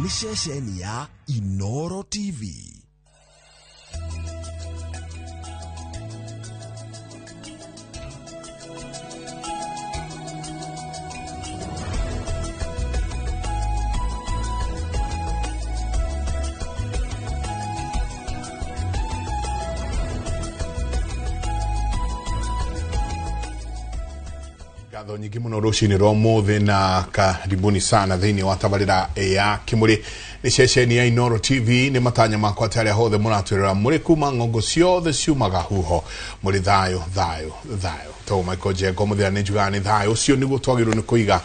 ni ceceni ya Inoro TV. Gatho nyingi muno rucini rwa muthe na karibuni sana thiini wa tabarira ya kimuri ni ceceni ya Inoro TV. Ni matanya makwa tari hothe muratwirira muri kuma ngongo ciothe ciumaga huho muri thayo to Michael Jego muthira ni njuga ni thayo ucio niguo twagirwo ni kuiga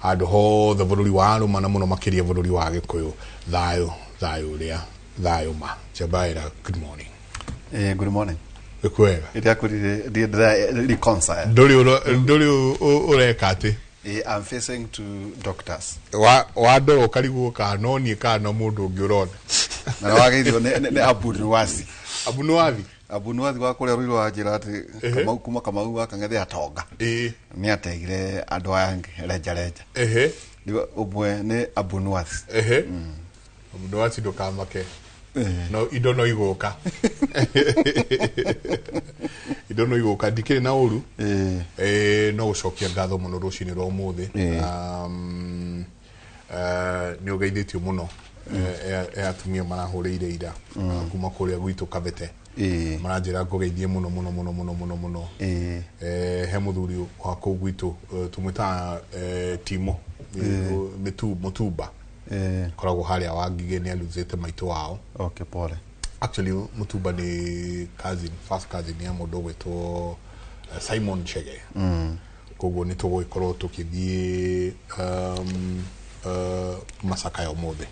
andu hothe bururi wa aruma na muno makiria bururi wa Gikuyu. Thayo ria thayo ma Jabaira. Good morning. Good morning. Kwega The reconcile. Ndoli urekate. I'm facing to doctors. Wa ndoro karigu ka no ni ka no mundu ngirona. Na wageithio ne Abunuwazi. Abunuwazi wa kule rwiro ajira ati kama akangethe atonga. Ni ategire andu ange reja. Ndigo ubwe ne Abunuwazi. Abunuwazi ndokamake. No, I don't know igoka. I don't know igoka dikire na uru. No ucokia ngatho muno rucini rwa umuthi. Ni ugeithitio muno. Atumia marahuriire ira kuma kuria gwitu Kabete. Maranjira ngugeithie muno. He muthuri wa ku gwitu tumwita Timo Mutuba. Koragwo haria wangige ni aluzete maitu wao. Okay, pole. Actually Mutuba ni first cousin ya mundu gwetwo Simon Chege. Koguo ni tugikorwo tukithie Masaka ya umuthi.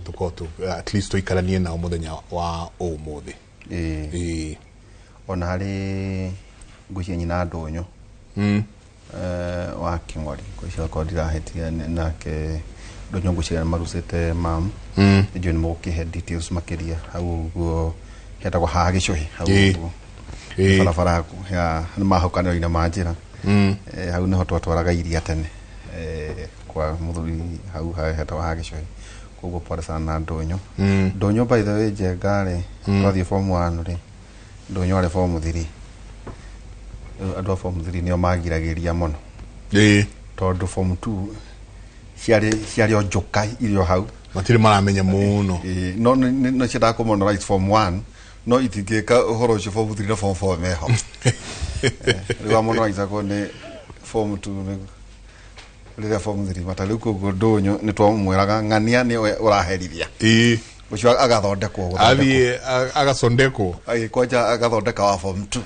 Tukoto at least tuikaranie na umuthenya wa umuthi. Ona hari gucie nyina ndonyo. Wa King'ori gucia kodira hetia nake ndonyo gucia marusete mam. Ndio ni mukihe details makiria hau guo hetagwo ha Gicuhi hau guo barabara ya mahaukaniro ina manjira. Hau niho twatwaraga iria tene kwa muthuri hau hetagwo ha Gicuhi. Koguo pole sana ndonyo. Ndonyo by the way jengare twathie form 1 ri ndonyo ari form 3. Ado form 3 nio magiragiria muno. Tondu form 2 ciari ojoka irio hau matire maramenya muno. No chida ko mono right form 1 no itigeka uhoro cio form 3 na form 4 meho. Riwa mono right ko ne form 2 ne form 3 matali ko godonyo ni twamweraga ngania ni uraherithia. Ucio agathondekwo agasondekwo kwaja agathondeka wa form 2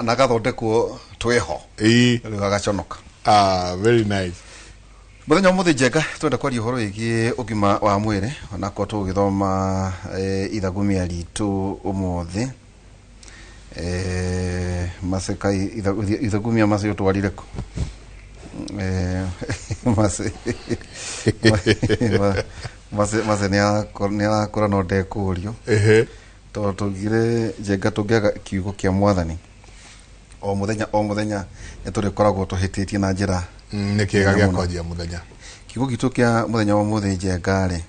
na agathondekwo tweho riwa agaconoka. Very nice. Muthenya muthi njega twenda kwaria uhoro wigi ugima wa mwire onako tugithoma ithagumia ritu umuthi. Maseka ithagumia macio twarire ko. Mase ni akora no ndekurio. To tugire njega tugega kiugo kia mwathani. O muthenya niturikoragwo tuhititie na njira nikiega gya kwajia muthenya. Kiugo gitu kia muthenya wa muthi njengare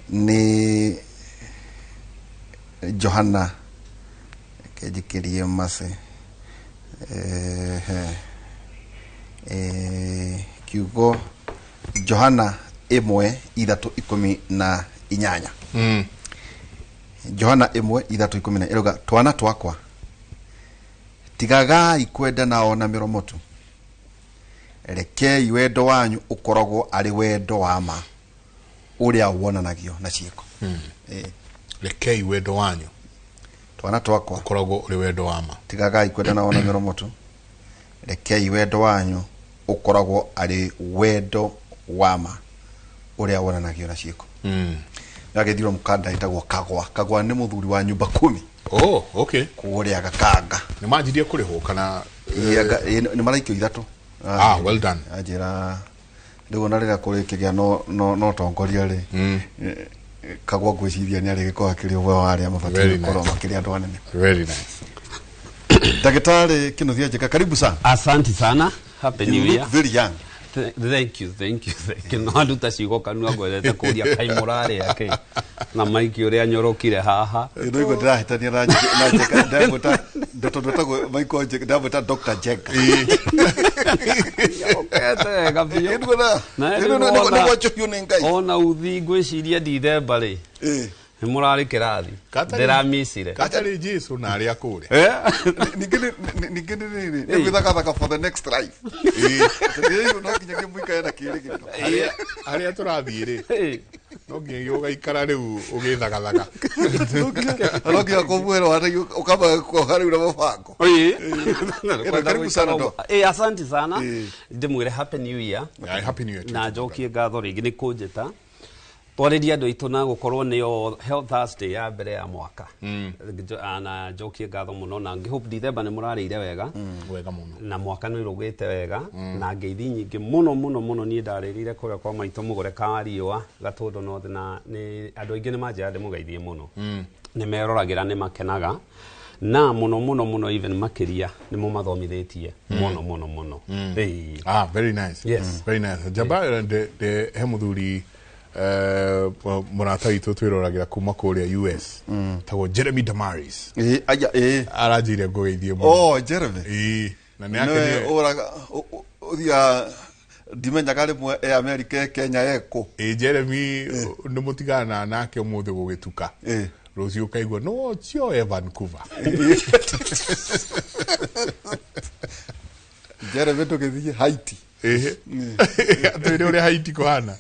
ni Johana kejikirie mase kiugo Johana 1:3-18. Johana 1:3-18 eroga twana twakwa tigaga ikwenda na ona miromotu rekei wendo wanyu ukoragwo ari wendo wa ma uria wonanagio na ciiko. Rekei wendo wanyu twana twakwa ukoragwo uri wendo wa ma tigaga ikwenda na ona miromotu rekei wendo wanyu ukoragwo ari wendo wa ma uria wonanagio na ciiko. Ngagethiro mukanda itagwo kagwa ni muthuri wa nyumba 10. Oh, okay. Kuria gakanga ni manjirie kuriho kana ni maraikio ithatu. Well done. Ajira ndigo narira kurikiria no tongoria ri kagwa gwiciria ni ari giko akiri uwe wari amabati koro makiri andu anene. Very nice. Daktari Kinuthia Njega, karibu sana. Asante sana. Happy New Year. Very young. Thank you. No andu ta cigo kanua ngwete kuria kai murare yake na maiki uria nyorokire haha ndio iko ndahitania na jeka ndamuta ndoto maiko jeka ndamuta Dr. Jeka okete gabio na wacho yunengai ona uthi ngwiciria ndithemba ri murari kirathi ndiramisire katari Jesu na aria kure ningine ni gwithaka for the next life ndio no kinya kimuika na kirigito aria turathire no nginya yoga ikara riu ugithagathaka anokia kumwero hata ukaba kwa hari na mafango karibu sana ndo asante sana ndimwire happy new year na jokie ngatho ringi ni kunjita Twarĩria andũ aitũ na gũkorwo nĩyo Health Thursday ya mbere ya mwaka. Na njokie ngatho mũno na ngĩhope December nĩ mũrarĩire wega. Wega mũno. Na mwaka nĩ ũrũgĩte wega na ngeithi nyingĩ mũno niĩ ndarĩrire kũrĩa kwa maitũ mũgore ka riũa Gatũndũ North na nĩ andũ aingĩ nĩ manjĩra ndĩmũgeithie mũno. Nĩ meroragĩra nĩ makenaga na mũno even makĩria nĩ mũmathomithĩtie mũno. Very nice. Yes. Very nice. Jabbar de Hemuthuri murata itu twirораgira kuma kuria US tago Jeremy Damaris arajire ngogeithie mu Jeremy na nĩ akene oraga uthia dimenya kale mu America Kenya eko Jeremy nĩ mutigana nake umuthi gugituka Rosie ukaigwa no cio Vancouver Jeremy tugithie Haiti atwire uri Haiti kohana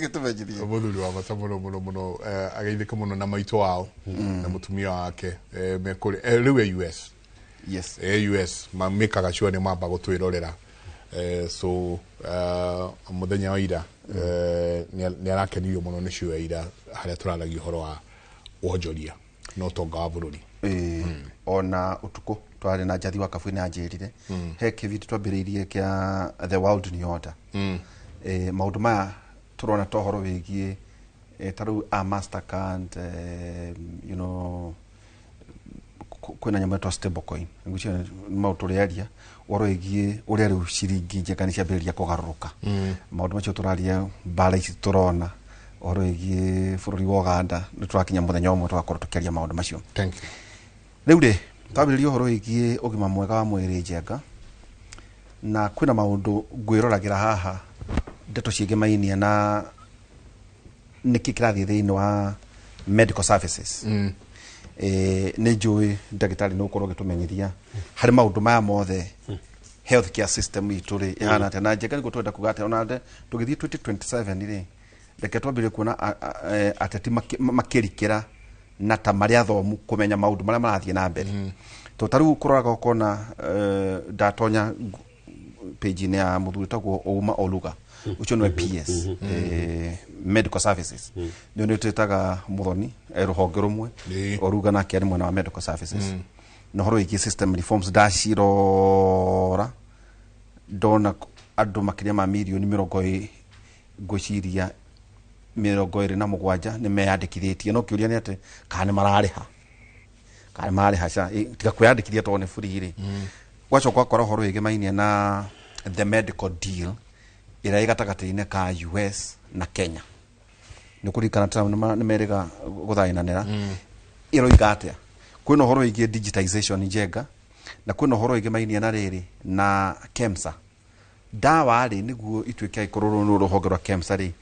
gitumejirie muthuri wa bata muno ageithika muno na maito wao na mutumia wake mekuri riu US yes US mamikaga sure ni mamba gutwirorera so muthenya wa ira ni arakenirio muno ni sure ira haria turaragia horo wa wonjoria no tonga wa bururi ona utuko twari na njathi wa kabuini anjirire he kiviti twambiriirie kia the world new order maundu maya turona tohoro wigie taru a Mastercard you know kwina nyama to stablecoin ngucia maundu riaria woro wigie uria riu ciringi njekani ciambiriria kugaruruka maundu macio turaria mbara ici turona woro wigie bururi wa Uganda niturakinya muthenya umwe twakorwo tukiaria maundu macio. Thank you. Riu ri twambiririe horo wigie ugima mwega wa mwiri njenga na kwina maundu ngwirораgira haha ndeto ciege mainia na niki kirathi thiini wa medical services ni njui ndagitari no korwo gitumenyithia hari maundu maya mothe healthcare system ituri ihana ate na njega niko twenda kugate ona nde tugithii 2027 ri reke twambire kuona ateti makirikira na ta maria thomu kumenya maundu maria marathie na mbere to taru kuroraga ukona datonya page ni ya muthuri tagwo Ouma Oluga ucio no PS medical services ndio nitetaga muthoni ruhonge rumwe Oruga na kiari mwana wa medical services no horo iki system reforms dashirora dona andu makiria ma milioni 20 ngociria 27 ni meyandikithitie no kiuria ni ate kana marariha cha tiga kwiyandikithia to ne free ri gwacho kwa kora horo ige mainia na the medical deal ira igatagati-ine ka US na Kenya ni kurikana tana ni merega guthainanira iro igatia kwino horo ige digitization njega na kwino horo ige mainia na riri na KEMSA dawa ri niguo itwike ikororo no ruhonge rwa KEMSA ri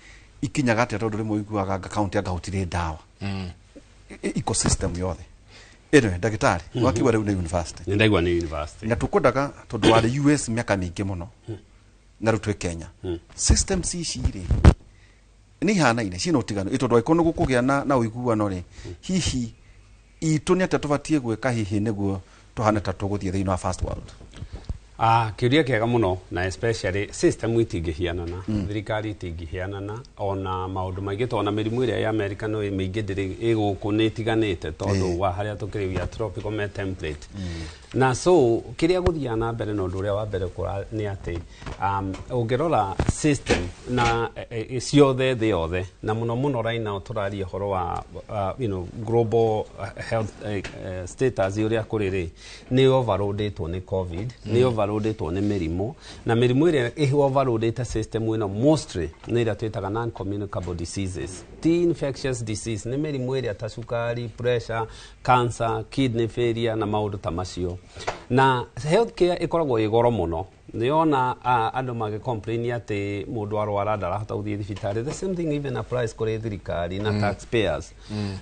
ikinyaga ate tondu rimwe iguaga account ya gahutire dawa ecosystem yothe ndagitari wakiwa riu na university ndaigwa ni university na tukundaga tondu wa US miaka mingi muno na rutwe Kenya system ciri ni hana ine cino tigano itondu ikono gukugia na uiguano ri hihi itu ni ate tubatie gweka hihi niguo tuhane ta tuguthie thiini wa first world kiuria kiega muno na especially system itingihianana thirikari itingihianana ona maundu maingi tona mirimu iria ya America no maingi ndiri iguku ni tiganite tondu wa haria tukiriwia tropical med template na so kiria guthia na mbere no nduria wa mbere kura ni ati ungirora system na ciothe thi yothe na muno right now turaria horo wa global health status uria kuriri ni overloaded ni covid ni overloadetwo nĩ mĩrimũ na mĩrimũ ĩrĩa overloadete system ĩno mostly nĩ ĩrĩa twĩtaga non-communicable diseases. T-infectious disease nĩ mĩrimũ ĩrĩa ta cukari, pressure, cancer, kidney failure na maũndũ ta macio. Na healthcare ĩkoragwo ĩ goro mũno. Nĩona andũ magĩcomplain atĩ mũndũ arwara ndarahota gũthiĩ thibitarĩ. The same thing even applies kũrĩ thirikari na taxpayers.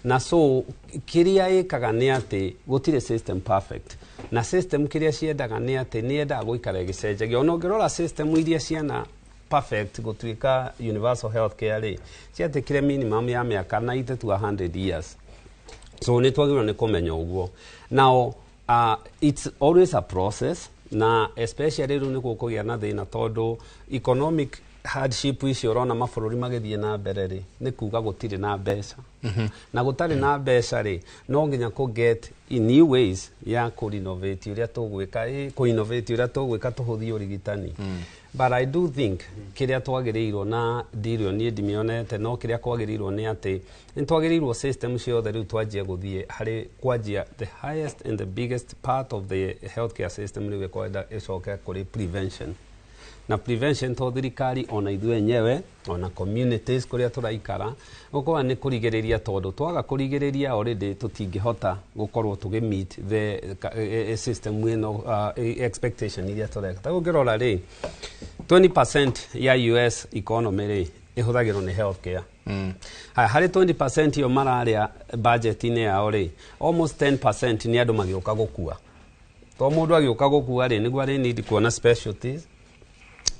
Na so kĩrĩa ĩkaga nĩ atĩ gũtirĩ system perfect. Na system kĩrĩa ciendaga nĩ atĩ nĩendaga gũikara ĩgĩcenjagia. Ona ũngĩrora system iria ciana perfect gũtuĩka universal healthcare rĩ, ciatĩkire minimum ya mĩaka 90 to 100 years. So nĩ twagĩrĩirwo nĩ kũmenya ũguo. Now it's always a process. Na especially rĩu nĩguo kũgĩa na thĩna tondũ economic hardship icio ũrona mabũrũri magĩthiĩ na mbere rĩ nĩ kuga gũtirĩ na mbeca. Na gũtarĩ na mbeca rĩ no nginya get in new ways ya kũ-innovate ũrĩa tũgwĩka tũhũthie ũrigitani. But I do think kĩrĩa twagĩrĩirwo na ndirio niĩ ndimĩonete no kĩrĩa kwagĩrĩirwo nĩ atĩ nĩ twagĩrĩirwo system ciothe rĩu twanjie gũthiĩ harĩ kwanjia the highest and the biggest part of the healthcare system rĩu ĩkwenda ĩcoke kũrĩ prevention. Na prevention to thirikari ona ithuĩ enyewe ona communities kũrĩa tũraikara gũkorwo nĩ kũrigĩrĩria tondũ twaga kũrigĩrĩria already tũtingĩhota gũkorwo tũgĩ-meet the system ĩno expectation iria tũreka. Ta ũngĩrora rĩ 20% ya US economy rĩ ĩhũthagĩrwo nĩ healthcare. Harĩ 20% yo mararĩa budget-inĩ yao rĩ almost 10% nĩ andũ magĩũka gũkua. To mũndũ agĩũka gũkua rĩ nĩguo arĩ need kuona specialties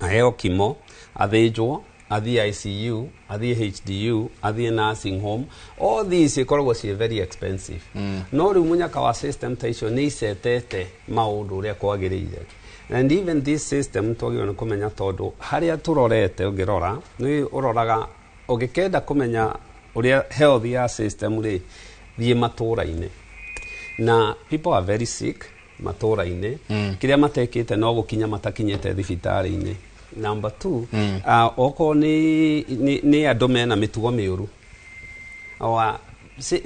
aheo kimo, athĩnjwo, athiĩ ICU, athiĩ HDU, athiĩ nursing home. All these ikoragwo ciĩ very expensive. No rĩu mũnyaka wa system ta icio nĩ icetete maũndũ ũrĩa kwagĩrĩire. And even this system twagĩrĩirwo nĩ kũmenya tondũ harĩa tũrorete ũngĩrora nĩ ũroraga ũngĩkenda kũmenya ũrĩa health ya system rĩ thiĩ matũũra-inĩ. Na people are very sick matũũra-inĩ. Kĩrĩa matekĩte no gũkinya matakinyĩte thibitarĩ-inĩ. Number 2, okorwo nĩ andũ mena mĩtugo mĩũru.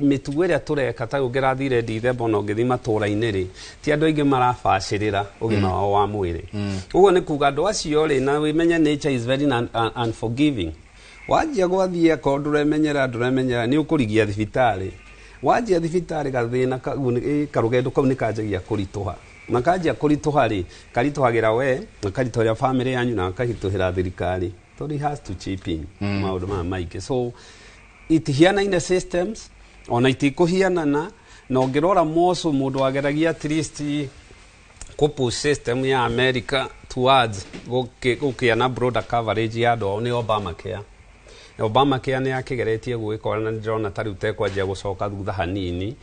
Mĩtugo ĩrĩa tũreka ta ũngĩrathire December ona ũngĩthiĩ matũũra-inĩ rĩ ti andũ aingĩ marabacĩrĩra ũgima wao wa mwĩrĩ. Ũguo nĩ kuga andũ acio rĩ na wĩmenye nature is very unforgiving. Wanjia gwathie ko ndũremenyera nĩ ũkũrigia thibitarĩ. Wanjia thibitarĩ gathĩna karũgendo kau nĩ kanjagia kũritũha. Na kanjia kũritũha rĩ karitũhagĩra we na karitũhĩra family yanyu na karitũhĩra thirikari. So it has to chip in maũndũ maya maingĩ. So itihianaine systems ona itikũhianana na ũngĩrora moco mũndũ ageragia at least kũ-push system ya America towards gũkĩa na broader coverage ya andũ nĩ Obamacare. Obamacare nĩ yakĩgeretie gwĩkora na ndĩrona ta rĩu tekwanjia gũcoka thutha hanini.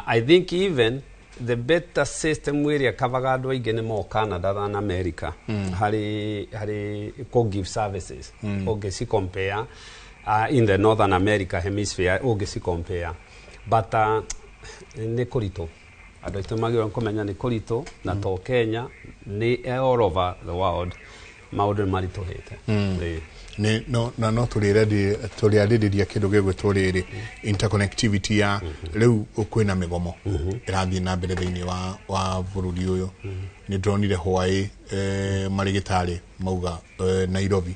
I think even the better system ĩrĩa kavaga andũ aingĩ nĩ mo Canada than America harĩ kũ-give services. Ũngĩci compare in the Northern America hemisphere ũngĩci compare. But nĩ kũritũ. Andũ aitũ magĩrĩirwo kũmenya nĩ kũritũ na to Kenya nĩ all over the world maũndũ nĩ maritũhĩte. No tũrĩarĩrĩria kĩndũ gĩgwĩtwo rĩrĩ interconnectivity ya rĩu kwĩna mĩgomo ĩrathiĩ na mbere thĩinĩ wa bũrũri ũyũ. Nĩ ndĩronire Hawaii marĩgĩtarĩ mauga Nairobi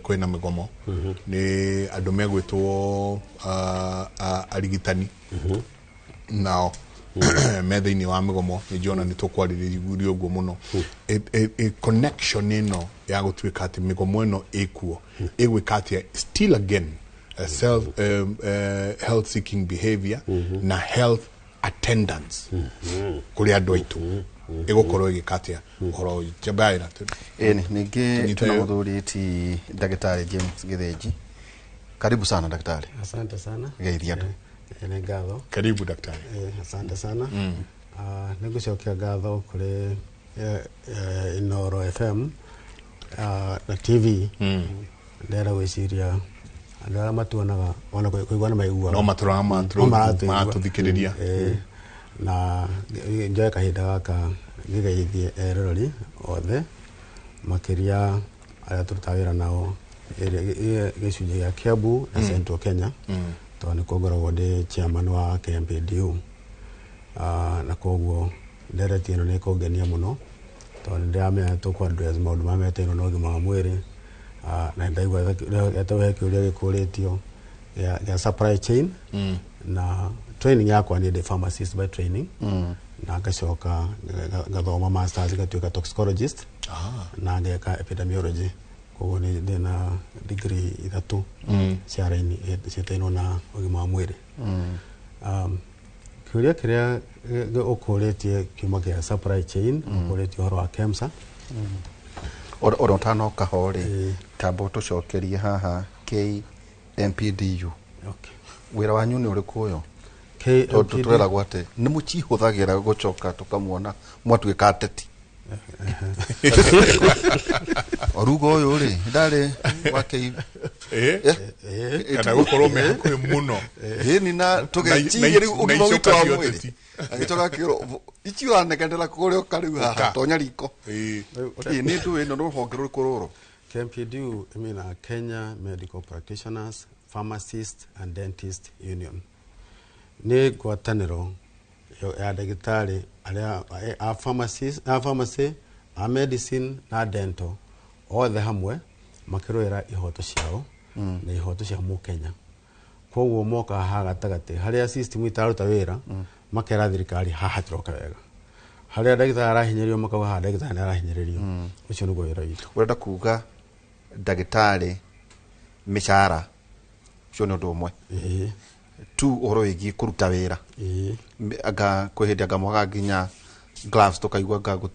kwĩna mĩgomo. Nĩ andũ megwĩtwo arigitani nao me thĩinĩ wa mĩgomo nĩ njona nĩ tũkwarĩrĩria ũguo mũno. Connection ĩno ya gũtuĩka atĩ mĩgomo ĩno ĩkuo ĩgwĩka atĩa still again self health seeking behavior na health attendance kũrĩ andũ aitũ ĩgũkorwo ĩgĩka atĩa ũhoro jabaira. Ningĩ tunamũthurĩti Daktari James Githinji. Karibu sana daktari. Asante sana. Geithia andũ. Ngatho. Karibu daktari. Asante sana. Nĩngũcokia ngatho kũrĩ Inooro FM na TV. Ndera gwĩciria andũ arĩa matuonaga ona kũigua na maigua. No maratũthikĩrĩria. Na njoe kahinda gaka ngĩgeithie eroreri othe makĩria arĩa tũrutaga wĩra nao gĩcunjĩ gĩa Kiambu na Central Kenya. Tondũ nĩ ngoragwo ndĩ chairman wa KMPDU. Na koguo ndereti ĩno nĩ kũngenia mũno to ndiamenya tukwa address maundu mamete no ngima wa mwiri na ndaigwa etawe kiuria gikuritio ya supply chain na training yakwa ni the pharmacist by training na ngacoka ngathoma masters gatuika toxicologist na ngeka epidemiology koguo ni ndina degree ithatu ciaraini cietaino na ugima wa mwiri kiuria kiria ukuritie kiuma kia supply chain ukuritie horo wa KEMSA oro tano kahori tabo tucokerie haha KMPDU wira wanyu ni uriku uyo turera gwate ni muchihuthagira gucoka tukamuona mwatuika ateti orugo uyu ri ndari wake kana gukorwo me hakuhi muno ni na tugechigiri ugima witu wa mwiri agitoka kiro ichiwa nekendela kurio kariu haha tonya riko ni tu ino no hongero kuroro KMPDU imina Kenya Medical Practitioners Pharmacists and Dentists Union ni gwataniro ya dagitari aria a pharmacy a medicine na dental othe hamwe makiroera ihoto ciao na ihoto cia mu Kenya koguo moka haga tagate haria system itaruta wira makera thirikari haha tiroka wega haria dagitari arahinyerio makawa ha dagitari arahinyerio ucio nugo wira witu urenda kuga dagitari mishara ucio no ndomwe tu oro igi kuruta wira aga kwehedia gamwaga ginya gloves tukaigwa gagut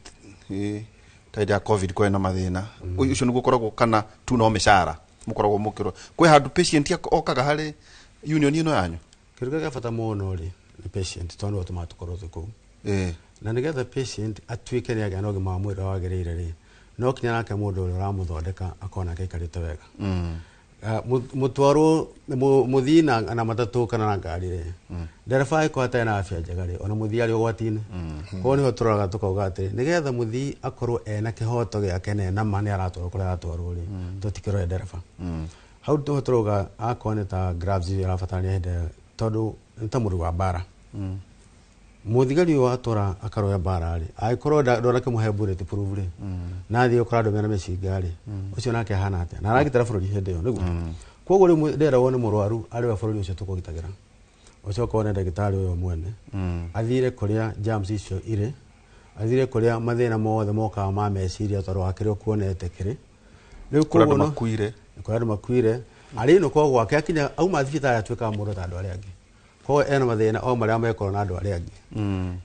taida covid kwena mathina ucio nugo koragwo kana tu no mishara mukoragwo mukiro kwe handu patient okaga hari union ino yanyu kiruga gafata muno ri ni patient tondo tumatukorwo tuko na nigetha patient atwike ni agana ugima wa mwiri wagirire ri no kinya nake mundu uri uramuthondeka akona kaikarite wega mutwaro muthina na matatu kana na ngari ri ndereba ikwata na afya njega ri ona muthi ari ugwatine ko niho turaga tukauga ati nigetha muthi akorwo ena kihoto giake na mani aratwaro kuri aratwaro ri tutikiro ndereba hau tu turoga akone ta gloves irafatania hinde tondu ntamuri wa bara muthigari wa tora akaroya bara ri aikorwo ndora kimuhe bullet proof ri na thio krado mena mecigari ucio nake hana ate na aragitara bururi hinde yo niguo koguo ri ndera wone murwaru ari wa bururi ucio tukugitagira ucio kone ndagitari uyo mwene athire kuria germs icio ire athire kuria mathina mothe moka ma meciria toro akire kuonete kire riu koguo no kurado makuire ari no koguo ake akinya auma thibitari atweka muro ta andu ari angi ko ena mathina o maria mekoro na andu ari angi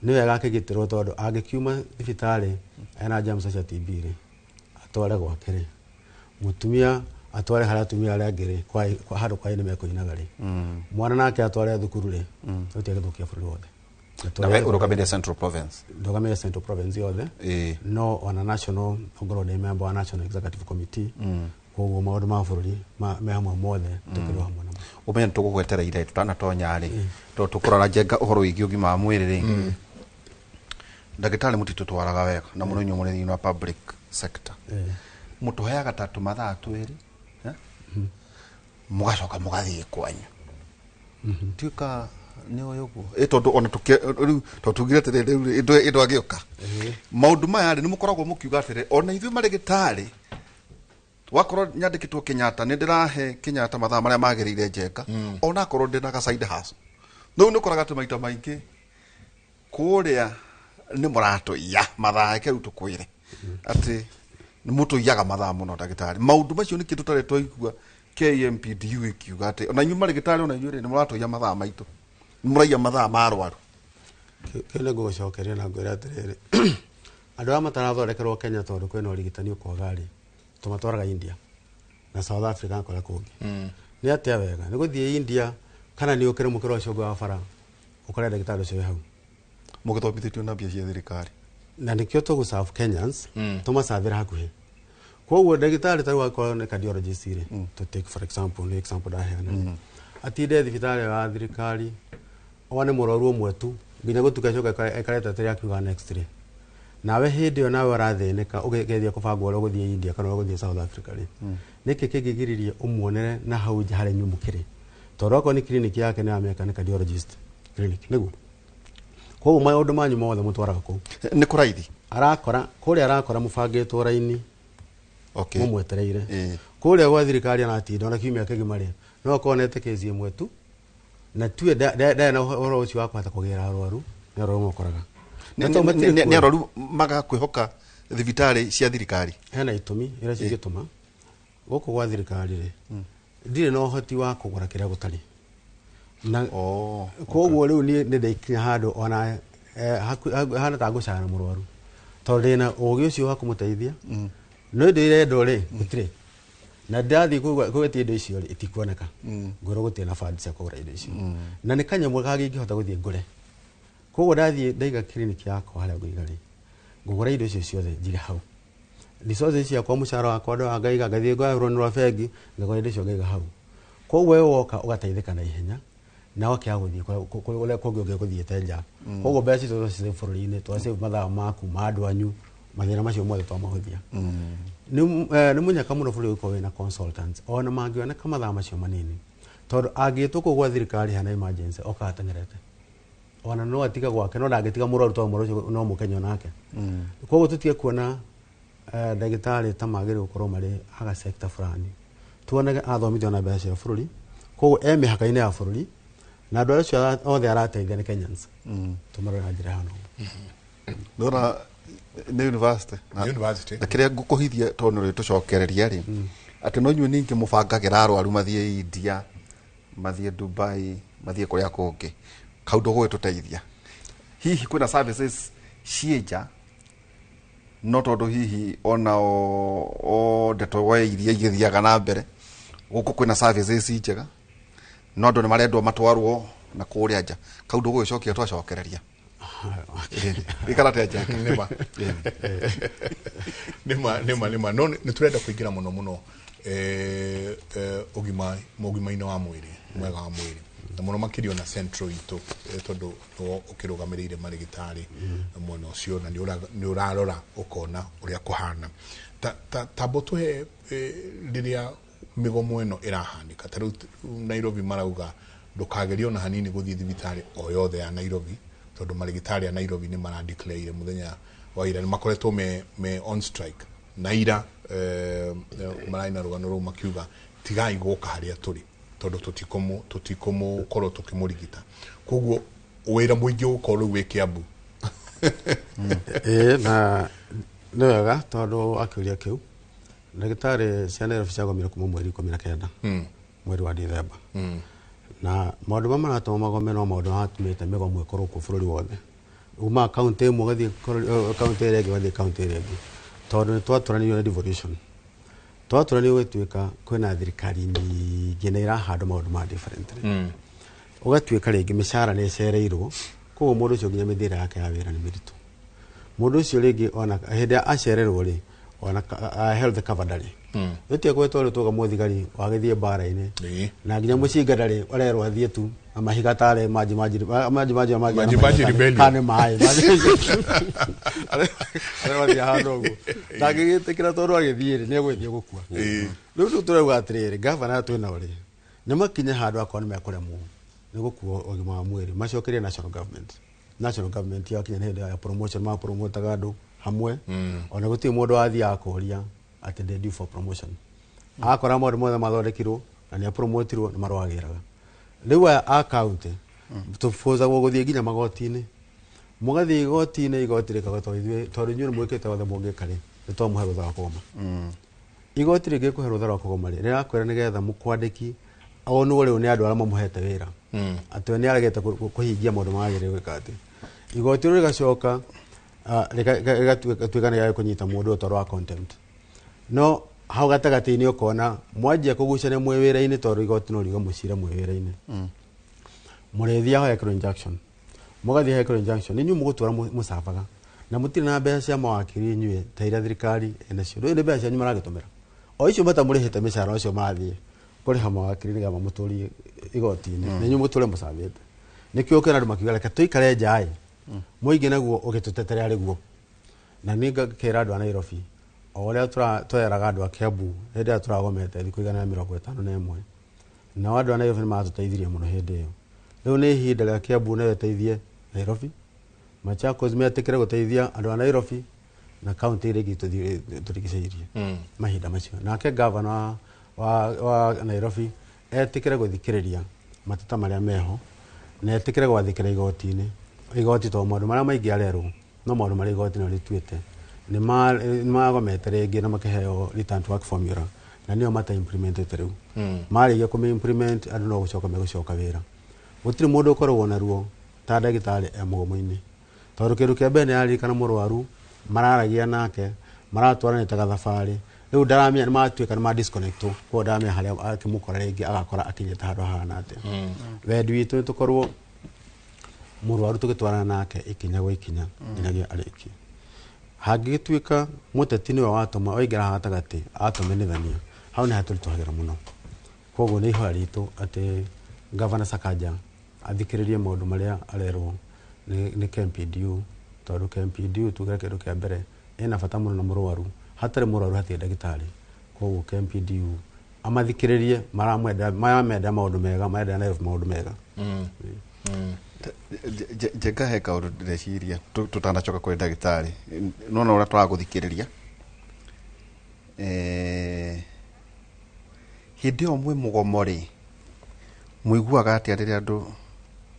ni wega akigitirwo tondu angikiuma thibitari ena germs cia TB ri atware gwakire mutumia atware haria atumia ari angi kwa handu kwa ine mekoinaga ri mwana nake atware thukuru ri tutie githukia bururi wothe na urugamia Central Province ndogamia Central Province yothe no on national ongoro ni member wa National Executive Committee koguo maundu ma bururi me hamwe mothe tukirwa hamwe namo umenye tugugwetera ire tutana tonya ri to tukurora jenga uhoro wigi ugima wa mwiri ri ndagitari mutitu twaraga wega na muno nyu muri wa public sector mutu heaga tatu mathaa twiri mugacoka mugathie kwanyu tuka ni oyugo tondu ona tugire tere indo agioka maundu maya ri ni mukoragwo mukiuga atere ona ithu marigitari wakoro nyandikitwo Kenyatta ni ndirahe Kenyatta mathaa maria magirire njeka ona korwo ndina ga side hustle no ni koraga tumaita maingi kuria ni murato ya mathaa ke rutukwire ati ni mutu yaga mathaa muno ndagitari maundu macio ni kindu tare twaigua KMPDU ikiuga ati ona nyuma ndagitari ona nyure ni murato ya mathaa maitu ni muraiya mathaa marwaru kile go cokeria na ngwira atiriri andu amatarathondekerwo Kenya tondu kwena urigitani ukwagari tumatwaraga India na South Africa kora kungi ni atia wega ni guthie India kana ni ukire mukiro ucio gwa bara ukore ndagitari ucio hau mugithomithitio na mbia cia thirikari na nikio tugu serve Kenyans tumasavira hakuhi koguo ndagitari taru akora ne cardiologist ire to take for example ni example da hena atinde thibitari wa thirikari one murwaru umwe tu nginya gutuka coka ekareta tiri akiuga next ray nawe hindi ona waratheneka ugegethia kubangwa ro guthie India kana guthie South Africa ri niki kigigiririe umuonere na hau jahare nyumukire toroko ni clinic yake na American cardiologist clinic niguo ko maundu manyu mothe mutwaraga ku ni kuraithi arakora kuria arakora mubangitwo raini okay mumwetereire kuria gwa thirikari anatinda ona kiumia kigima ri no konete kezi imwe tu na tuwe da na horo ucio wa kwata kugira arwaru ni arwaru mokoraga ni arwaru magakwihoka thibitari cia thirikari hena itumi ira cingituma guku gwa thirikari ri ndire no hoti wa kugura kiria gutari na koguo riu ni ndaikinya handu ona hana ta gucana murwaru tondu na ugi ucio wa kumuteithia no ndire ndore gutire na ndathi kugetia indo icio itikuoneka ngoro gutie na funds cia kugura indo icio na ni kanyamwe kangihota guthie ngure koguo ndathi ndaiga clinic yakwa haria nguigari ngugura indo icio ciothe njige hau resources cia kwa mucara wakwa ndo ngaiga ngathie ngahurunwa bengi ngagura indo icio ngaiga hau koguo wewe woka ugateithika na ihenya na wakia guthie kule kugio guthiete nja koguo mbeca icio ciothe bũrũri-inĩ twasave mathaa maku ma andũ anyu mathĩna macio mothe twamahũthia nĩ mũnyaka mũno bũrũri ũkorwo wĩna consultants ona mangĩoneka mathaa macio manini tondũ angĩtũkwo gwa thirikari hana emergency oka ateng'erete ona no atiga gwake no ndangĩtiga mũrwaru tondũ mũrwaru ũcio no mũkenya onake koguo tũtige kuona ndagĩtarĩ ta magĩrĩirwo gũkorwo marĩ aga sector fulani tuonage athomithio na mbeca cia bũrũri koguo mĩhaka-inĩ ya bũrũri na andũ acio othe arateithia nĩ Kenyans tũmarore na njĩra hano ndona nĩ university na kĩrĩa ngũkũhithia tondũ nĩ tũcokereria rĩ atĩ no inyuĩ ningĩ mũbangagĩra arwaru mathiĩ India mathiĩ Dubai mathiĩ kũrĩa kũngĩ kaũndũ gũgĩtũteithia hihi kwĩna services ciĩnja no tondũ hihi ona o ndeto wa iria igĩthiaga na mbere gũkũ kwĩna services njega no andũ nĩ marendwo matwarwo na kũrĩa nja kaũndũ gũgĩcokia twacokereria ikarate acha nima no nĩ turenda kuingira muno ugima-inĩ wa mwĩrĩ mwega wa mwĩrĩ na muno makirio na central itu tondu ukirugamirire marigitari mwena ucio na ni urarora ukona uria kuhana tabo tuhe riria migomo ino irahanika taru Nairobi marauga ndukagerio na hanini guthii thibitari o yothe ya Nairobi tondu marigitari ya Nairobi ni mara declare muthenya wa ira ni makoretwo me on strike na ira maraina rugano ru makiuga tigai guka haria turi tondu tutikomo korwo tukimurigita koguo wira muingi ukorwo wi Kiambu na nĩ wega tondu akiuria kiu ndagĩtarĩ cia Nairobi ciagomire kuma mweri 19 mweri wa Dithemba na maũndũ mamwe maratũma magome no maũndũ matumĩte mĩgomo ĩkorwo kuo bũrũri wothe uma kaunti ĩmwe ũgathiĩ kaunti ĩrĩa ĩngĩ ũgathiĩ kaunti ĩrĩa ĩngĩ tondũ nĩ twatũranĩirio na devolution twatũranĩirio gũtuĩka kwĩna thirikari nyingĩ na irahandwo maũndũ ma differently ũgatuĩka rĩngĩ mĩcara nĩ ĩcereirwo koguo mũndũ ũcio nginya mĩthiĩre yake ya wĩra nĩ mĩritũ mũndũ ũcio rĩngĩ ona hĩndĩ acererwo rĩ ona health cover ndarĩ Yote kwa tole toka muthigari wagithie bara-ini na nginya mucinga ndari arerwo athie tu amahigatare maji rebellion kane mai arerwo athie hano go ndagigitikira tondu agithie ni egwithie gukua riu turauga atiriri governor twina uri ni makinye handu akona mekuremwo ni gukua ogima wa mwiri macokerie national government yakinya hindi ya promotion ma promotaga andu hamwe ona guti mundu athia akoria ati they due for promotion akora maundu mothe mathondekirwo na ni promotirwo ni marwagiraga riu account tufuza guthie nginya magoti-ini mugathie igoti-ini igoti rikaga tondu nyuri mwikite wothe mungikari ni twamuhe rutha wa kugoma igoti ringi kuhe rutha rwa kugoma rirakwira nigetha mukwandiki onu riu ni andu aria mamuhete wira ati ni aregete kuhingia maundu magire gwika ati igoti riu rigacoka rigatuika ni ya kunyita mundu tondu wa contempt no hau gatagati-ini ukona mwanjia kugucania mwe wira-ini tondu igoti no rigo mucira mwe wira-ini murethia ho ekro injunction mugathia ekro injunction inyu mugutwara musabaga na mutire na mbeca cia mawakiri inyue ta ira thirikari enacio ndo ni mbeca nyu maragitumira o icio mata murihite mishara ucio mathie kuri ha mawakiri niga mamuturi igoti-ini na inyu muture musabite nikio ukena andu makiuga reka tuikare njai muingi naguo ugitutetere ari guo na ninga kira andu a Nairobi oria tweraga andu a Kiambu hindi ya turagomete thiku 151 na andu a Nairobi ni matuteithirie muno hindi iyo riu ni ihinda ria Kiambu na eteithie Nairobi Machakos metikire guteithia andu a Nairobi na county ire gitu turigiceirie mahinda macio nake governor wa Nairobi etikire guthikiriria matata maria meho na etikire gwathikira igoti to maundu maria maingi arerwo no maundu maria igoti no rituite ni magomete ringi na makiheo return to work formula na niyo mata implemented riu marigia kuma implement andu no gucoka wira gutiri mundu ukorwo na ruo ta ndagitari mugomo-ini tondu kindu kia mbere ari kana murwaru mararagia nake maratwaranite gathabari riu ndaramenya ni matuika ni ma disconnect ko ndaramenya haria akimukora ringi agakora akinyete handu hana ate wendi witu tukorwo murwaru tugitwarana nake ikinya gwa ikinya nginyagia ariki hangituika muteti niwe watuma oigira hatagati atumenithania hau ni haturi tuhagira muno koguo ni ihoya ritu ati Governor Sakaja athikiririe maundu maria arerwo ni KMPDU tondu KMPDU tugira kindu kia mbere ina bata muno na murwaru hatari murwaru hatie ndagitari koguo KMPDU amathikiririe maramenda maundu mega marenda na maundu mega Jenga he kaundu ndeciria tutanacoka kwi ndagitari nona uria turaguthikiriria hindi o mwe mugomo ri muiguaga atia riria andu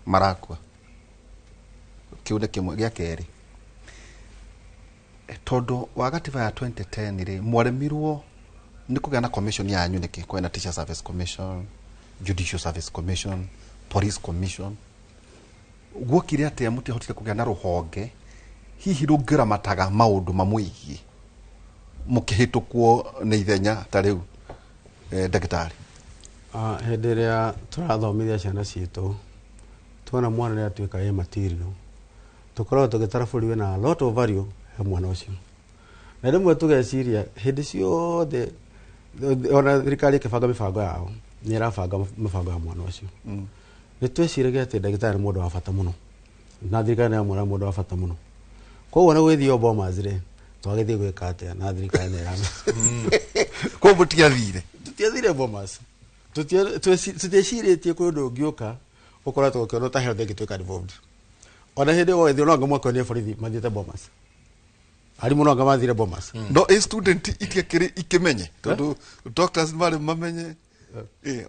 marakua kiunde kimwe gia keri tondu wa gatiba ya 2010 ri mwaremirwo ni kugea na commission yanyu niki kwena Teacher Service Commission, Judicial Service Commission, Police Commission gwokire atia muti hotire kugea na ruhonge hihi rungira mataga maundu mamwigie mukihitukwo ni ithenya ta riu ndagitari hindi iria turathomithia ciana citu tuona mwana ni atuika e material tukorwo tugitara buri wina a lot of value he mwana ucio na rimwe tugeciria hindi ciothe ona thirikari ikibanga mibango yao ni irabanga mibango ya mwana ucio ni tweciragia ati ndagitari mundu wa bata muno na thirikari ya mundu wa bata muno koguo na gwithio Bomas ri twagithie gwika atia na thirikari ni irame ko mutiathire Bomas tuteciretie kundu ngiuka ukoratwo ukiona ta health ngituika involved ona hindi o ethio no ngamwa ni borithi mathiete Bomas ari muno ngamathire Bomas no a student itiakiri ikimenye tondu doctors mari mamenye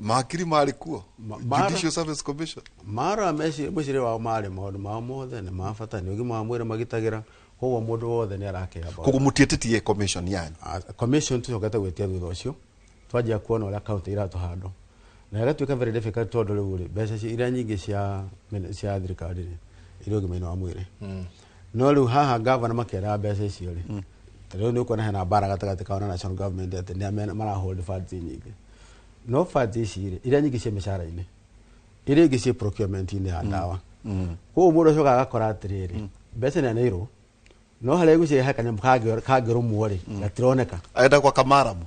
makiri mari kuo Judicial Service Commission mara mucire wao mari maundu mao mothe ni mabata ni ugima wa mwire magitagira koguo mundu wothe ni arakea koguo mutietitie commission yanyu commission tucokete gwetia thutha ucio twajia kuona uria county iratuhandwo na igatuika very difficult tondu riu ri mbeca iria nyingi cia thirikari iri ugima wa mwire no riu haha governor makera mbeca icio ri riu ni ukona hena bara gatagati ka national government ati ni mara hold funds nyingi no funds ici iria nyingi cia mishara-ini iria ingi cia procurement-ini ya ndawa koguo mundu ucio agakora atiriri mbeca ni anairwo no haria gucie hakanya kangirumwo ri gatironeka aenda kwa kamaramu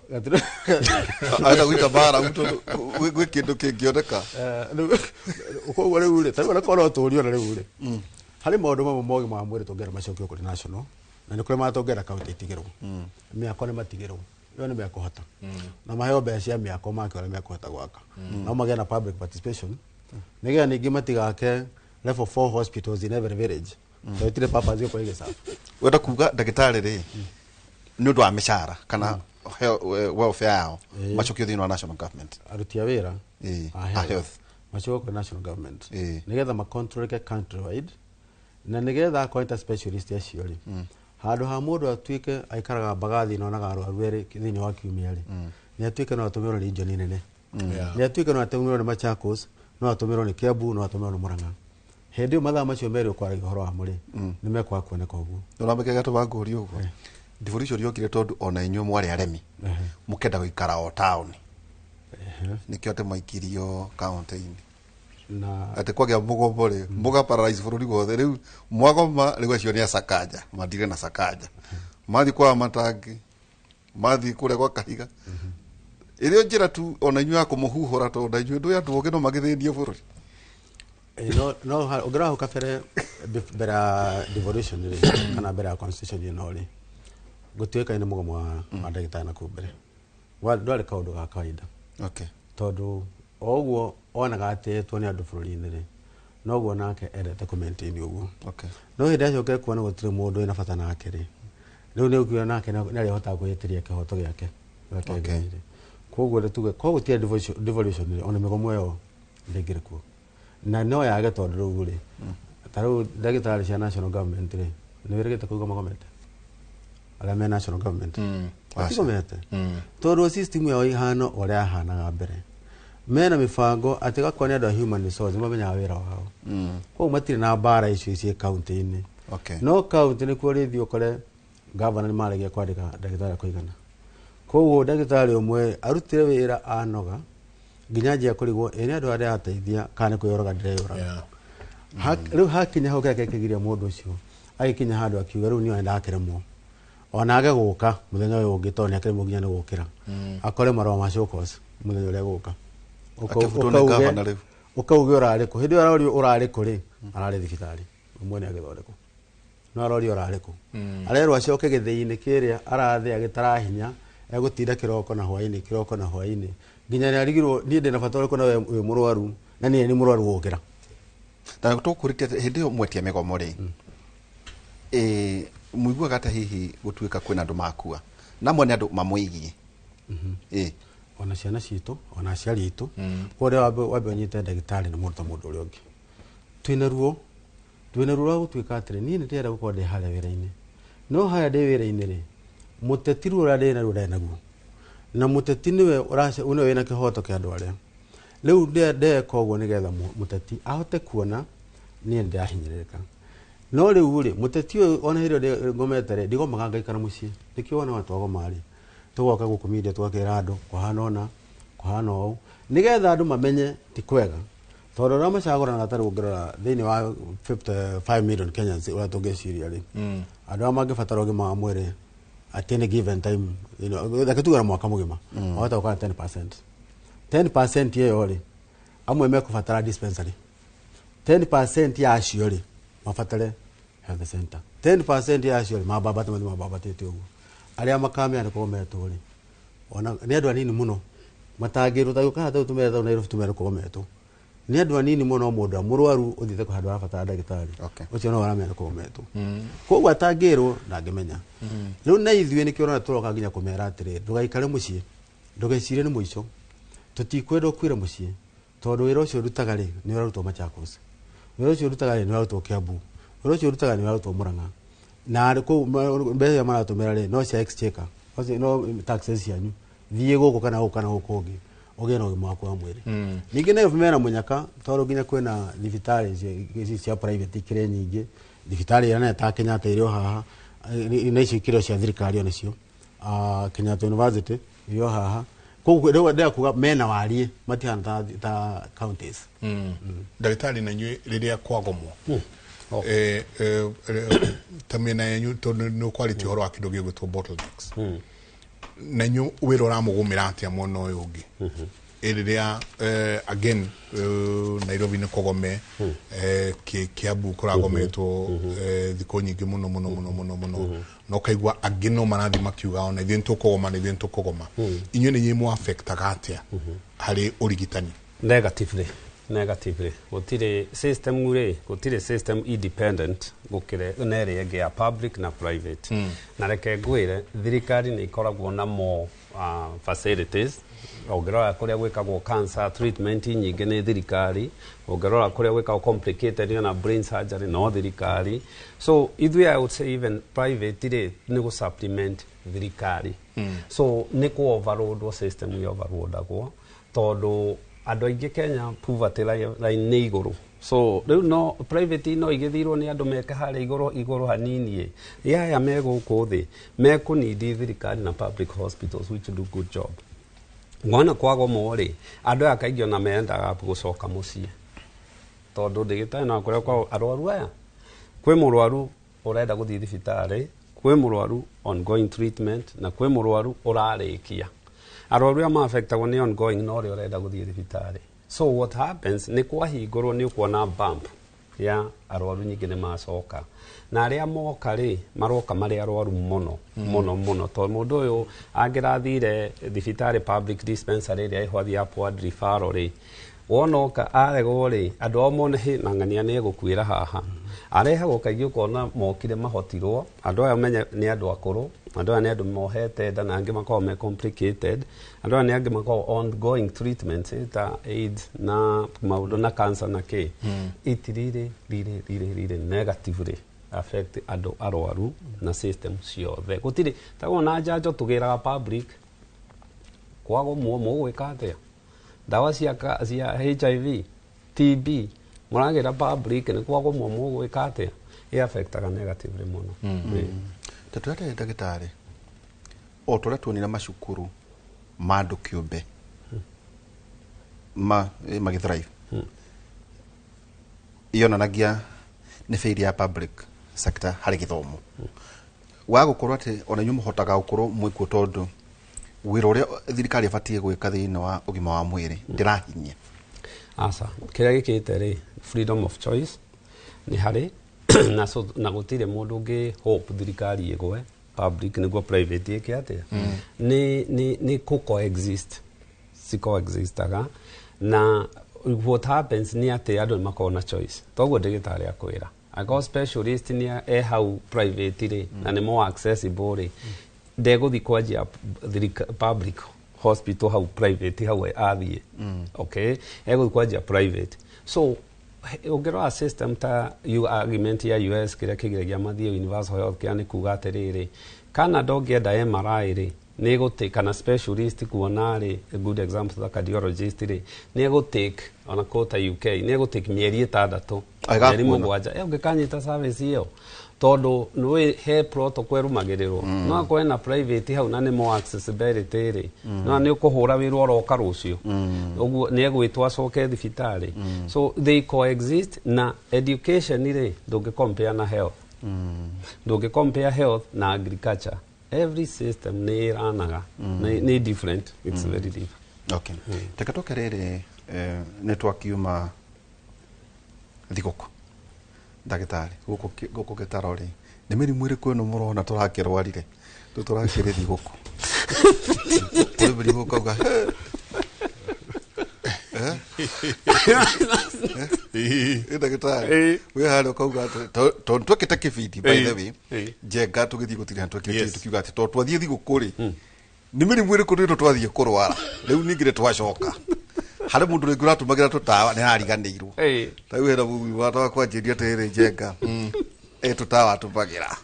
aenda gwita maramu tondu gwi kindu kingioneka koguo riu ri tari korwo uturio na riu ri hari maundu mamwe mogi ma mwiri tungera macokio kuri national na ni kuri matongera county itigirwo miako ni matigirwo yo ni mekuhota na maheo mbeca cia miako makora mekuhota gwaka no magea na public participation nigia ningi matigake level 4 hospitals in every village so itire papa zio kwa igesa wenda kuga ndagitari ri ni undu wa mishara kana welfare yao macokio thini wa national government arutia wira health macokio kwa national government nigetha ma control ke country wide na nigetha akoita specialist acio ri handu ha mundu atuike aikaraga bagathi no naga arwaru eri thini wa kiumia ri ni atuike no atumirwo ni region nene ni atuike no atumirwo ni Machakos no atumirwo ni Kiambu no atumirwo ni Murang'a hindi mathaa macio meri ukwaragia horo wa muri ni mekwa kuoneka uguo urameke gato banguri uguo devolution yokire tondu ona inyu mwari aremi mukenda guikara o town nikio te maikirio county na ate kwagia mugomo ri muga paralyze bururi gothe riu mwagoma riu cio ni Sakaja mathire na Sakaja mathi kwa matangi mathi kure kwa kahiga irio njira tu ona inyu akumuhuhura tondu inyu ndu andu ogino magithindia bururi no ugira ukafere bera devolution ri kana bera constitution ri gutuika ina mugomo wa ndagitari na kubere wa ndwari kaundu ga kawaida okay tondu oguo onaga atetwo ni andu bururi-ini ri noguo nake endete kumaintain uguo okay no hindi acoke kuona gutire mundu ina bata nake ri riu ni ukiona nake ni ari hota kwitiria kihoto giake Okay. koguo le tuge koguo tie devolution ona migomo yo ndegire kuo na no yage tondu riu ri taru ndagitari cia national government ri ni wirigite kuiga magomete ala me national government atigomete tondu system yao ihano uria ahanaga mbere mena mifango atigakwa ni andu a human resource mamenya wira wao koguo matire na bara icio cie county ini no county ni kuo rithio kore governor ni maragia kwandika ndagitari kuigana koguo ndagitari umwe arutire wira anoga nginya njia kurigwo ene andu aria ateithia kana kuyoroga ndireyoraga riu hakinya hau gake kigiria mundu ucio agikinya handu akiuga riu ni enda akiremwo ona age guka muthenya uyu ungi toni akiremwo nginya ni gukira akore marwa ma shokos muthenya uria guka ukauge urari ku hindi urari ku ri arari thibitari umwe ni agithondeko no arori urari ku arerwo acoke githii-ini kiria arathi agitarahinya egutinda kiroko na hwaini nginya ni arigirwo ni ndina bata uriku na we murwaru na ni murwaru gukira ta tukuritie hindi yo mwetia migomo ri muigua gata hihi gutuika kwina andu makua namwe ni andu mamwigie ona ciana citu ona aciari itu kore wabe onyite ndagitari na mundu uri ungi twina ruo rwa gutuika atiri ni ndira gukorwo ndi haria wira-ini no haria ndi wira-ini ri muteti ru urari na rura naguo na muteti niwe une wina kihoto kia andu aria riu ndeka koguo nigetha muteti ahote kuona ni ndahinyirika no riu ri muteti ona hirio ngomete ri ndigomaga ngaikara mucii ndikio ona watu agomari tugoka gukumidia twakira andu kuhana ou nigetha andu mamenye ti kwega tondu ra macagura na tari gungirora thiini wa 55 million Kenyans ura tungeciria ri andu amangibatara ugima wa mwiri at any given time dakitugara mwaka mugima wata ukana 10% yeyo ri amwe mekubatara dispensary 10% ya acio ri mabatare health center 10% ya acio ri mababatete uguo aria makamia ni kometwo ri ona ni andu anini muno matangiru ta yuka hata utumera na irufu tumera kometwo ni andu anini muno mundu murwaru uthite ku handu arabatara ndagitari ucio no aramia ni kometwo koguo atangirwo ndangimenya riu na ithuĩ ni kiona turoka nginya kumera atiri ndugaikare mucii ndugecire ni muico tutikwenda kwira mucii tondu wira ucio rutaga ri ni urarutwo Machakos wira ucio rutaga ri ni urarutwo Kiambu wira ucio rutaga ni urarutwo Murang'a na ko mbeca maratumira ri no cia exchequer no taxes cianyu thie guku kana gukungi ugie na ugima waku wa mwiri ningi na mena munyaka tondu nginya kwina thibitari cia private ikire nyingi thibitari ina ta Kenyatta irio haha ina icio ikiro cia thirikari onacio Kenyatta University irio haha koguo ndio ndio kuga mena warie matihana ta counties ndagitari na nyue riria kwagomwo tamena yanyu tondu no quality horo akidoge gutwo bottlenecks na nyu wira uramugumira atia mwono uyu ungi iriria again Nairobi ni kogome Kiambu kuragometwo thiko nyingi muno no kaigwa agino marathi makiuga ona ithin tukogoma inyu ni nyimu affect agatia hari urigitani negatively gutire system independent gukire nere yege ya public na private na reke gwire thirikari ni ikoragwo na mo facilities ogerora kuria gwikagwo cancer treatment nyingi ni thirikari ogerora kuria gwikagwo complicated na brain surgery no thirikari so I would say even private ni go supplement thirikari so ni ko overload system yo overloadagwo tondu andu aingi Kenya poverty line ni iguru so riu no private no igithirwo ni andu meke hare iguru hanini ya me guku thi me kunidi thirikari na public hospitals which do good job ngwana kwago mori andu akaigio na meendaga gucoka mucii tondu ndigitari na kuria kwa arwaru aya kwi murwaru urenda guthii thibitari kwi murwaru ongoing treatment na kwi murwaru urarikia arwaru ya affectagwo ni ongoing no ri urenda guthii thibitari so what happens ni kwa hingurwo ni kuona bump ya arwaru nyingi ni macoka na aria moka ri maroka mari arwaru muno to mundu uyu angirathire thibitari public dispensary ri ihwathi upward referral ri wonoka aregwo ri andu amone he na ngania ne gukwira haha arehagwo kaingĩ ukona mokire mahotirwo andu aya menye ni andu akuru andu aya ni andu mohete nda na angĩ makorwo me complicated andu aya ni angĩ makorwo ongoing treatment ta AIDS na maundu na cancer na ki itirire rire negatively affect andu arwaru na system ciothe gutire ta wona njanjo tugiraga public kwago muomo gwika atia dawa cia HIV TB muragira public ni kwago muomo gwika atia i affectaga negatively muno tatwate ndagitari o tore tuonira macukuru mandu kiumbe magithrive ionanagia ni failure ya public sector hari githomo wa gukorwo ati ona nyu muhotaga gukorwo mwikuo tondu wira uria thirikari ibatie gwika thiini wa ugima wa mwiri ndirahinyia asa kira gikite ri freedom of choice ni hari na gutire mundu ungi hope thirikari igwe public niguo private yake atia ni coexist si coexistaga na what happens ni ati andu makona choice toguo ndagitari akwira ago specialist ni hau private ri na ni more accessible ri ndeguthi kwanjia public hospital hau private hau athie okay eguthi kwanjia private so ungirwa system ta argument ya US kira kigiragia mathie universal health care ni kuga atiriri kana ndongienda MRI ri ni gutake kana specialist kuona ri a good example the cardiologist ri ni gutake ona kota UK ni gutake mieri 6 mieri 7 ungikanyita service iyo tondu nwe he protocol rumagirirwo no ko na private hau na ni mo accessibility ri no ni ukuhura wiru oroka rucio uguo ni egwitwa coke thibitari so they coexist na education ri ndungi compare na health ndungi compare health na agriculture every system ni ranaga ni different it's very different okay tekatoka rere network yuma thigoko ndagitari guku gitarori ni mirimu iriku no murona turakirwarire turakire thigoko tubiri gukoga ndagitari we haro kauga to twekete kibindi by the way jenga tugithi gutire twekete tukiuga ati to twathie thigoko ri ni mirimu iriku rito twathie kurwara riu ningire twacoka hari mundu ringi ratumagira tutawa ni hariganirwo ta wira bugu wata kwanjiria tiri jenga tutawa tumagira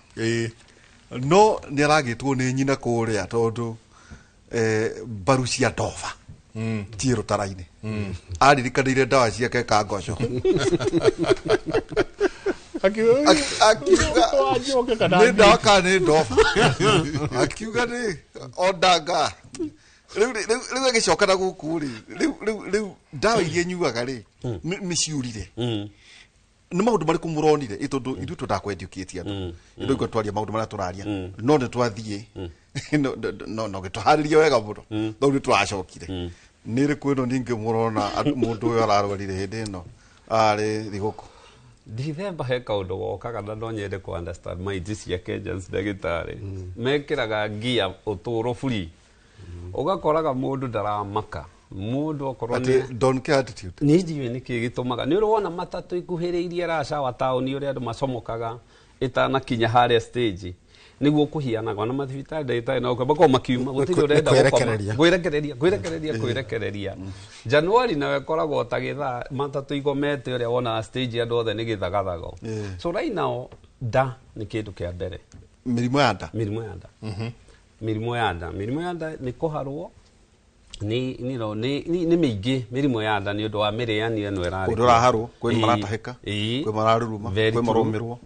no ni aragitwo ni nyina kuria tondu baru cia ndova tiro taraine aririkaniire ndawa ciake kangoco akiuga ni ndaka ni ndova akiuga ni ondanga riu agicoka na guku ri riu ndawa iria nyuaga ri ni ciurire ni maundu mariku muronire itondu ithu tutakwendukite andu ndio iko twaria maundu maria turaria no ni twathie no gituhariria wega muno no ni twacokire ni ri kwino ninge murona mundu uyu ararwarire hindi no ari thigoko December he kaundu gokaga na no nyende ku understand my cia Kenyans ndagitari mekiraga gia uturo free ugakoraga mundu ndaramaka mundu okorwo ni don't care attitude ni jiwe ni kigitumaga ni urona matatu ikuhiriirie rasha wa tauni uri andu macomokaga itana kinya haria stage niguo kuhianaga na mathibitari ndagitari na ukaba makiuma gutiri urenda kwirekereria January na wekoragwo ta githa matatu igomete uri wona stage andu othe ni githagathago so right now da ni kindu kia mbere mirimo ya nda mirimu ya nda ni kuharwo ni mingi mirimu ya nda ni undu wa miriani eno irari undu raharwo kwi maratahika kwi mararuruma kwi marumirwo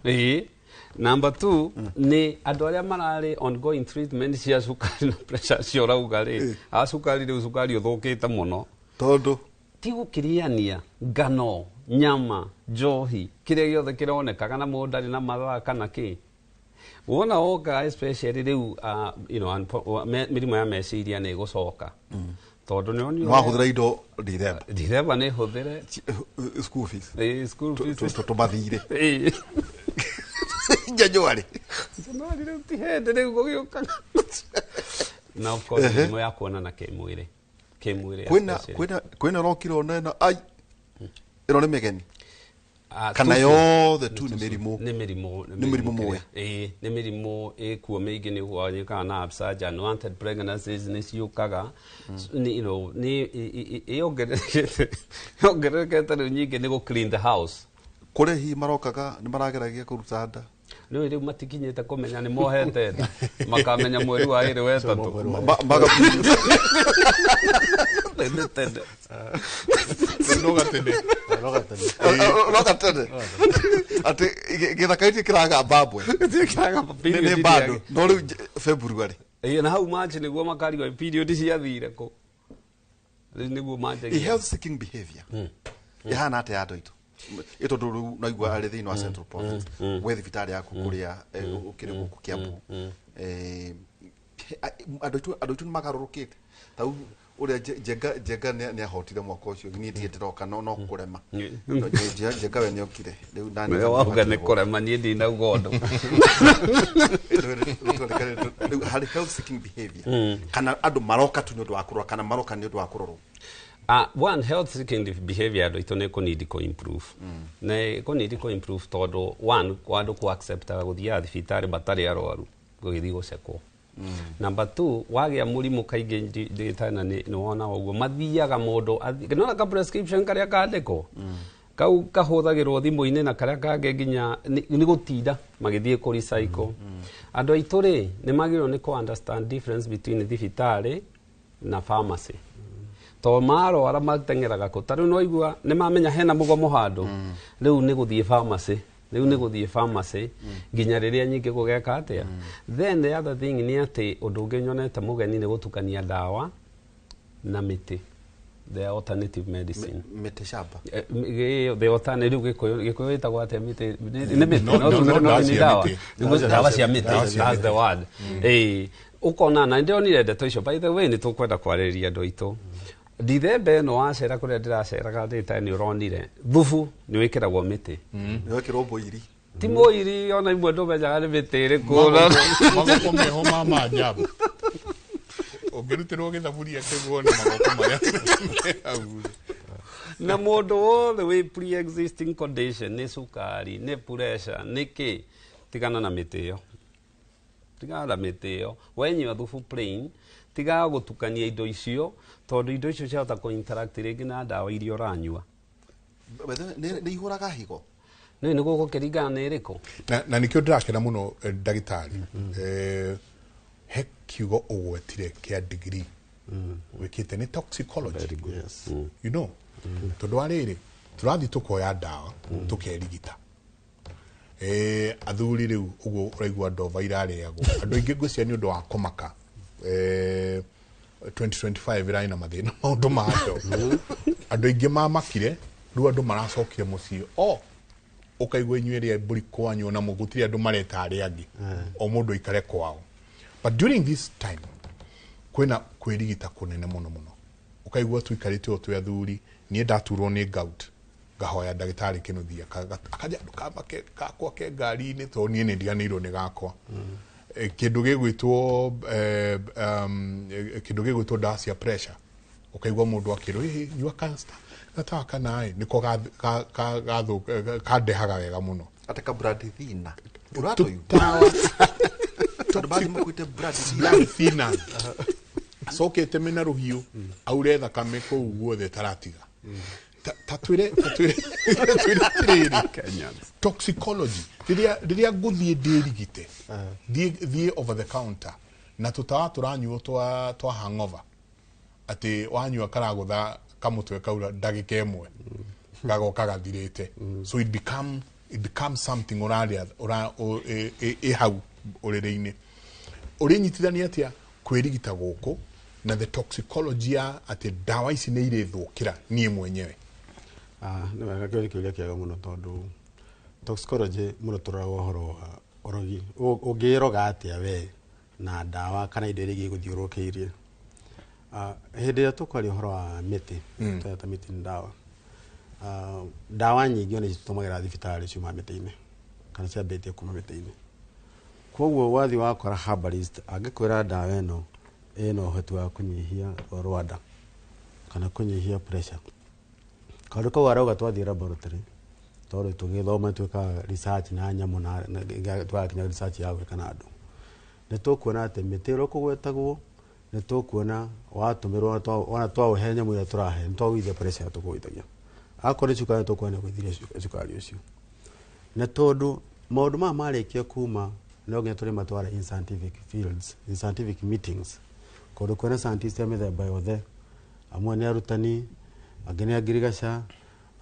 number 2 ni andu aria marari ongoing treatment cia sukari na pressure cia urauga ri asukari ri sukari uthukite muno tondu ti gukiriania ngano nyama njohi kiria giothe kironekaga na mundari na mathaa kana ki wona oka especially riu mirimu ya meciria ni gucoka tondu ni oni wahuthira indo December ni huthire school fees tumathire January riu ti hende riu gugioka na of course mirimu ya kuona na kimwiri kimwire kwena rokiro nena ai ino ni megeni kana yothe tu ni mirimu moya ni mirimu ikuo mingi ni gwanyika na absurge unwanted pregnancies ni ciukaga ni yongerekete nyingi ni go clean the house kure hi marokaga ni marageragia kuruta nda no riu matikinyite kumenya ni mohete nda makamenya mweri wa iri wetatu Logatende. Ati githakaiti kiraga babwe. Ni bado. No riu February. Na hau March niguo makariga period ciathire ko. Niguo March. Health seeking behavior. Ihana ate ando itu. Ito nduru naigua ari thini wa Central Province. We thibitari yaku kuria ukiri guku Kiambu. Andu magarurukite. Tau uria Jenga ni ahotire mwaka ucio ni ndiroka no kurema Jenga we ni okire riu nani wauga ni kurema ni ndina ugondo hari health seeking behavior kana andu maroka tu nyondo akurwa kana maroka ni nyondo akurorwo one health seeking behavior ado itone ko need ko improve na ko need ko improve todo one kwando ku accept guthia thibitari batari arwaru gugithi gucekwo Number 2, wagia murimu kaige nditana ni wona oguo mathiaga mundu nona ka prescription karia kandiko kau kahuthagirwo thimu-ini na karia kage nginya ni gutinda magithie ku recycle andu aitu ri ni magirwo ni ku understand difference between thibitari na pharmacy to maro ara matengeraga ko taru no igua ni mamenya hena mugomo handu riu ni guthie pharmacy riu ni guthie pharmacy nginya riria nyingi gugeka atia then the other thing ni ati undu ungi nyonete mugeni ni gutukania dawa na miti the alternative medicine miti shamba the alternative gikuyu itagwa atia miti ni miti no ni dawa cia miti that's the word ukona na ndio ni ndeto icio by the way ni tukwenda kwariria andu aitu Dithembe no acera kuria ndiraceraga ndita ni uronire thufu ni wikiragwo miti ni wikirwo boiri ti moiri ona imwe ndumenyaga ni miti ri kura magoko meho mama ajabu ongerutirwo githaburia kiguo ni magoko maria na mundu wothe wi pre-existing condition ni sukari ni pressure ni ki tigana na miti yo wenywa thufu plain tiga gutukania indo icio tondu indo icio ciahota ku interact ringi na dawa irio ranyua ni ihuraga higo ni guko kiringana na iriko na nikio ndirakena muno ndagitari he kiugo ugwetire kia degree wikite ni toxicology you know tondu ariri turathi tukoya dawa tukerigita athuri riu uguo uraigua ndova irareagwo andu aingi ngwiciria ni undu wa kumaka 2025 iraina mathina maundu macio andu aingi mamakire riu andu maracokire mucii ukaigua inyuiria mburi kwanyu na mugutiri andu mareta ari angi o mundu ikare kwao but during this time kwina kwirigita kunene muno ukaigua tuikarite o twi athuri nie ndaturwo ni gout gahoya ndagitari kinuthia akaja ndukambake gakwa ke ngari-ini to nie ni ndiganirwo ni gakwa kindu gigwitwo dawa cia pressure ukaigua mundu akirwo nyua cancer gatawa kana niko kandehaga wega muno ataka bradithina urato yu todbadi makwite bradithina sokete mena ruhiu aure thakame ko guothe taratiga tatwire toxicology diria guthie ndirigite thie over the counter na tutawa turanyuo twa hangover ati wanyua karagutha kamutwe kaura ndagika imwe gagoka gathirite so it becomes something oraria hau urire-ini urinyitithania atia kwirigita guku na the toxicology ati dawa ici ni irithukira nie mwenyewe ni wega kiuria kiega muno tondu toxicology muno turaga uhoro wa orogi ungiroga atia we na dawa kana indo iria iguthiurukiirie hindi ya tukari uhoro wa miti ta miti ni dawa nyingi ona citumagira thibitari ciuma miti-ini kana ciambitie kuma miti-ini koguo wathi wakora herbalist angikwira dawa ino uhoti wa kunyihia Rwanda kana kunyihia pressure kaundu kau arauga twathie laboratory tondu tugithoma twika research na nyamu na twakinya research ya gwika na andu ni tukuona ati miti ro kugwetagwo ni tukuona watumirwo wana twauhe nyamu ya turahe twawithia pressure tukuithagia akore cukari tukuona gwithiria cukari ucio na tondu maundu ma marikia kuma no nginya turi matwara in scientific fields in scientific meetings kondu kwena scientists ya mithemba yothe amwe ni arutani angine agirigaca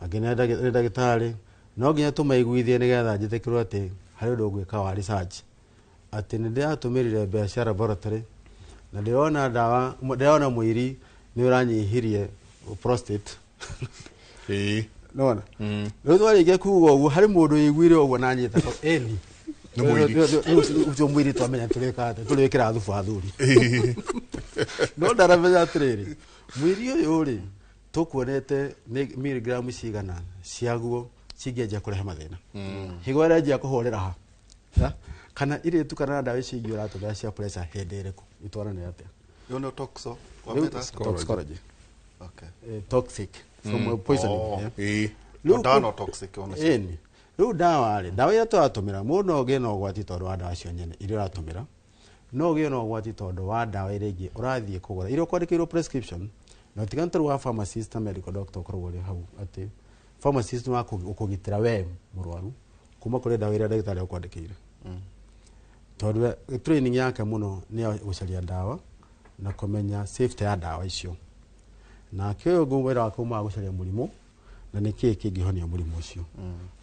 angine ndagitari no nginya tumaiguithie nigetha njitikirwo ati hari undu gwika wa research ati ni ndiatumirire mbeca laboratory na ndiona dawa ndiona mwiri ni uranyihirie prostate nona no twarikia kuuga uguo hari mundu yiguire uguo na nyita eni ucio mwiri twamenya tulikira thubu athuri no ndaramenya atiriri mwiri uyu ri tukuonete ni miligramu cigana ciaguo cingeja kurehe mathina higo irenjia kuhurira ha kana iri tukana ndawa ici ingĩ ũratũmĩra cia pressure hĩndĩ ĩrĩkũ itwarane atĩa you know toxicology okay toxic from poisoning no toxic honestly rĩu ndawa iria tũratũmĩra mũndũ no ũgĩe na ũgwati tondũ wa ndawa cio nyene iria ũratũmĩra no ũgĩe na ũgwati tondũ wa ndawa iria ingĩ ũrathiĩ kũgũra iria ũkwandĩkĩirwo prescription na ũtiganu wa pharmacist na medical doctor ũkoragwo ũrĩ hau atĩ pharmacist wa kũgitĩra we mũrwaru kuma kũrĩ ndawa iria ndagĩtarĩ akwandĩkĩire tondu training yake muno ni gucaria ndawa na kumenya safety ya ndawa icio na kio ngumwira wa kuma gucaria murimu na niki kingihonia murimu ucio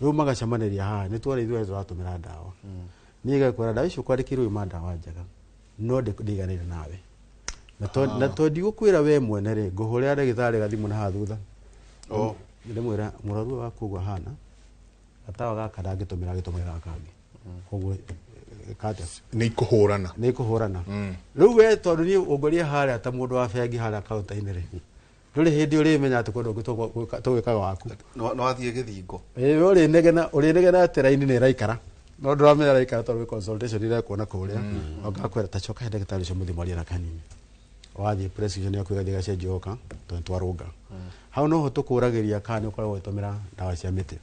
riu magacamaniria ha ni twari ithuĩ turatumira ndawa niga kwara ndawa icio kwandikirwo ima ndawa njega no ndiganire nawe na to ndigukwira we mwene ri nguhurira ndagĩtarĩ gathimu na hathutha ndimwira muraru wa kugwa hana atawa gaka ndangĩtumĩra gĩtumĩra kangi koguo kata ni kuhurana riu we tondu ni ungoria haria ta mundu wa bengi haria kaunta-inĩ ri nduri hindi urimenya ati kundu tugikaga waku no athie githingo urinegena ati raini ni raikara no nduramenya raikara tondu consultation ira kuona kuria ongakwira ta coka ndagĩtarĩ ucio muthimoria na kanini wathie prescription yaku igathie gacenjioka tondu twarunga hau no ho tukuragiria kana ukoragwo utumira ndawa cia miti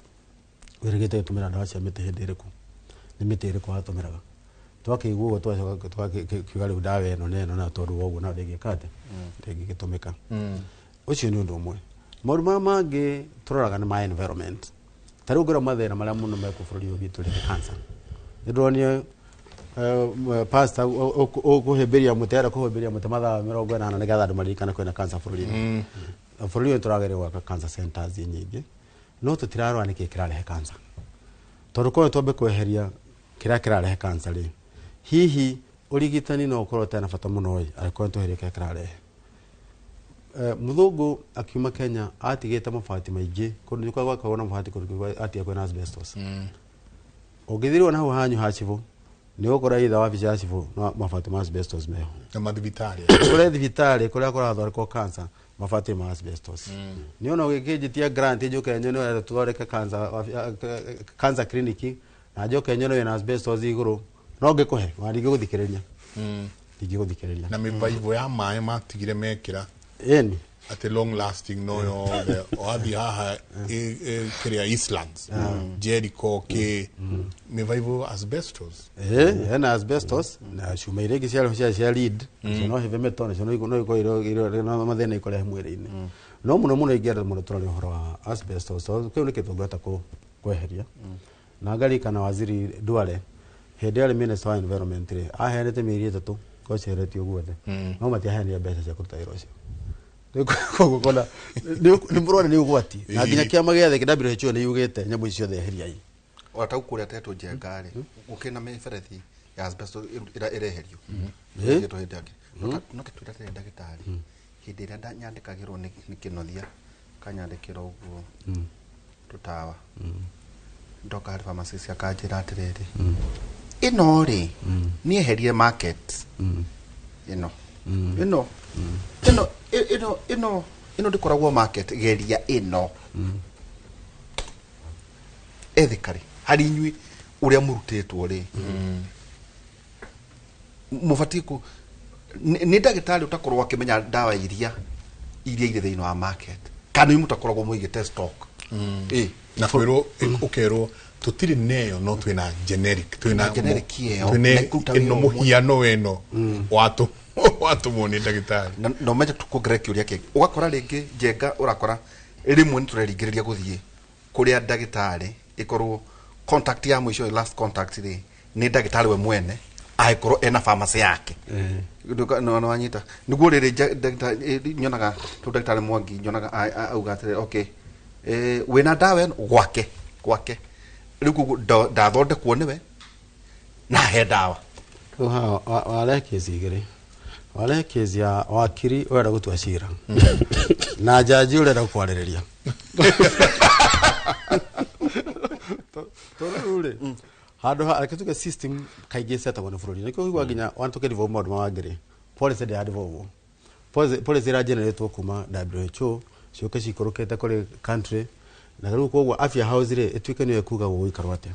wirigite utumira ndawa cia miti hindi iriku ni miti iriku watumiraga twakĩigua ũguo twakiuga rĩu ndawa ĩno neno na tondũ woguo na ndĩngĩkate ndĩngĩgĩtũmĩka ũcio nĩ ũndũ ũmwe maũndũ maya mangĩ tũroraga nĩ ma environment ta rĩu ngĩrora mathĩna marĩa mũno mekũ bũrũri ũyũ witũ rĩ cancer nĩndĩronire pastor ũkũhĩmbĩria mũtĩ arĩa kũhĩmbĩria mũtĩ mathaa 40 nĩgetha andũ maririkane kwĩna cancer bũrũri-inĩ bũrũri ũyũ tũrageria gwaka cancer centers nyingĩ no tũtirarora nĩkĩ kĩrarehe cancer tondũ korwo twambe kweheria kĩrĩa kĩrarehe cancer rĩ hihi urigitani no ukorwo tena bata muno ariko ntuherie kĩrĩa kĩrarehe muthungu akiuma Kenya atigĩte mabati maingĩ kũndũ nĩ kwagwakagwo na mabati kũndũ atia kwĩna asbestos ũngĩthirwo naho hanyu ha cibo nĩ ũgũkora itha wabici ya cibo mabati ma asbestos meho na mathibitarĩ kũrĩa thibitarĩ kũrĩa kũrathondekwo cancer mabati ma asbestos nĩ ona ũgĩkĩnjĩtia grant njoke nyono tũthondeke cancer clinic na njoke nyono ina asbestos igũrũ no ngĩkũhe ndingĩgũthikĩrĩria ndingĩgũthikĩrĩria na mĩbaibũ ya maĩ matigire mekĩra eni at long lasting no yothe oathi haha kĩrĩa Eastlands Jericho kĩ mĩbaibũ asbestos ena asbestos na cuma iria ingĩ cia lead no heavy metal no ikorwo mathĩna ikorehe mwĩrĩ-inĩ no mũno ingĩenda mũno tũrore ũhoro wa asbestos kĩu nĩkĩ tũngĩhota kweheria na ngarikana waziri Duale hĩndĩ arĩ minister wa environment rĩ aheanĩte mĩeri 3 koceretio guothe no matiaheanire mbeca cia kũruta wĩra ũcio koguo kona nĩ mũrona nĩ ũgwati na nginya kĩama gĩathĩ WHO nĩ yugĩte nyamũ icio ciothe eheriai watau kũrĩa tetũ njenga rĩ ũkĩna mĩberethi ya asbestos ĩreherio gĩtũ hĩndĩ yake no kĩtwĩra tene ndagĩtarĩ hĩndĩ ĩrĩa nyandĩkagĩrwo nĩ kĩnothia kanyandĩkĩra ũguo tũtawa ndoka harĩ pharmacist akanjĩra atĩrĩrĩ ĩno rĩ niĩ eherie market ĩno ndĩkoragwo market geria ĩno ethĩkarĩ harĩ inyuĩ ũrĩa mũrutĩtwo rĩ mũbatiĩ nĩ ndagĩtarĩ ũtakorwo akĩmenya ndawa iria iria ire thĩinĩ wa market kana imu takoragwo mũigĩte stock na kwĩrwo ũkerwo tutiri neyo no twina generic twina ino muhiano weno watu moni ndagitari no meje tukuongerera kiuria kingi ugakora ringi njenga urakora rimwe nitureringiriria guthie kuria ndagitari ikorwo contact ya mwisho last contact ri ni ndagitari we mwene aikorwo ena pharmacy yake no anyita niguo riri ndagitari nyonaga tu ndagitari Mwangi nyonaga auga atire okay wina dawa gwake riku ndathondekwo niwe na he dawa wale kizigire wale kizia wakiri wera gutua cira na jaji urenda kwaririria ule hado akituka system kaige seta wana furori niko higwa ginya wantu ke develop mod mawagire policy de advo policy ra generate kuma WHO cio cikorokete kuri country na riu kogwa afya house ri etwike niyo kuga guikarwa atia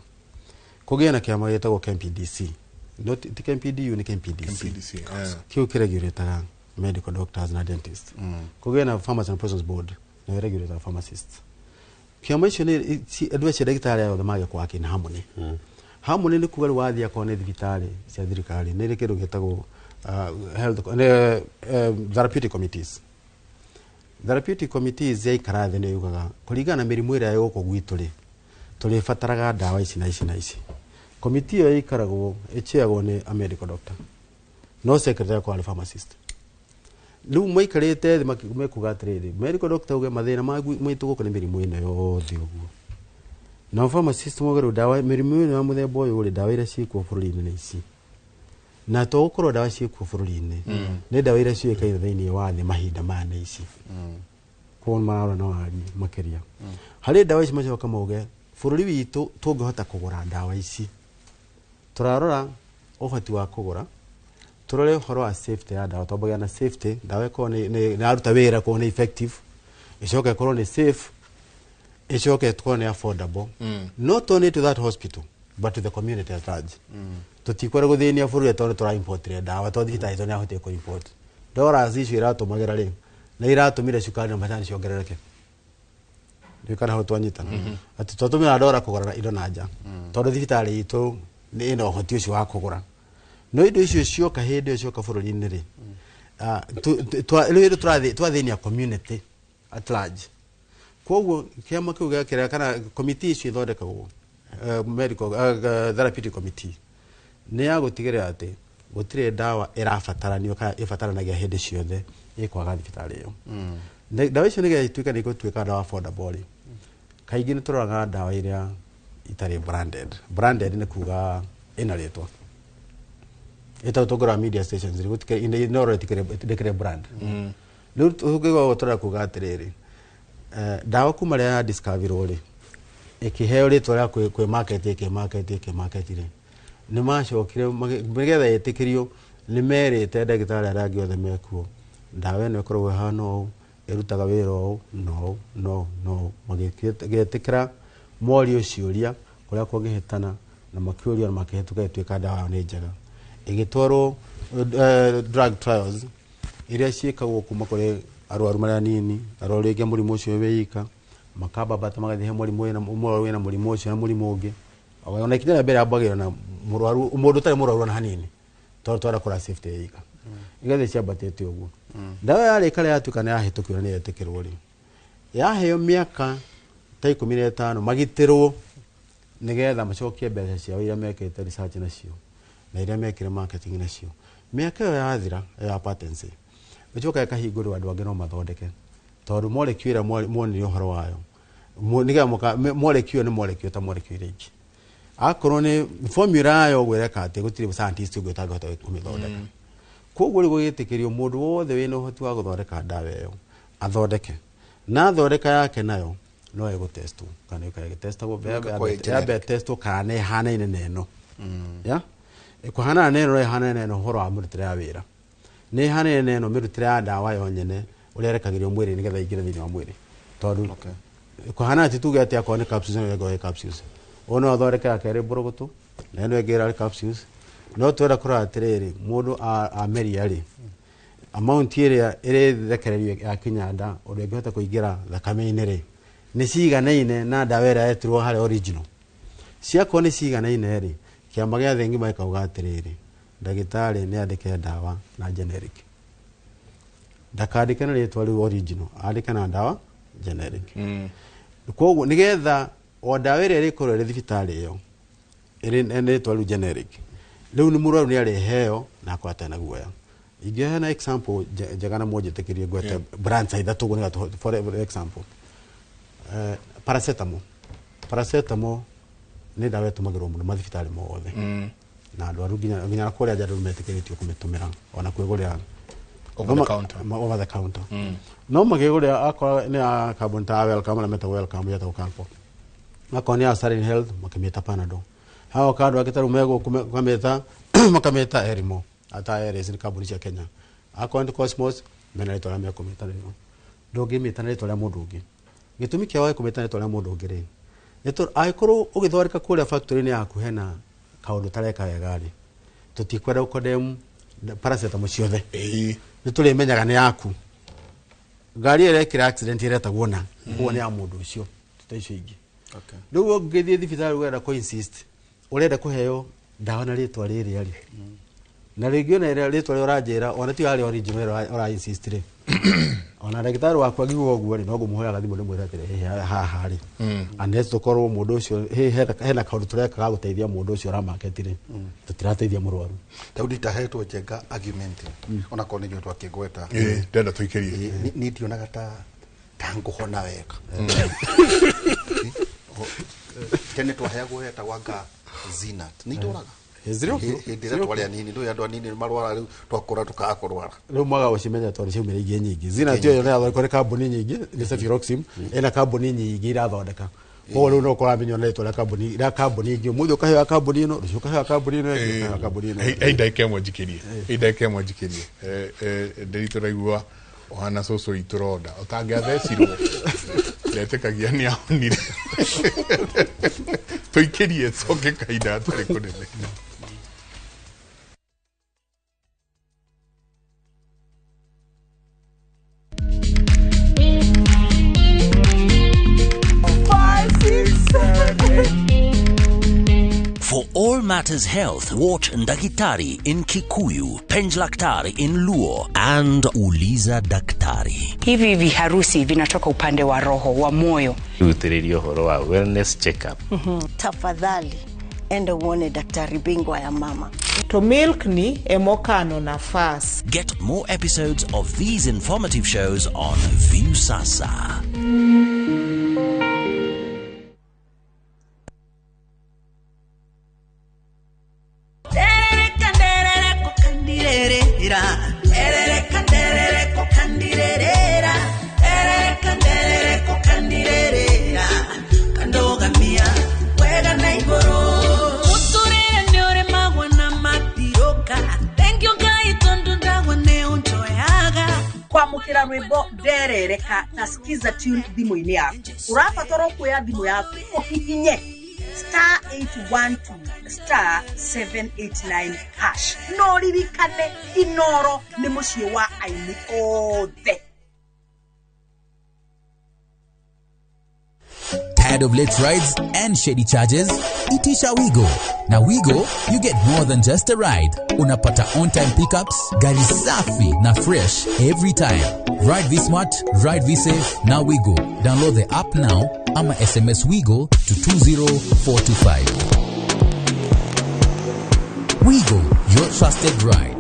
kugia na kiama yetagwo KMPDC not KMPDU ni KMPDC kiu kiregulate medical doctors na dentists kugia na pharmacy and persons board na regulate pharmacists kiama icio ni advice ndagitari ya mage kwa kina hamwe ni kuga wathia kwa ne thibitari cia thirikari ni ri kindu gitagwo health therapeutic committees. Therapeutic committees yaikara thĩ nĩ yugaga kũringana na mĩrimũ ĩrĩa yũkũ gwitũ rĩ tũrĩ bataraga ndawa ici na ici. Committee ĩyo ĩikaragwo ĩcheagwo nĩ a medical doctor no secretary kwa pharmacist. Rĩu maikarĩte thĩ mekuga atĩrĩrĩ medical doctor uge mathĩna maitũ gũkũ nĩ mĩrimũ ĩno yothe ũguo. Na pharmacist mogerwo ndawa mĩrimũ ĩno ya mũthemba ũyũ rĩ ndawa iria ciĩkuo bũrũri-inĩ nĩ ici. Na to gũkorwo ndawa ciĩkuo bũrũri-inĩ nĩ ndawa iria ciũĩkaine thĩinĩ wa thĩ mahinda maya nĩ ici. Kwa maana no ari makeria. Harĩ ndawa ici macoka mauge bũrũri witũ tũngĩhota kũgũra ndawa ici. Tũrarora ũhoti wa kũgũra. Turore ũhoro wa safety ya ndawa twabagia na safety ndawa ĩkorwo nĩ aruta wĩra korwo nĩ effective. Icoke ĩkorwo nĩ safe. Icoke ĩkorwo nĩ affordable. Not only to that hospital but to the community at large. Tutikwara guthĩnia bũrũri tondũ tũra import ndawa tondũ thitari tondũ ahote ku import. Dollars icio iratũmagĩra rĩ na iratũmire cukari na matani ciongerereke. Ndikana ho twanyitana. Ati twatũmĩra dollar kũgũra indo na nja. Tondũ thitari itũ nĩ ĩno hoti ũcio wa kũgũra. No indo icio cioka hĩndĩ ĩyo cioka bũrũri-inĩ rĩ. Twathĩnia community at large. Koguo kiama kĩu gĩakĩra kana committee icio ithondekagwo medical therapeutic committee nĩ ya gũtigĩrĩra atĩ gũtirĩ ndawa ĩrabataranio kana ĩbataranagia hĩndĩ ciothe ĩkwaga thibitarĩ ĩyo. Ndawa icio nĩgetha ituĩke nĩ igũtuĩka ndawa affordable kaingĩ nĩ tũroraga ndawa iria itarĩ branded. Branded nĩ kuga ĩna rĩtwa ĩtatũgũra media stations gũtikĩrĩ no rĩtikĩrĩ brand. Rĩu tũngĩgwa gũtũra kuga atĩrĩrĩ ndawa kuma rĩa ya discoverwo rĩ ĩkĩheo rĩtwa rĩa kwĩ market rĩ nĩ macokire nĩgetha ĩtĩkĩrio nĩ merĩte ndagĩtarĩ arĩa angĩ othe mekuo ndawa ĩno ĩkoragwo ĩhana ũũ ĩrutaga wĩra ũũ no magĩtĩkĩra morio ciũria kũrĩa kũngĩhĩtana na makĩũrio na makĩhĩtũka ĩtuĩka ndawa nĩ njega ĩgĩtwarwo drug trials iria ciĩkagwo kuma kũrĩ arwaru marĩa nini arwaru rĩngĩ mũrimũ ũcio wĩika makambambata magathiĩ mũrwaru wĩna mũrimũ ũcio na mũrimũ ũngĩ ona ikinya mbere ambagĩrwo na mũrwaru mũndũ ũtarĩ mũrwaru na hanini tondũ twara kũra safety yaika igathiĩ ciambatĩte ũguo. Ndawa yarĩka rĩa yatuĩka nĩ yahĩtũkĩrwo nĩ yetĩkĩrwo rĩ yaheo mĩaka ta 15 magitĩrwo nĩgetha macokie mbeca ciao iria mekĩte research nacio na iria mekĩre marketing nacio. Mĩaka ĩyo yathira ya patency ĩcoka ĩkahingũrwo andũ angĩ no mathondeke tondũ molecule ĩrĩa muonire ũhoro wayo nĩgetha molecule nĩ molecule ta molecule iria ingĩ. Akorwo nĩ formula yayo gwĩreka atĩ gũtirĩ scientist ũngĩ ũtangĩhota kũmĩthondeka. Koguo rĩu gũgĩtĩkĩrio mũndũ wothe wĩna ũhoti wa gũthondeka ndawa ĩyo athondeke na thondeka yake nayo no ĩgũtestwo kana ĩgĩtestagwo mbere testwo kana ĩhanaine na ĩno ya ĩkũhana na ĩno no ĩhanaine na ĩno ũhoro wa mĩrutĩre ya wĩra nĩ ĩhanaine na ĩno mĩrutĩre ya ndawa yo nyene ũrĩa ĩrekagĩrio mwĩrĩ nĩgetha ĩingĩre thĩinĩ wa mwĩrĩ tondũ ĩkũhana atĩ tuge atĩ akorwo nĩ capsules no ĩgwe capsules ono athondeke yake ĩrĩ mbũrũgũtũ na ĩno ĩngĩ ĩrarĩ capsules no twenda kũrora atĩrĩrĩ mũndũ ameria rĩ amount area irethekererio ya kinyanda uri ngihota kuingira thakame-ini ri ni ciganaine na ndawa ĩrĩa yetirwo harĩ original ciakwo ni ciganaine ri kiama gĩa thĩ ngima ikauga atirĩrĩ ndagĩtarĩ nĩ andĩke ndawa na generic ndakandĩke na rĩtwa rĩu original andĩke na ndawa generic koguo nĩgetha o ndawa ĩrĩa ĩrĩkorwo ĩrĩ thibitarĩ ĩyo ĩrĩ rĩtwa rĩu generic rĩu nĩ mũrwaru nĩ arĩheo na akwata na guoya ingĩheana example njega na mũnjĩtĩkĩrie ngwete brands ithatũ gũ for example paracetamol nĩ ndawa ĩtũmagĩrwo mũno mathibitarĩ mothe na andũ nginya kũrĩa andũ metĩkĩrĩtio kũmĩtũmĩra ona kwĩgũrĩra over the counter no magĩgũrĩra akorwo nĩ carbon ta welcome na meta welcome yata ukampo akorwo nĩ Sarin Health makamĩta Panadol hao kando agĩtarũ mego makamĩta Erimo ata Eris ni kambuni cia Kenya akorwo nĩ Cosmos mena rĩtwa rĩa mekũmĩta rĩo ndũngĩmĩta na rĩtwa rĩa mũndũ ũngĩ gĩtũmi kĩa wae kũmĩta na rĩtwa rĩa mũndũ ũngĩ rĩ angĩkorwo ũgĩthondeka kũrĩa factory-inĩ yaku hena kaũndũ tareka wega rĩ tũtikwenda ũkodemu paracetamol ciothe nĩ tũrĩmenyaga nĩ yaku ngari ĩrekĩra accident ĩretagwo na kuo nĩ ya mũndũ ũcio tutaicio ingĩ rĩu ũngĩthiĩ thibitarĩ ũrenda kũ insist ũrenda kũheo ndawa na rĩtwa rĩrĩa rĩ na rĩngĩ ona rĩtwa rĩrĩa ũranjĩra ona ti harĩ original ora insist rĩ ona ndagĩtarĩ waku agĩgwo ũguo rĩ no ngũmũhoyaga thimũ ndĩmwĩre atĩrĩ haha rĩ unless tũkorwo mũndũ ũcio hena kaũndũ tũreka ga gũteithia mũndũ ũcio ũramaketi rĩ tũtirateithia mũrwaru Daudi tahetwo njenga argument ona ko nĩ njotwa kĩgweta ndenda tũikĩrie nĩ ndionaga ta ngũhona wega tene twaheagwo hetagwo anga Zinat nĩ itũraga hĩndĩ twarĩa nini ndũĩ andũ anini marwara rĩu twakũra tũkakũrwara rĩu mwaga gũcimenya tondũ ciumĩra ingĩ nyingĩ Zinat ĩyo nĩ kambuni nyingĩ nĩ Cefuroxime ĩna kambuni nyingĩ irathondeka koguo rĩu no ũkoramenya ona rĩtwa rĩa kambuni ingĩ ũmũthĩ ũkaheo kambuni ĩno rũciũ ũkaheo kambuni ĩno ũkaheo kambuni ĩno ndagĩka ĩmwe njikĩrie ndĩritũ raigua ohana cũcũ itũronda ũtangĩathecirwo ndetĩkagia nĩ ahonire tũikĩrie coke kahinda hatarĩ kũnene For all matters health, watch Ndagitari in Kikuyu, Penj Daktari in Luo, and Uliza Daktari. Hivi viharusi vinatoka upande wa roho, wa moyo. Utirio horo wa wellness check-up. Tafadhali, enda uone daktari bingwa ya mama. To milk ni emokano na fast. Get more episodes of these informative shows on Viusasa. Kwamukira rwimbo nderereka nasikiza tune thimu-inĩ yaku urabatara kuoya thimũ yaku ũhihinye *812*789# no ririkane Inoro nĩ mũciĩ wa aini othe. Tired of late rides and shady charges? Itisha Wigo. Now Wigo, you get more than just a ride. Unapata on-time pickups, gari safi na fresh every time. Ride V-Smart, ride V-Safe, now Wigo. Download the app now, ama SMS Wigo to 20425. Wigo, your trusted ride.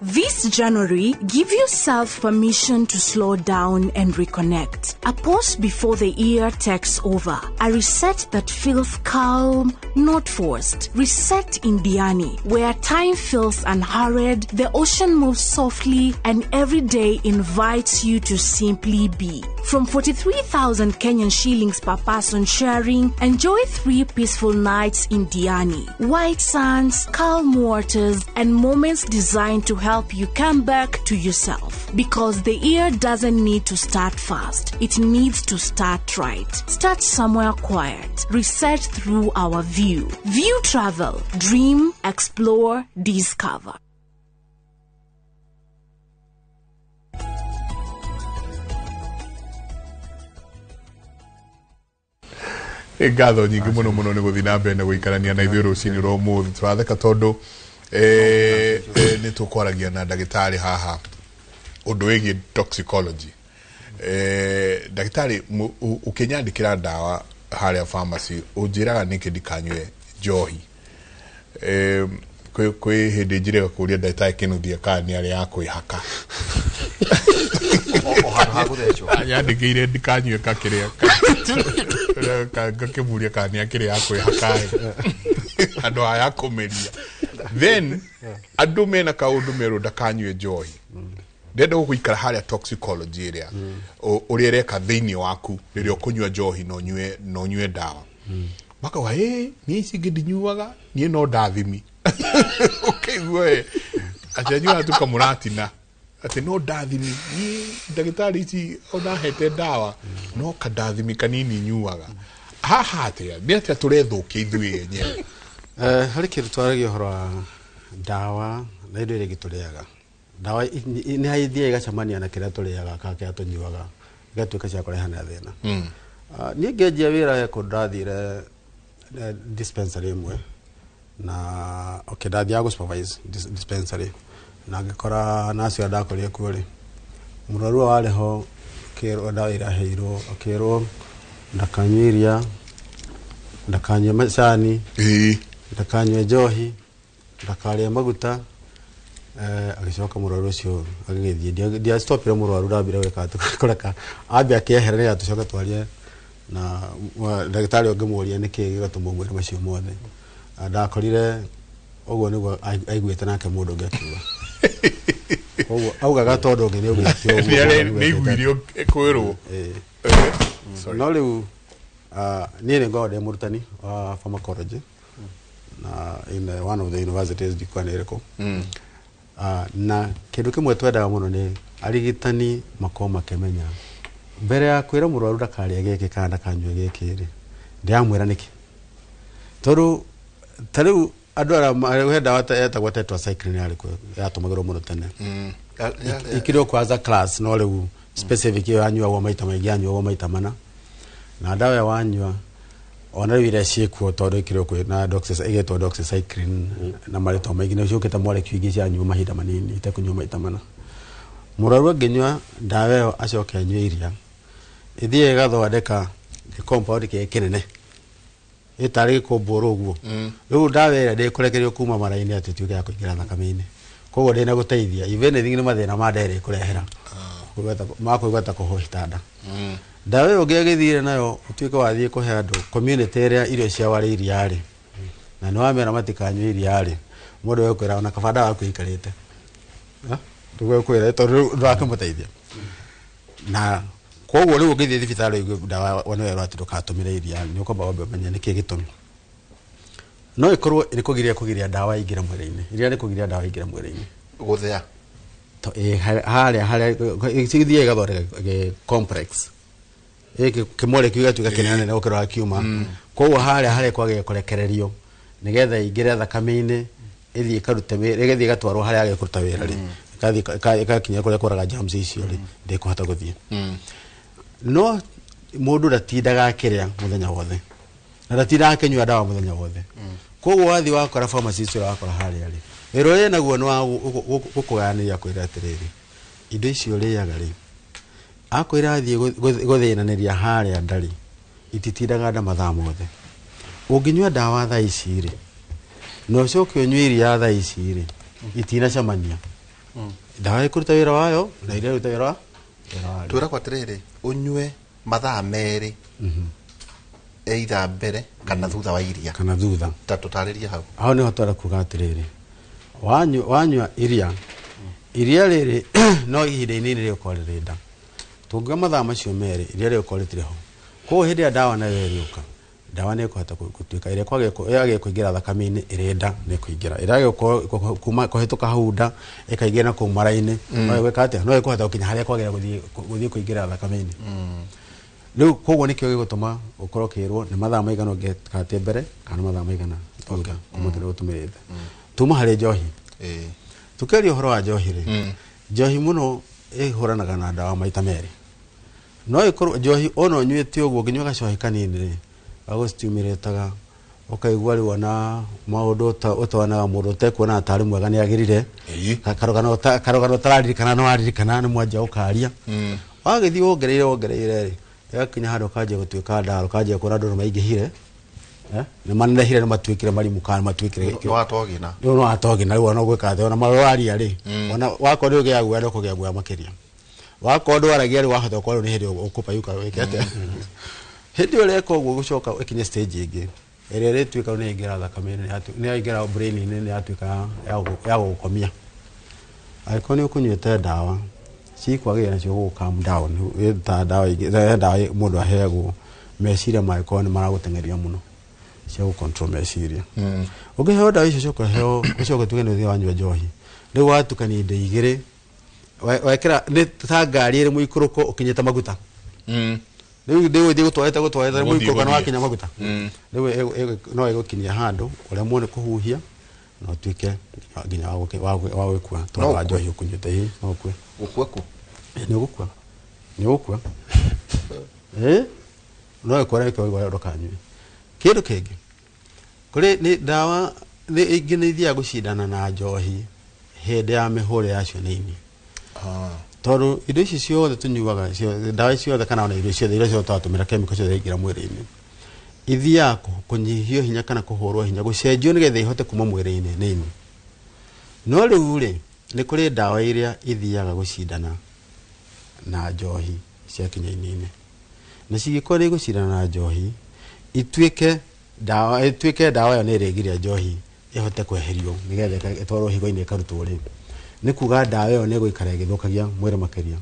This January, give yourself permission to slow down and reconnect. A pause before the year takes over. A reset that feels calm, not forced. Reset in Diani, where time feels unhurried, the ocean moves softly, and every day invites you to simply be. From 43,000 Kenyan shillings per person sharing, enjoy 3 peaceful nights in Diani. White sands, calm waters, and moments designed to help you come back to yourself. Because the year doesn't need to start fast. It needs to start right. Start somewhere quiet. Reset through our view. View Travel. Dream, explore, discover. Ngatho nyingĩ mũno mũno nĩ gũthiĩ na mbere na gũikarania na ithuĩ rũcinĩ rwa ũmũthĩ. Tũratheka tondũ nĩ tũkwaragia na ndagĩtarĩ haha ũndũ wĩgiĩ toxicology. Ndagĩtarĩ ũkĩnyandĩkĩra ndawa harĩa pharmacy ũnjĩraga nĩkĩ ndikanyue njohi. Kwĩ hĩndĩ njĩrĩga kũria ndagĩtarĩ kĩnuthia kana nĩ arĩa ya kwĩhaka. Nyandĩkĩire ndikanyue kakĩrĩa ngakĩmũria kana nĩ akĩrĩa ya kwĩhaka andũ aya kũmeria. Then andũ mena kaũndũ merũ ndakanyue njohi. Ndenda gũikara harĩa toxicology ĩrĩa ũrĩa ĩreka thĩinĩ waku rĩrĩa ũkũnyua njohi no nyue ndawa. Makawa niĩ ici ngĩndinyuaga niĩ no ndathimi. Ũkĩigua acianyua tukamũratina atĩ no ndathimi niĩ ndagĩtarĩ ici ona hete ndawa no kandathimi kanini nyuaga. Haha atĩa nĩ atĩa tũrethũkia ithuĩ enyewe. Harĩ kĩndũ twaragia ũhoro wa ndawa na indo iria gĩtũrĩaga. Ndawa nĩ haithia igacamania na kĩrĩa tũrĩaga kana kĩrĩa tũnyuaga igatuĩka cia kũrehana thĩna. Niĩ ngĩanjia wĩra kũndũ ndathire dispensary ĩmwe na ndathiaga gũ-supervise dispensary na ngĩkora nurse ũrĩa ndakorire kuo rĩ mũrwaru warĩ ho kĩrwo ndawa iraheirwo akĩrwo ndakanyue iria ndakanyue macani ndakanyue njohi ndakarĩe maguta. Agĩcoka mũrwaru ũcio agĩgĩthiĩ ndiastopire mũrwaru ndambire gwĩka tũkoreka ambia akĩehera nĩgetha tũcoke twarie na ndagĩtarĩ ũngĩmũria nĩkĩ gĩgatũma mwĩrĩ macio mothe. Ndakorire ũguo nĩguo aiguĩte nake mũndũ ũngĩ akiuga. Ũguo augaga tondũ ũngĩ nĩ ũgĩtio ũguo nĩ iguirio kwĩrwo. No rĩu niĩ nĩ ngoragwo ndĩ mũrutani wa pharmacology na in one of the universities ndikwa nĩ ĩrĩkũ. Na kĩndũ kĩmwe twendaga mũno nĩ arigitani makorwo makĩmenya mbere ya kwĩra mũrwaru ndakarĩa gĩkĩ kana ndakanyue gĩkĩ rĩ ndiamwĩra nĩkĩ. Tondũ ta rĩu andũ arĩa ndawa yetagwo tetracycline yarĩ yatũmagĩrwo mũno tene. Ikĩrĩ kwanza class no rĩu specific yo yanyuagwo maita maingĩ yanyuagwo maita mana. Na ndawa ya wanyua ona rĩu iria ciĩkuo tondũ ikĩrĩ kwĩ na ĩgetwo doxycycline na marĩtwa maingĩ nĩ ciũkĩte molecule ingĩ cianyua mahinda manini itekũnyua maita mana. Mũrwaru angĩnyua ndawa ĩyo acoke anyue iria ĩthiĩ ĩgathondeka compound kĩnene ĩtarĩ gĩkũmbũrũ ũguo. Rĩu ndawa ĩrĩa ndĩkũrekerio kuma mara-inĩ atĩ tuĩke ya kũingĩra thakame-inĩ. Koguo ndĩna gũteithia even thingĩ nĩ mathĩna ma nda ĩrĩkũrehera makũigua ta kũhũhita nda. Ndawa ĩyo ũngĩagĩthire nayo ũtuĩke wathiĩ kũhe andũ community ĩrĩa irio ciao arĩ iria rĩ na nĩ wamera matikanyue iria rĩ mũndũ wĩkwĩra ona kaba ndawa kwĩikarĩte. Ndũgwĩkwĩra tondũ ndũrakĩmũteithia. Na koguo rĩu ũngĩthiĩ thibitarĩ ũigue ndawa wanoerwo atĩ ndũgatũmĩre iria nĩ ũkwamba wambe ũmenye nĩkĩ gĩtũmi. No ĩkorwo nĩ kũgiria ndawa ingĩre mwĩrĩ-inĩ. Iria nĩ kũgiria ndawa ingĩre mwĩrĩ-inĩ. Gũthĩa. Harĩa cigithiĩ igathondeka complex. Kĩmole kiuga tuga kĩnene gũkĩrora kiuma. Koguo harĩa kwagĩrĩire kũrekererio nĩgetha ingĩre thakame-inĩ ĩthiĩ ĩkarute wĩra ĩgathiĩ ĩgatwarwo harĩa agĩrĩire kũruta wĩra rĩ ĩgakinya kũrĩa kũraga germs icio rĩ ndĩkũhota gũthiĩ. No mũndũ ndatindaga akĩrĩa mũthenya wothe na ndatindaga akĩnyua ndawa mũthenya wothe. Koguo wathiĩ wakora pharmacist ũrĩa wakora harĩa rĩ wĩra ũrĩa naguo nĩ wa gũkũgayanĩria kwĩra atĩrĩrĩ indo icio ũrĩaga rĩ akwĩra athiĩ gũthĩnanĩria harĩa ndarĩ ititindaga nda mathaa mothe. Ũngĩnyua ndawa thaa ici rĩ no ũcoke ũnyue iria thaa ici rĩ itinacamania. Ndawa ĩkũruta wĩra wayo na iria ĩruta wĩra wayo. Twĩragwo atĩrĩrĩ ũnyue mathaa merĩ either mbere kana thutha wa iria. Kana thutha. Ta tũtarĩria hau. Hau nĩho twara kuga atĩrĩrĩ wanyua iria rĩrĩ no ihinda inini rĩũkwo rĩrĩ nda tunga mathaa macio meri iria rĩo koritire ho kwa hĩndĩ ya dawa nayo ĩrĩũka dawa nĩ ĩkũhota gũtuĩka ĩrĩa kwage kũingĩra thakame-inĩ ĩrenda nĩ kũingĩra ĩrĩa kuma kũhĩtũka hau nda ĩkaingĩra na kũu mara-inĩ no ĩgwĩka atĩa no ĩkũhota gũkinya harĩa kwagĩrĩire gũthiĩ kũingĩra thakame-inĩ rĩu koguo nĩkĩo gĩgũtũma ũkorwo kĩrwo nĩ mathaa maigana ũngĩkate mbere kana mathaa maigana thutha ũmũthenya ũtũmĩrĩte tuma harĩ njohi tukĩaria ũhoro wa njohi rĩ njohi mũno ĩhũranaga na dawa maita merĩ no ĩkorwo njohi ona ũnyuĩte ũguo ũngĩnyua gacohi kanini rĩ agũstimulataga ũkaigua rĩu ona maũndũ ũtawanaga mũndũ ũtekuona atarĩ mwega nĩ agĩrire karũgano tararirikana no aririkana nĩ mwanja ũkaria wagĩthiĩ wongereire rĩ yakinya handũ kanjia gũtuĩka ndaro kanjia kuona andũ maingĩhire nĩ manehire nĩ matuĩkire marimu kana matuĩkire watogina no watogina rĩu ona gwĩka atĩ ona marwaria rĩ ona wakorwo ũgĩa guoya no kũgĩa guoya makĩria wakorwo aragia rĩ wahota kwa nĩ hĩndĩ ũkũpayuka wĩkete hĩndĩ ũrĩa koguo gũcoka ikinye stage ĩngĩ ĩrĩa rĩtuĩka nĩ ĩngĩra thakame-inĩ nĩ ĩngĩra brain-inĩ nĩ yatuĩka ya gũkomia angĩkorwo nĩ ũkũnyuĩte dawa cikwagĩrĩra nacio gũ calm down ta dawa mũndũ aheagwo meciria mangĩkorwo nĩ maragũtengeria mũno cia gũ control meciria ũngĩheo dawa icio ũkaheo ũcoke tuge nĩ ũthiĩ wanyua njohi rĩu watukania indo igĩrĩ wekĩra nĩ ta ngari ĩrĩ mũikũrũko ũkinyĩte maguta rĩu ndĩgũthiĩ gũtwarĩte mũikũrũko na wakinya maguta rĩu no ĩgũkinyia handũ ũremwo nĩ kũhuhia no tuĩke nginya wa gũkua tondũ wa njohi ũkũnyuĩte hĩ no ũkue nĩ ũgũkua no ĩkora ĩkĩigua ndũkanyue kĩndũ kĩngĩ kũrĩ nĩ dawa ingĩ nĩ ithiaga gũcindana na njohi hĩndĩ ya mĩhũrĩ yacio nĩ ini tondũ indo ici ciothe tunyuaga dawa ici ciothe kana ona irio ciothe iria ciothe twatũmĩra chemical ciothe ingĩra mwĩrĩ-inĩ ithiaga kũnyihio hinya kana kũhũrwo hinya gũcenjio nĩgetha ihote kuma mwĩrĩ-inĩ nĩ ini no rĩu rĩ nĩ kũrĩ dawa iria ithiaga gũcindana na njohi cia kinya ini-inĩ na cingĩkorwo nĩ igũcindana na njohi ituĩke dawa ĩyo nĩ ĩrĩgiria njohi ĩhote kweherio nĩgetha ĩtwarwo higo-inĩ ĩkarutwo rĩ nĩ kuga dawa ĩyo nĩ ĩgũikara ĩgĩthũkagia mwĩrĩ makĩria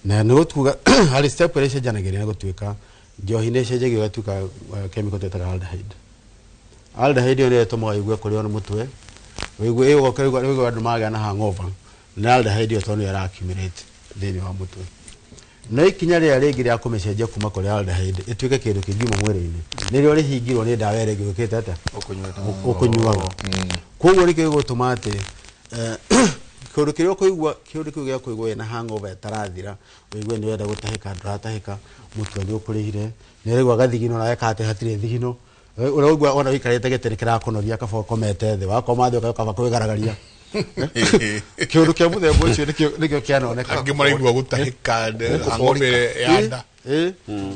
na nĩ gũtuga harĩ step ĩrĩa ĩcenjanagĩria nĩ gũtuĩka njohi nĩ ĩcenjagio ĩgatuĩka chemical twĩtaga aldehyde ĩyo nĩyo ĩtũmaga igue kũrĩo nĩ mũtwe wĩigua andũ magĩa na hangover na aldehyde ĩyo tondũ nĩyo ĩra-accumulate thĩinĩ wa mũtwe no ikinya rĩrĩa rĩngĩ rĩa kũmĩcenjia kuma kũrĩ aldehyde ĩtuĩke kĩndũ kĩngiuma mwĩrĩ-inĩ nĩrĩo rĩhingirwo nĩ dawa ĩrĩa ĩngĩ gũkĩte atĩa ũkũnyuaga koguo nĩkĩo gĩgũtũma atĩ kĩndũ kĩrĩa ũkũigua kĩndũ kĩu gĩa kũigua wĩna hangover ĩtarathira wĩigue nĩ wenda gũtahĩka ndũratahĩka mũtwe nĩ ũkũrĩhire nĩ ũraigua gathigino naweka atĩ hatirĩ thigino ũrĩa ũigua ona ũikarĩte gĩtĩ kĩrakũnogia kaba ũkomete thĩ wakoma thĩ ũkaba kwĩgaragaria kĩũndũ kĩa mũthemba ũcio nĩkĩo kĩanoneka angĩ maraigua gũtahĩka hangover ya nda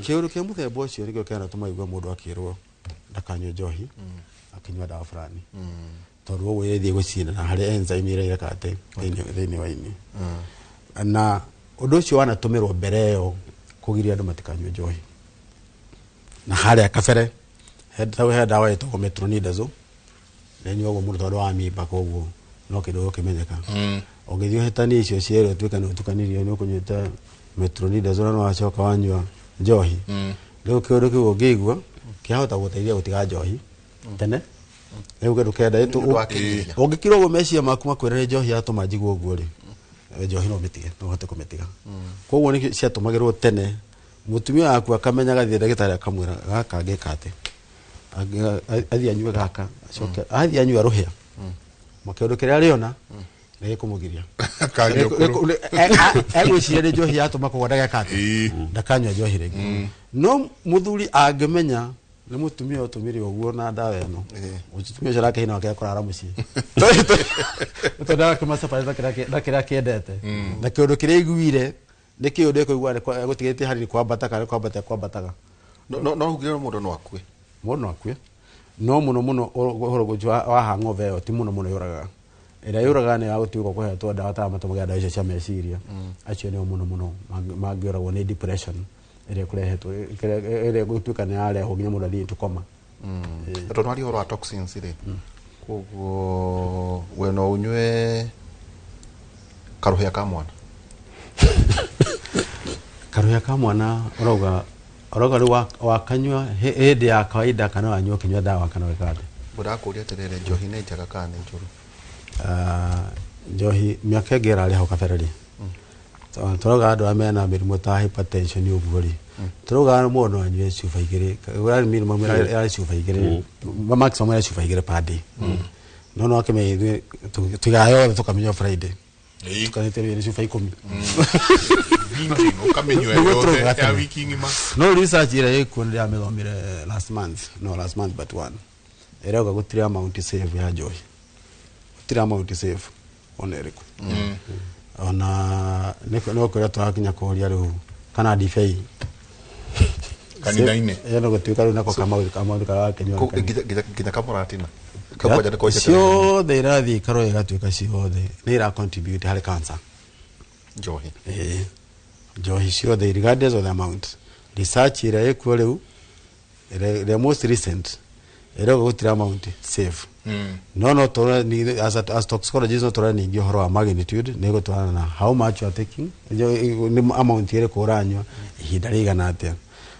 kĩũndũ kĩa mũthemba ũcio nĩkĩo kĩanatũma igua mũndũ akĩrwo ndakanyue njohi akinyua dawa fulani tondũ ũguo ĩthiĩ gũcindana harĩ enzyme ĩrĩa ĩreka atĩ thĩinĩ wa ini na ũndũ ũcio wanatũmĩrwo mbere ĩyo kũgiria andũ matikanyue njohi na harĩa kabere he dawa ĩtagwo metronidazole na nyuagwo mũno tondũ wa mĩimba koguo no kĩndũ gũkĩmenyeka ũngĩthiĩ ũhĩtania icio cierĩ ũtuĩka nĩ ũtukanirio nĩ ũkũnyuĩte metronidazole no wacoka wanyua njohi rĩu kĩũndũ kĩu ũngĩigua kĩahota gũteithia gũtiga njohi tene rĩu kĩndũ kĩenda ũngĩkirwo ũguo meciria maku makwĩra nĩ njohi yatũma njigua ũguo rĩ njohi no ũmĩtige no ũhote kũmĩtiga koguo nĩ ciatũmagĩrwo tene mũtumia waku akamenya gathiĩ ndagĩtarĩ akamwĩra gaka ngĩka atĩ athiĩ anyue gaka acoke athiĩ anyue rũhĩa makĩũndũ kĩrĩa arĩona nĩ gĩkũmũgiria egwĩciria nĩ njohi yatũma kũgwa ndageka atĩ ndakanyua njohi rĩngĩ no mũthuri angĩmenya nĩ mũtumia ũtũmĩre ũguo na dawa ĩno mũtumia ũcio rakĩhina wake akũrara mũciĩ tondũ ndakĩmacapa na kĩrĩa kĩendete na kĩũndũ kĩrĩa iguire nĩ kĩũndũ ĩkũigua gũtigĩtie harĩ kwambata kana kwambataga no hugire mũndũ no akue mũndũ no akue no mũno ũhoro wa hangover ĩyo ti mũno yũragaga ĩrĩa yũragaga nĩ ya gũtuĩka kũhetwo dawa ta matũmaga dawa icio cia meciria acio nĩo mũno mangĩũragwo nĩ depression ĩrĩa kũrehetwo ĩrĩa gũtuĩka nĩ yarehwo nginya mũndũ athiĩ koma tondũ nĩ ũhoro wa toxins rĩ koguo we no unyue karuhia ka mwana karuya ka mwana oroga wakanywa hende ya kawaida kana wanywa kinywa dawa kana wekade burakuria terere njohi ne njaga kana njuru njohi miaka ngera ari hau kabereri toroga andu amena mirimu ta hypertension uburi toroga muno anywe cuba igiri urari minimum ya cuba igiri maximum ya cuba igiri per day no akime tugayo tukamenya Friday tukanitebye ni cuba 10 ukamenywa yote ya wiki ngima no research ile ikundi ya methomire last month but one era gutira amount save ya joy gutira amount save oneriku ona no kora twakinya kuria riu kana difei kanitha-ini no gutuika riu nako kama kara kenywa gita kamoratina kapoja ko sio they rathi karo igatuika ciothe ni ra contribute harĩ cancer njohi njohi ciothe regardless of the amount research ira ikuo riu the most recent ira gutira amount save no tore ni as toxicologist no tore ni ngio horo wa magnitude ni gutwana na how much you are taking ni amount ire kuranywa ihinda rigana atia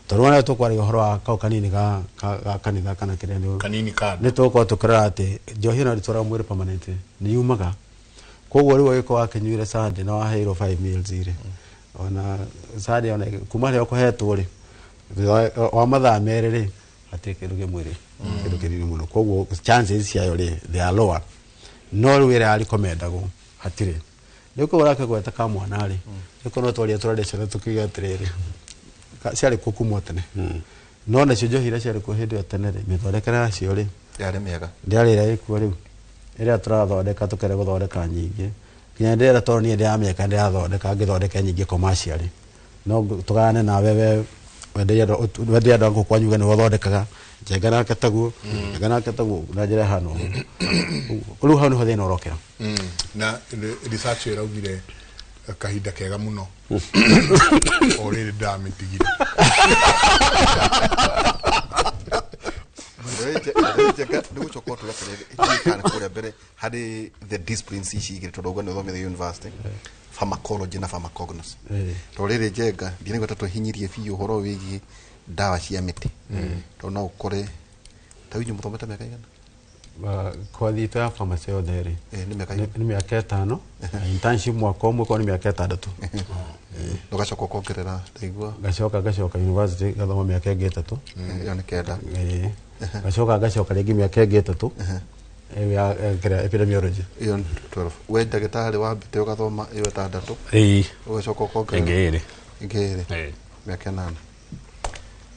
torwana to kwari horo wa kau kanini ka kanitha kana kire ni kanini ka ni to ko tukara ati njohi na ritora mwire permanent ni yumaga koguo riu wiko wakinyuire sande na waheirwo 5 meals ire ona sande ona kuma rio kuhetwo ri wa mathaa merere atekeruge mwire kirukiriri muno koguo chances ciayo ri they are lower no wire ali komendago hatire niko urake gweta ka mwana ri niko no twaria turadecera tukiga tiriri ciari kukumotene no na cio hira ciari kuhindu atenere mithondekera cio ri yare mega ndiari ira ikuo riu ira turathondeka tukere guthondeka nyingi kinya ndira to ni ndia miaka ndia thondeka ngithondeka nyingi commercial no tugane na wewe wendia ndo kwanyuga ni wathondekaga njengana ketaguo na njira hano kuru hano ho thina urokera na research iraugire kahinda kega muno already damitigire the disciplines ishigire todogo no thomere university pharmacology na pharmacognosy torere jega ndine gwata hinyirie fiyo horo wigi dawa cia miti to na ukore tawinyu muthomete meka igana kwa thito ya pharmacy odere ni miaka 5 internship mwaka umwe kwa ni miaka 6 nogacoka kongerera ndaigua gacoka university gathoma miaka 3 iyo ni kenda gacoka rigi miaka 3 ya epidemiology iyo 12 we ndagitari wa mbite ugathoma iyo 6 ugacoka kongerera ingere miaka 8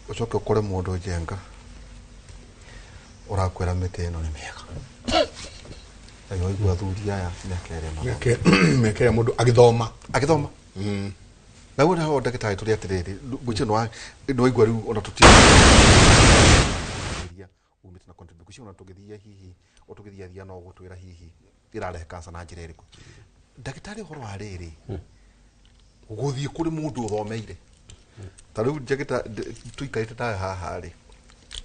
ucoke ukore mundu jenga urakwera mete no ni mega ayo igwa thuria ya miaka mundu agithoma na wona ho ndagitari turi atiriri guchi no igwa riu ona tuti umite na contribution ona tugithia hihi otugithia no gutwira hihi irarehe cancer na njira iriku ndagitari horo ariri guthie kuri mundu uthomeire tariu njagita tuikarite ta haha ri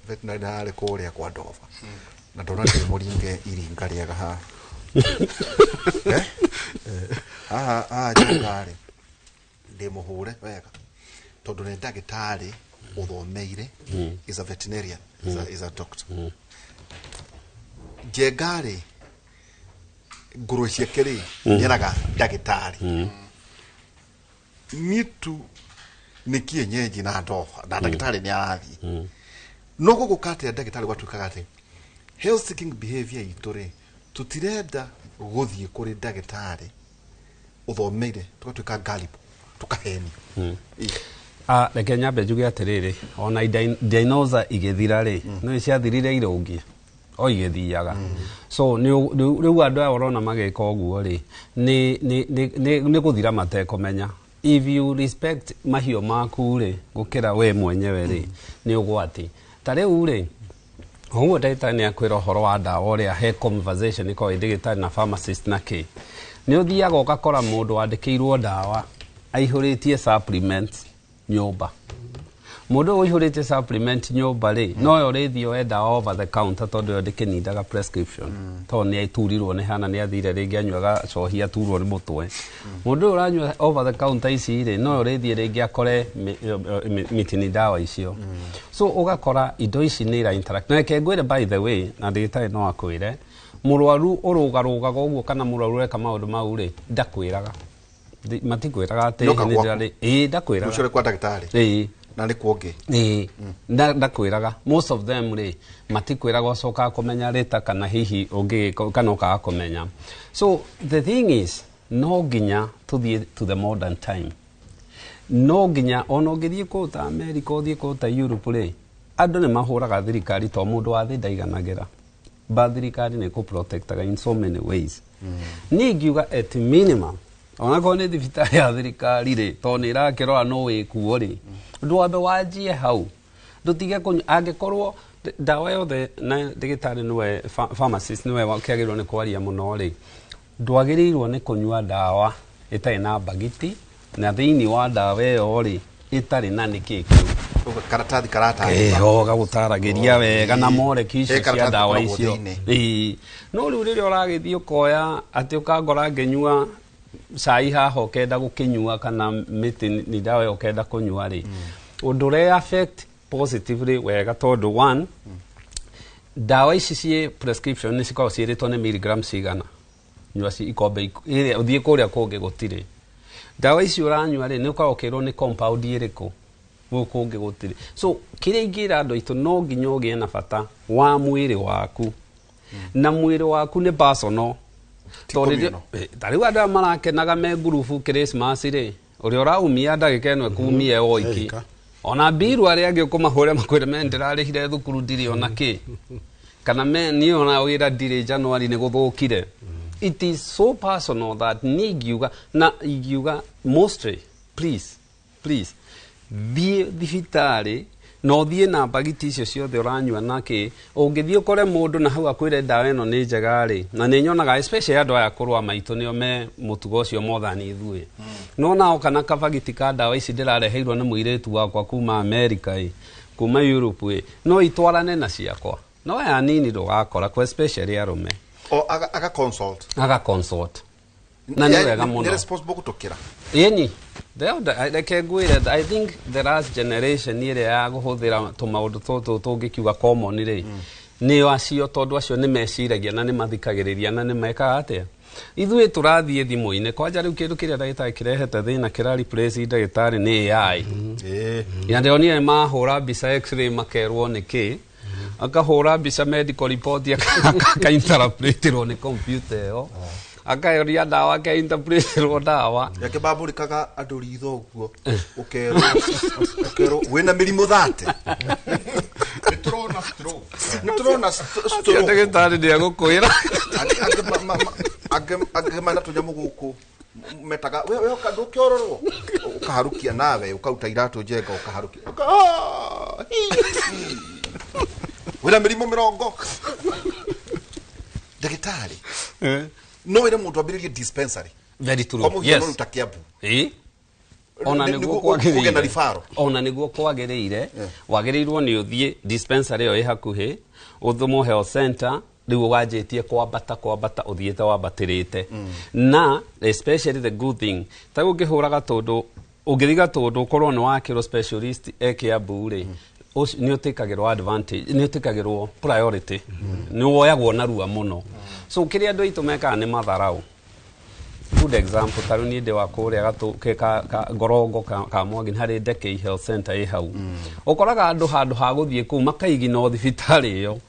veterinary hali kuria kwa Ndova na ndona ndi muringe iringa riega ha jangari ndi muhure wega tondu ni ndagitari uthomeire is a veterinarian is a doctor jengari nguru ciakeri nyeraga ndagitari mitu ni kienyeji na Ndova na ndagitari ni arathi no gukate ndagitari gwatukaga ati health seeking behavior itore tutirenda guthie kuri ndagitari uthomeire tukatuka galipo tukaheni reke nyambe njuge atiriri ona dinosaur igithira ri no ciathirire irungi o igithiaga so riu andu aya urona mageka uguo ri ni guthira matekomenya if you respect mahio maku ri gukira we mwenyewe ri ni ugwati tariu ri huo data ni akwira horo wa dawa ria he conversation ko digitali na pharmacist na ki ni uthiaga ukakora mundu wandikirwo dawa aihuritie supplements nyumba mundu uyurite supplement nyumba ri no yo rithio enda over the counter tondu yo ndikinindaga prescription to ni aiturirwo ni hana ni athire ringi anywaga cohia turwo ni mutwe mundu uranywa over the counter ici ri no yo rithie ringi akore mitini dawa icio so ugakora indo ici ni ira interact na kengwire by the way na ndagitari no akwire murwaru urugarugaga uguo kana murwaru reka maundu mau ri ndakwiraga matikwiraga ati ni ndakwiraga ucure kwa daktari na ni kuonge ndakwiraga most of them ri matikwiraga ucoka kumenya rita kana hihi ungi kana uka kumenya so the thing is no ginya to the modern time no ginya ono ngithie kuta America uthie kuta Europe ri andu ni mahuraga thirikari to mundu wa thi ndaiganagira but thirikari ni ku protectaga in so many ways ni ngiuga at minimum ona ko ni thibitari ya thirikari ri to ni irakirora no wikuo ri ndu wambe wajie hau ndutige angikorwo dawa yothe na thigitari niwe pharmacist niwe wakiagirwo ni kwaria muno ri ndwagirirwo ni kunywa dawa itai na bagiti na thiini wa dawa yo ri itari na nikiki karatathi gagutaragiria wega na molecules cia dawa icio no riu riria uragithii ukoya ati ukangora ngenyua cai haho kenda gukinyua kana miti ni dawa yo kenda kunyua ri undu re affect positively wega tondu one dawa ici cie prescription ni cikoragwo ciĩrĩtwo nĩ milligram cigana nyua ci ikombe uthie kuria kungi gutire dawa ici uranyua ri ni ukoragwo ukirwo ni compound iriku gukungi gutire so kiria ingira andu itu no nginya ugie na bata wa mwiri waku na mwiri waku ni personal tariu andu marakenaga me group Christmas ri uria uraumia ndagika eno kumie oiki ona biru aria angi ukumahura makwire me ndirarihire thukuru ndiri ona ki kana me ni ona wira ndiri January ni guthukire it is so personal that nigiuga na igiuga mostly please thie thibitari no thie na bagiti icio ciothe uranyua naki ungithie ukore mundu na hau akwire dawa eno ni njega ri na ni nyonaga especially andu aya kurwa maitu nio me mutugo ucio mothani ithui no nao kana kabagiti ka dawa ici ndirareheirwo ni muiretu wakwa kuma America kuma Europe no itwarane na ciakwa no ya nini ndugakora kwa especially arume o aga consult na ni wega muno ni responsible gutokira yeni I think the last generation ire ya guhuthira tumaundu tutu tungikiuga common ri ni acio tondu acio ni meciragia na ni mathikagiriria na ni mekaga atia ithui turathie thimu-ini kwanja riu kindu kiria ndagitari kirehete thina kira replace ndagitari ni AI ya ndionire mahura mbica x-ray makerwo niki akahura mbica medical report aka interpretirwo ni computer yo akayoria dawa ke interpretirwo dawa yake babulikaga andu ritho uguo ukero wina mirimu thate nitrona stroke ndagitari ndi agukwira age mana tunyamu guku metaga we kandu kiororwo ukaharukia nawe ukauta iratu njenga ukaharukia wina mirimu 40 ndagitari no ire mundu ambiririe dispensary very true yes ona niguo kwagirire ona niguo kwagirire wagirirwo ni uthie dispensary yo ihakuhi uthumo health center riu wajitie kwambata uthiete wambatirite na especially the good thing ta ungihuraga tondu ungithiga tondu korwo ni wakiro specialist Kiambu ri ni utikagirwo advantage ni utikagirwo priority ni woyagwo na ruwa muno so kiria andu itu mekaga ni matharau good example taru ni ndi wa kuria gatu ka ngorongo ka Mwangi hari Ndekei Health Center hau ukoraga andu handu ha guthie ku makaigi no thibitari yo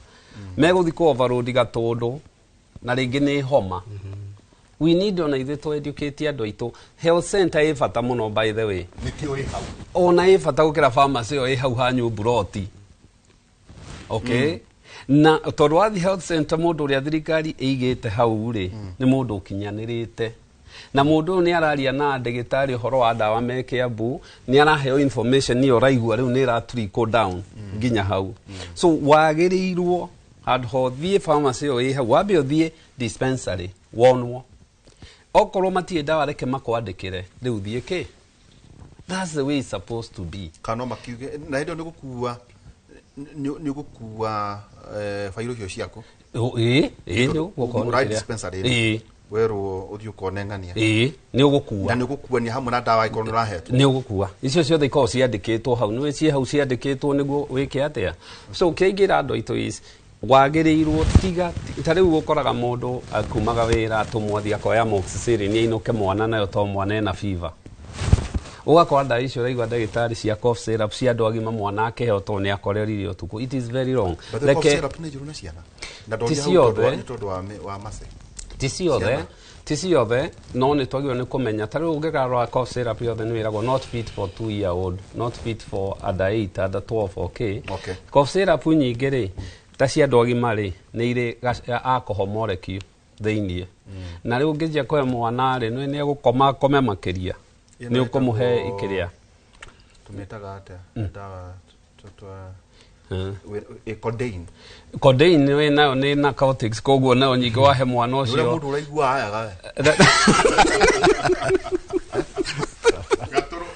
meguthi ku overload gatundu na ringi ni homa we need on either to educate andu itu health center e fata muno by the way nikio e hau ona e fata gukira pharmacy yo e hau ha nyumburoti okay na tondu wa health center mundu uria thirikari eigite hau ri ni mundu ukinyanirite na mundu ni araria na ndagitari horo wa dawa me Kiambu ni araheo information ni oraigua riu ni ra trickle down ginya hau so wagirirwo had hothie pharmacy yo e hau wabe othie dispensary wonwo okorwo matie dawa reke makwandikire riu thie ki That's the way it's supposed to be. Kana makiuge na ndio ni gukua failo cio ciako. Ndio gukona right dispensary. Wero uthio konengania. Ni ugukua. Na ni ugukua ni hamwe na dawa ikono rahetwo. Ni ugukua. Icio ciothe iko ciandikitwo hau ni cie hau ciandikitwo niguo wike atia. So keigira ando ito is wagiriirwo tiga tariu gukoraga mundu akumaga wira atumwathi akoya amoxicillin ni inuke mwana nayo to mwana ena fever. Ugakora nda icio raigwa ndagitari cia cough syrup cia andu agima mwana akeheo to ni akorerire utuku. It is very wrong. Like cough syrup ni juru na ciana. Na ndoria wa mase. Tisi yothe no ni twagirwo ni kumenya tariu ungigarwa cough syrup yothe ni wiragwo not fit for 2-year-old, not fit for under 8, under 12, okay. Cough syrup nyingi ri ta cia andu agima ri ni iri alcohol molecule theinie. Na riu ngijia kwa mwana ri ni egukoma kome makiria ni ukumuhe ikiria tumetaga ata dawa totwa codeine. Codeine we nayo ni narcotics koguo nayo nyingi wahe mwana ucio ule mundu uraigua haya gawe gatoro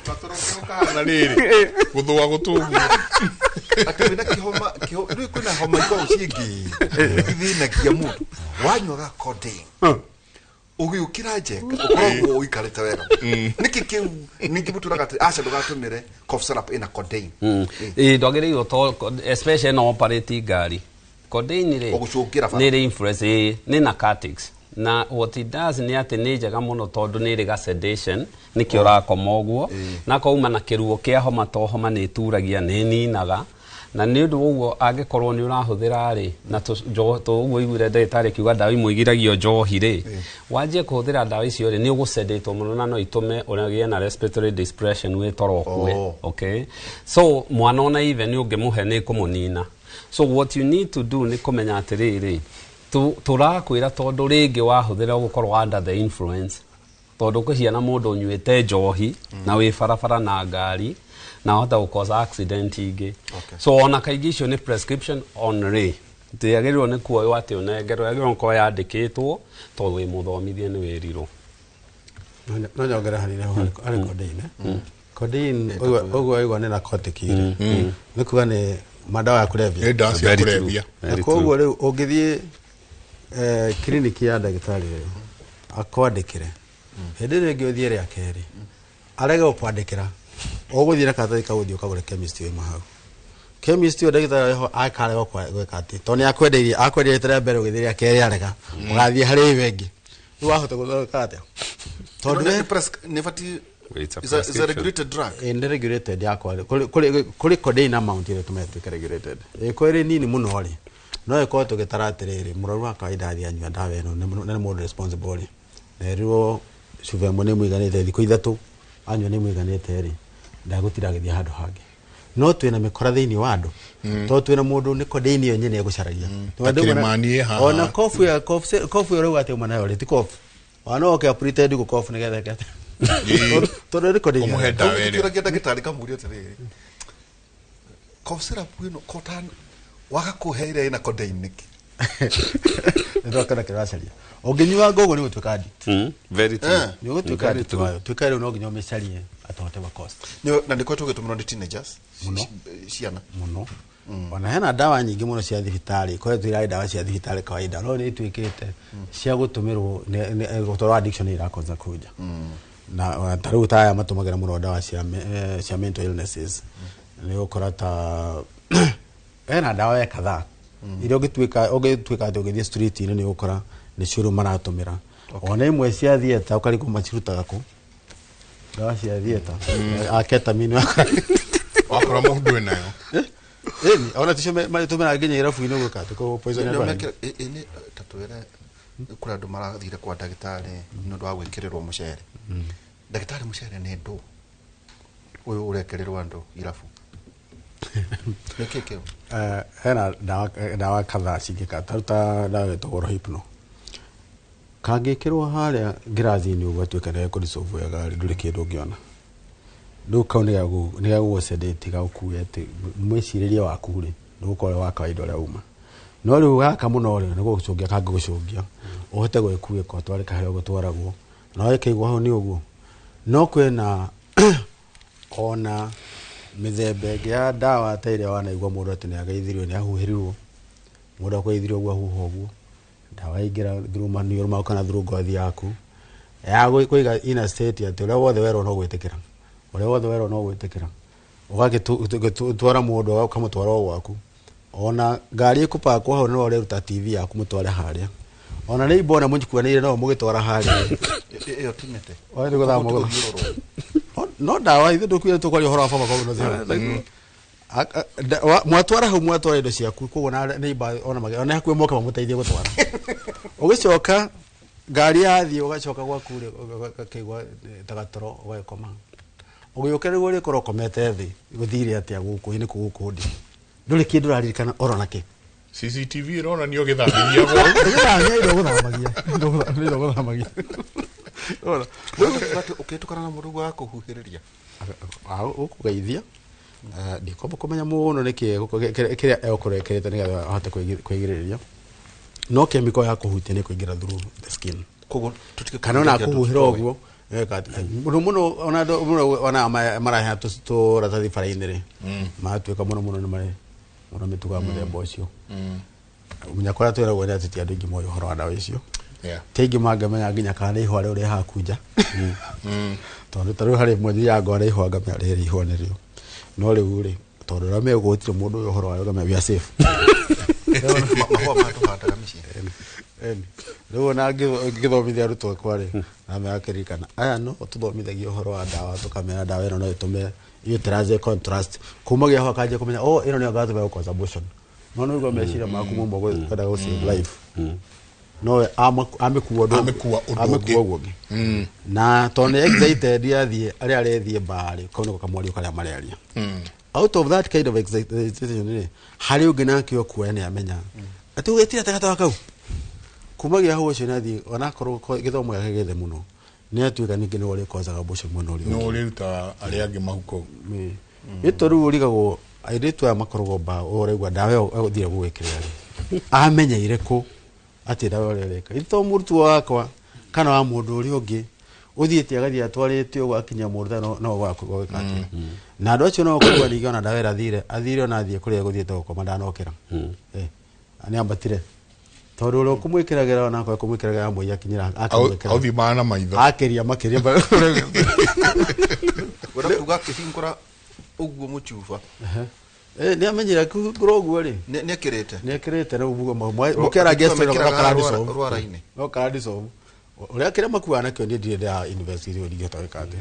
kana riri guthwa gutungu akabina kihoma riu kuna homa iko ciingi ithina kia mundu wanywa codeine ugiukira njeka ukoragwo uikarite wega niki kiu ningi muturaga acha ndugatumire cough syrup ina codeine ndwagiriirwo to especially no operating gari codeine ri ni ri influence ni narcotics na what it does ni ati ni njega muno tondu ni ri ga sedation ni ki urakoma uguo na kauma na kiruo kia homa to homa ni turagia ni ninaga na ni ndu uguo angikorwo ni urahuthira ri na to uguo igure ndagitari kiuga ndawa imwigiragio njohi ri wanjie kuhuthira ndawa icio ri ni ugusedetwo muno na no itume unagie na respiratory depression we torokwe okay so mwana ona even ni ungimuhe ni kumunina. So what you need to do ni kumenya atiriri turakwira tondu ringi wahuthira gukorwo under the influence tondu kuhiana mundu unyuite njohi na wi farafara na ngari na hota ukoza accident ingi. So ona kaingi icio ni prescription only tiagirwo ni kuoyo ati unengerwo yagirwo ko yandikitwo to wi muthomithie ni wiriro no nyongera hanire ari codeine codeine ogo ogo ni narcotic ni kuga ni madawa ya kulevya dansi ya kulevya koguo riu ungithie kliniki ya ndagitari akwandikire hindi ringi uthie ria keri arega ukwandikira uguthie na kathai kauthio kagure chemist we mahau chemist we ndagitari akare gweka ati to ni akwendeirie tere mbere ugithiria keri arega ugathie hari wengi ni wahota guthoka ati tondu ni fati is a regulated drug in regulated yakwa kuri codeine amount ile tumetuka regulated kwere nini muno ri no iko tugitaratiriri muraru akaida athi anywa dawa eno ni more responsible neruo cuvemo ni mwiganite thiko ithatu anywa ni mwiganite ri ndagutiragia handu hangi no twina mikora thiini wa andu to twina mundu ni codeine yo nyene egucaragia ona coffee ro ati umana yo ti coffee wana okay pretend ku coffee nigetha kete todo ni codeine umuheda wene turagia ndagitari kamurio tiriri cough syrup ino kotan waka kuheire ina codeine niki ndo kana kiracaria unginywa gogo ni gutuka addict very true ni gutuka addict tukare no nginya umecarie atote wa cost na ndiko tugitumira ndi teenagers ciana muno ona hena dawa nyingi muno cia thibitari kwa hiyo dawa cia thibitari kawaida no ni twikite cia gutumirwo ni gutoro addiction ira konza kuja na taru taya matumagira muno dawa cia mental illnesses ni ukorata ena dawa ya kadhaa ile ugitwika ugithie street ni ukora ni curu maratumira ona imwe cia thieta ukari kuma cirutaga ku dawa cia thieta aketamine wakora mundu nayo ona tisho matumira nginya irafu ino guka tuko poison ya ini tatuera kura andu marathire kwa ndagitari no ndo agwikirirwo mucere ndagitari mucere ni ndu uyu urekerirwo andu irafu nekeke hena dawa kadhaa cingika taruta dawa togoro hypno kangikirwo haria ngirathi-ini uguo atuika ni ekurisolve wega nduri kindu ngiona ndu kau ni gagu sedate gaukuye ati mwiciriria waku ri ndukore wa kawaida uria uma no riu gaka muno ri ni gucungia kangi gucungia uhote gwikuika twari kaheo gutwaragwo no ikigwa ho ni uguo no kwena ona mithembe ya dawa taire wanaigua mundu ati ni agaithirio ni ahuhirirwo mundu akwaithirio gwa huho dawa ingira through manioro kana through ngothi yaku ya kuiga ina state ati uria wothe wero no gwitikira uria wothe wero no gwitikira ugagitwara mundu ukamutwara gwaku ona ngari ikupakwa ho no ruta TV yaku mutware haria ona ni mbona munjikuanire no mugitwara haria iyo timete wari guthama no dawa ithu ndukwire tukwari horo baba kwa no mwatwara ho mwatwara indo ciaku kugo na neighbor ona mage ona hakuwe moka mamuteithie gutwara ugicoka ngari yathie ugacoka gwaku ri ukigwa tagatoro ugakoma ugiyokere gori korokomete thi guthire atia guku ni kuguku ndi nduri kindu raririkana oronake CCTV irona nio githamia gwa githamia iro guthamagia ora ukitukana na mundu wa kuhuhiriria ukugeithia ndikoba kumenya muno niki kiria ekorekete nigetha ahote kwigiriria no chemical ya kuhutia ni kuingira through the skin kugo kana na kuhuhira ogwo muno ona maraha to ratathi farainire matweka muno ni mare muno mituga muthemba ucio munyakora twera gwera ati andu ingi moyo horo dawa icio tegi magamenya nginya kana ihwa ri uri hakunja tondu taru hari mwenye ya ngore ihwa ngamya ri ihwa ni rio no riu ri tondu ra me gutire mundu uyu horo wa ngamya bia safe mahwa matuhataga mici riu na ngithomithia arutwo kwari na me akirikana aya no tuthomithagia horo wa dawa tukamenya dawa ino no itume iyo traze contrast kumagia ho kaje kumenya ino ni agato ba cause abortion no no mecira maku mumbo kwenda go save life no amekuwa gwogi na tone excited yathie ari arethie bari kono kamwari ukara malaria out of that kind of excitation hari ungina kio kuene amenya ati ugetira takata kau kumagia ho ucio nathie ona korwo githomo yake gethe muno ni atuika ningi ni uri cause abortion muno uri no uri ta ari angi mahuko itoru urigagwo airetu ya makorogo ba oregwa dawe uthire gwikirira amenya ireku ati dawe reka ito murtu wakwa kana wa mundu uri ungi uthiete agathi atwarite ugo akinya murtha no gwako gwikati na andu acio no kugwa ni gona dawe athire na athie kuria guthiete gukoma ndanokera ani ambatire tondu ro kumwikiragira ona kwa kumwikiragira amwe yakinyira akamwikira authi mana maitho akiria makiria ora tuga kihingura uguo muchufa ni amenyira kuroguo ri ni akirete no ubugo mukera guest no karadiso rwaraine no karadiso uria kire makuwa na kyo ndi ya university uri gitaweka ate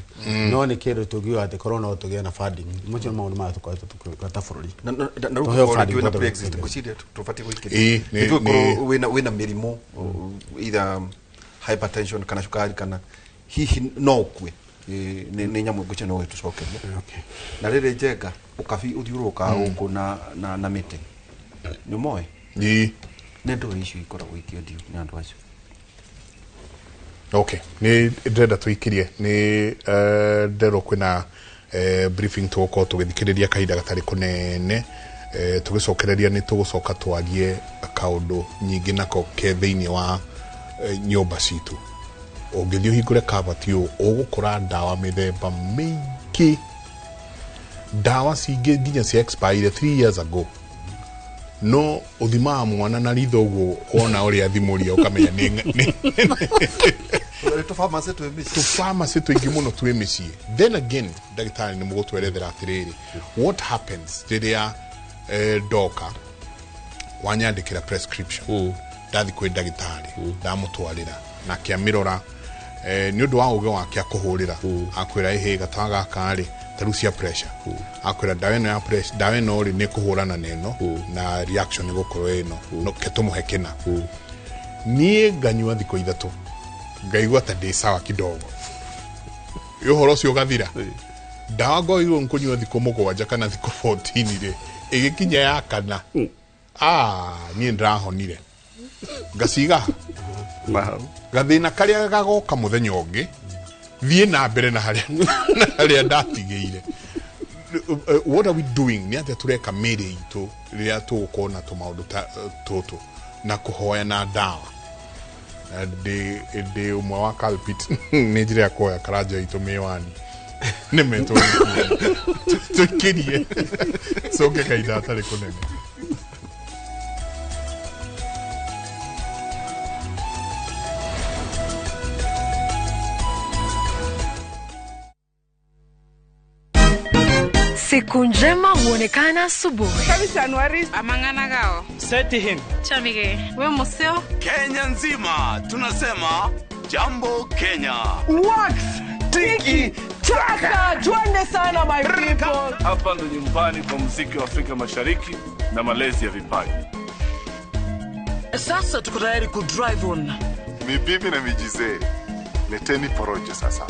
no ni kire tugiwa ate corona tugia na funding mucho no maundu ma tukata fururi na ruko na pre-existing kucidia tufati gwikira ndio wina mirimo either hypertension kana shukari kana hihi no kwe ni nyamu guche no tucokeria na rire njega ukabi uthiuruka uko na mite ni moe ni ndo issue ikora gwikio ndio ni andu acio okay ni ndenda tuikirie ni ndero kwina briefing tuko tugithikiriria kaida gatari kunene tugicokereria ni tugucoka twarie akaundu nyingi nako ke thiini wa nyumba citu ungithio hingure kabatio ugukura dawa mithemba mingi dawa cingi nginya cia expire 3 years ago no uthima mwana na ritho uguo ona uri athimuria ukamenya ni tu pharmacy tu ingi muno tu emisi then again dagitari ni mugutwerethera atiriri what happens riria doka wanyandikira prescription dathi kwi dagitari ndamutwarira na kiamirora ni undu wa uge wake akuhurira akwira ihe gataga kari tarucia pressure akwira dawa no ya pressure dawa no ri ni kuhurana neno na reaction ni gukorwo ino no ketumuhekena nie nganywa thiko ithatu ngaigwa ta ndi sawa kidogo yo horo cio gathira dawa go iro nkunywa thiko mugwanja kana thiko 14 ri igikinya ya kana nie ndrahonire ngasiga gathina karia gagoka muthenya ungi thie na mbere na haria ndatigeire what are we doing ni ati tureka mere itu ria tukona to maundu toto na kuhoya na dawa de umwe wa culprit ni njira koya karaja itu mewani Nemeto. Tukirie. Soke kaida atari kunene. Siku njema huonekana asubuhi. Kabisa Anuari. Amangana gao. Seti him. Chamige. We museo. Kenya nzima tunasema jambo Kenya. Wax. Tiki. Chaka. Twende sana my people. Hapa ndo nyumbani kwa muziki wa Afrika Mashariki na malezi ya vipaji. Sasa tuko tayari ku drive on. Mibibi na mijize. Leteni porojo sasa.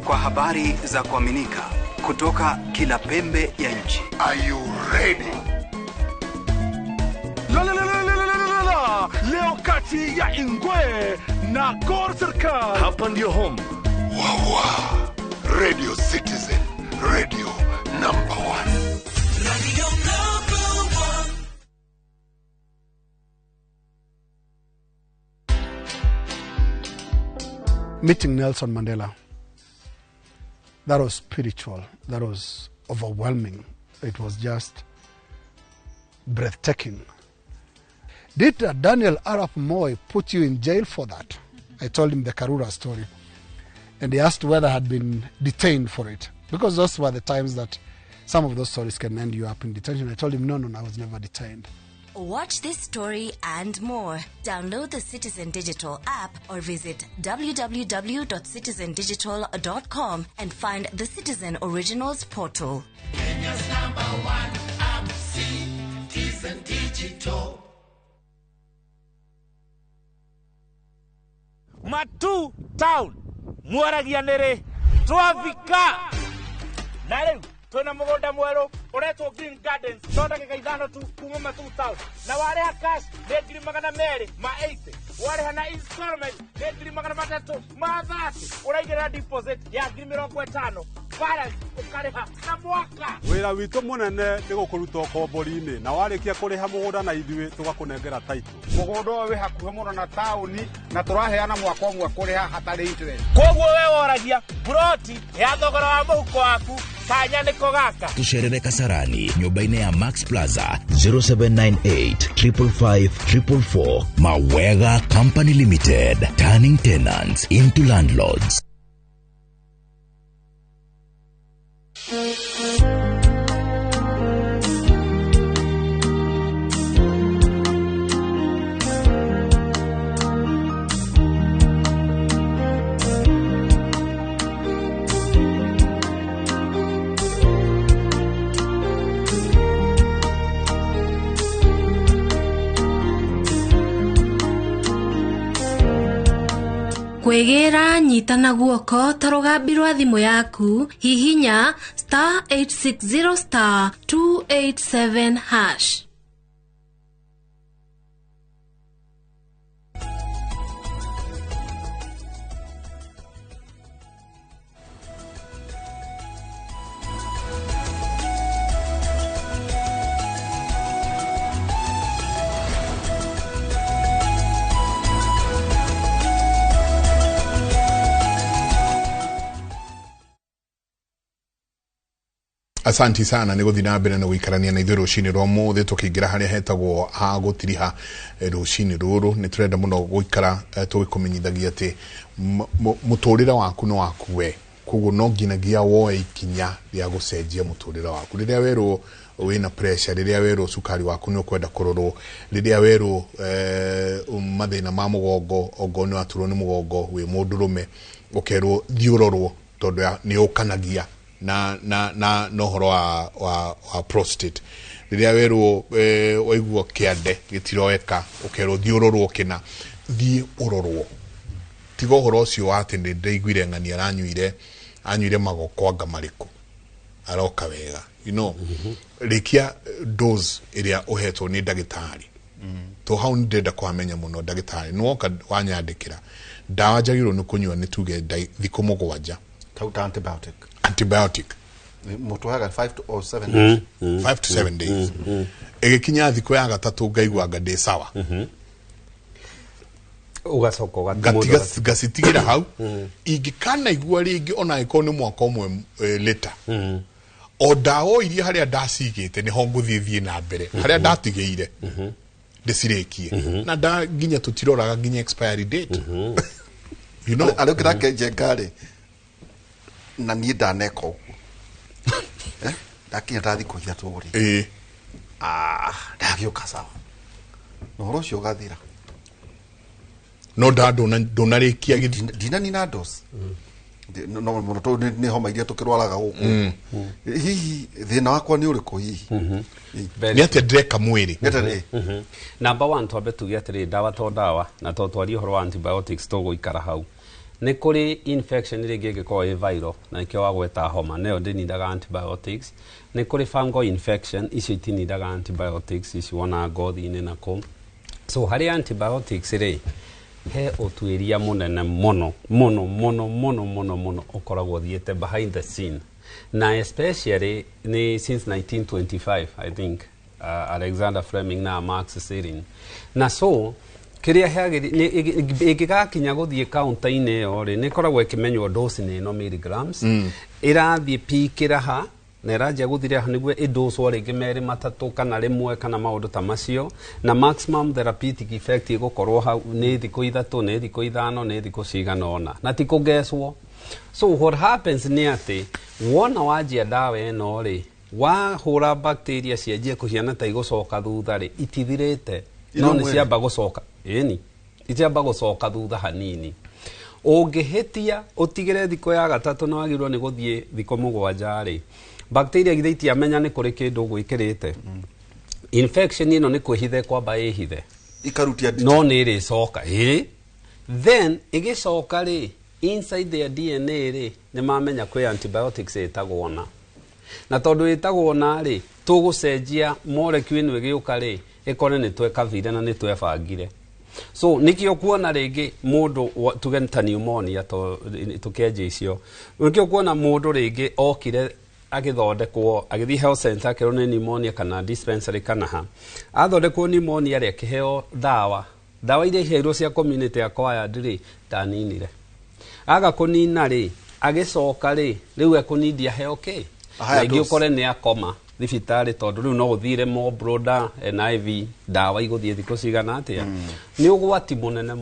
Kwa habari za kuaminika kutoka kila pembe ya nchi. Are you ready? Leo kati ya Ingwe na Gor Serikali. Hapa ndio home. Wawa. Radio Citizen. Radio number 1. Radio number 1. Meeting Nelson Mandela. That was spiritual. That was overwhelming. It was just breathtaking. Did Daniel Arap Moi put you in jail for that? I told him the Karura story. And he asked whether I had been detained for it. Because those were the times that some of those stories can end you up in detention. I told him, no, I was never detained. Watch this story and more. Download the Citizen Digital app or visit www.citizendigital.com and find the Citizen Originals portal. Kenya's #1 app, Citizen Digital. Matu Town, Muaragianere, Twavika. Nare. Tuna mugonda mwero uretwo Green Gardens tonda gikaithano tu kuma Matu Town na wale cash ne 280 ma 80 wale hana installment ne 330 ma 30 uraigira deposit ya 50 balance ukariha na mwaka wira wito munene ni gukuruta kombori-ini na warikia kuriha mugunda na ithui tugakunengera title mugunda we hakuhe muno na tauni na turaheana mwaka umwe kuriha hatari interest koguo we woragia broti ya thogora wa muhuko waku kanya niko gaka Tusherere Kasarani nyumba-ini ya Max Plaza 0798 555 444 Mawega Company Limited, turning tenants into landlords. Kwegera nyitana guoko tarugambirwa thimu yaku hihinya *860*287#. Asanti sana ni guthina mbere na guikarania na ithuĩ rũcinĩ rwa mũthĩ tukiingira haria hetagwo ha gũtiriha rũcinĩ rũrũ ni turenda muno guikara tugikumenyithagia ati muturire waku no waku we koguo no nginagia woe ikinya ria gucenjia muturire waku riria werwo wina pressure riria werwo sukari waku ni ukwenda kurorwo riria werwo mathina ma mugongo ogoni waturwo ni mugongo wi mundurume ukerwo thiurorwo tondu ni ukanagia na nohoro wa prostate riria werwo waigwo kiande gitiroeka ukerwo thiurorwo kina thi urorwo tigo horo ucio wati ndi ndaiguire ngani anyuire magoko anga mariku aroka wega rikia dose iria uhetwo ni ndagitari to how ndenda kwamenya muno ndagitari nwoka wanyandikira ndawa njagirwo ni kunywa ni tuge thikũ 7 tauta antibiotic mutu haga 5 to 7 days egikinya thikũ ya gatatũ ngaigwa ngade sawa ugacoka gacitigira hau ingikana igua ringi ona iko ni mwaka umwe later o dawo iria haria ndacigite ni ho nguthithie na mbere haria ndatigeire ndicirekie na nda nginya tutiroraga nginya expiry date you know alokira kenje ngari na ni ndaneka uguo ndakinya ndathi kuhia tuguri ndagiuka sawa no rocio gathira no ndonarikia dina ni na dos no mo to ni homa iria tukirwaraga guku hihi thina wakwa ni uriku hihi ni ate ndreka mwiri number 1 twambe tuge atiri dawa to dawa na to twari horo antibiotics to guikara hau ni kuri infection ringi ngiko e viral na ikio wagweta homa neo ndinidaga antibiotics ni kuri fungal infection icio itinidaga antibiotics icio wona ngothi-ini na ko so hari antibiotics ri he utwiria munene mono ukoragwo thiete behind the scene na especially ni since 1925 I think Alexander Fleming na Max Serin na so kiria hagiri igigakinya guthie counter-ini yo ri ni koragwo ikimenywo dose ni no milligrams irathie pikira ha na iraja guthire ha niguo idoswo ringi meri matatu kana rimwe kana maundu ta macio na maximum therapeutic effect igukorwo ha ni thiku ithatu ni thiku ithano ni thiku cigana ona na ti kugeswo so what happens ni ati wona wajia dawa eno ri wahura bacteria cianjie kuhiana ta igucoka thutha ri itithirite no ni ciamba gucoka eni itiamba gucoka thutha hanini ungihitia utigire thiko ya gatatu no agirwo ni guthie thiko mugwanja ri bacteria githiti amenya ni kuri kindu gwikirite infection ino ni kwihithe kwamba ihithe ikarutia no ni ri coka then igicoka ri inside their DNA ri ni mamenya kwi antibiotics etagwo na tondu etagwo na ri tugucenjia molecule ino igiuka ri ikore ni twekavire na ni twebangire so nikio kuona ringi mundu tugenta pneumonia to tukenje icio nikio kuona mundu ringi okire agithondekwo agithii health center akero ni pneumonia kana dispensary kana ha athondekwo pneumonia ri akiheo dawa iria iheirwo cia community acquired ri taninire aga kunina ri agicoka ri riu ekunidia heo ke na igiukore ni akoma thibitari tondu riu no guthire mo broda NIV dawa iguthie thiko cigana atia ni ugwati munene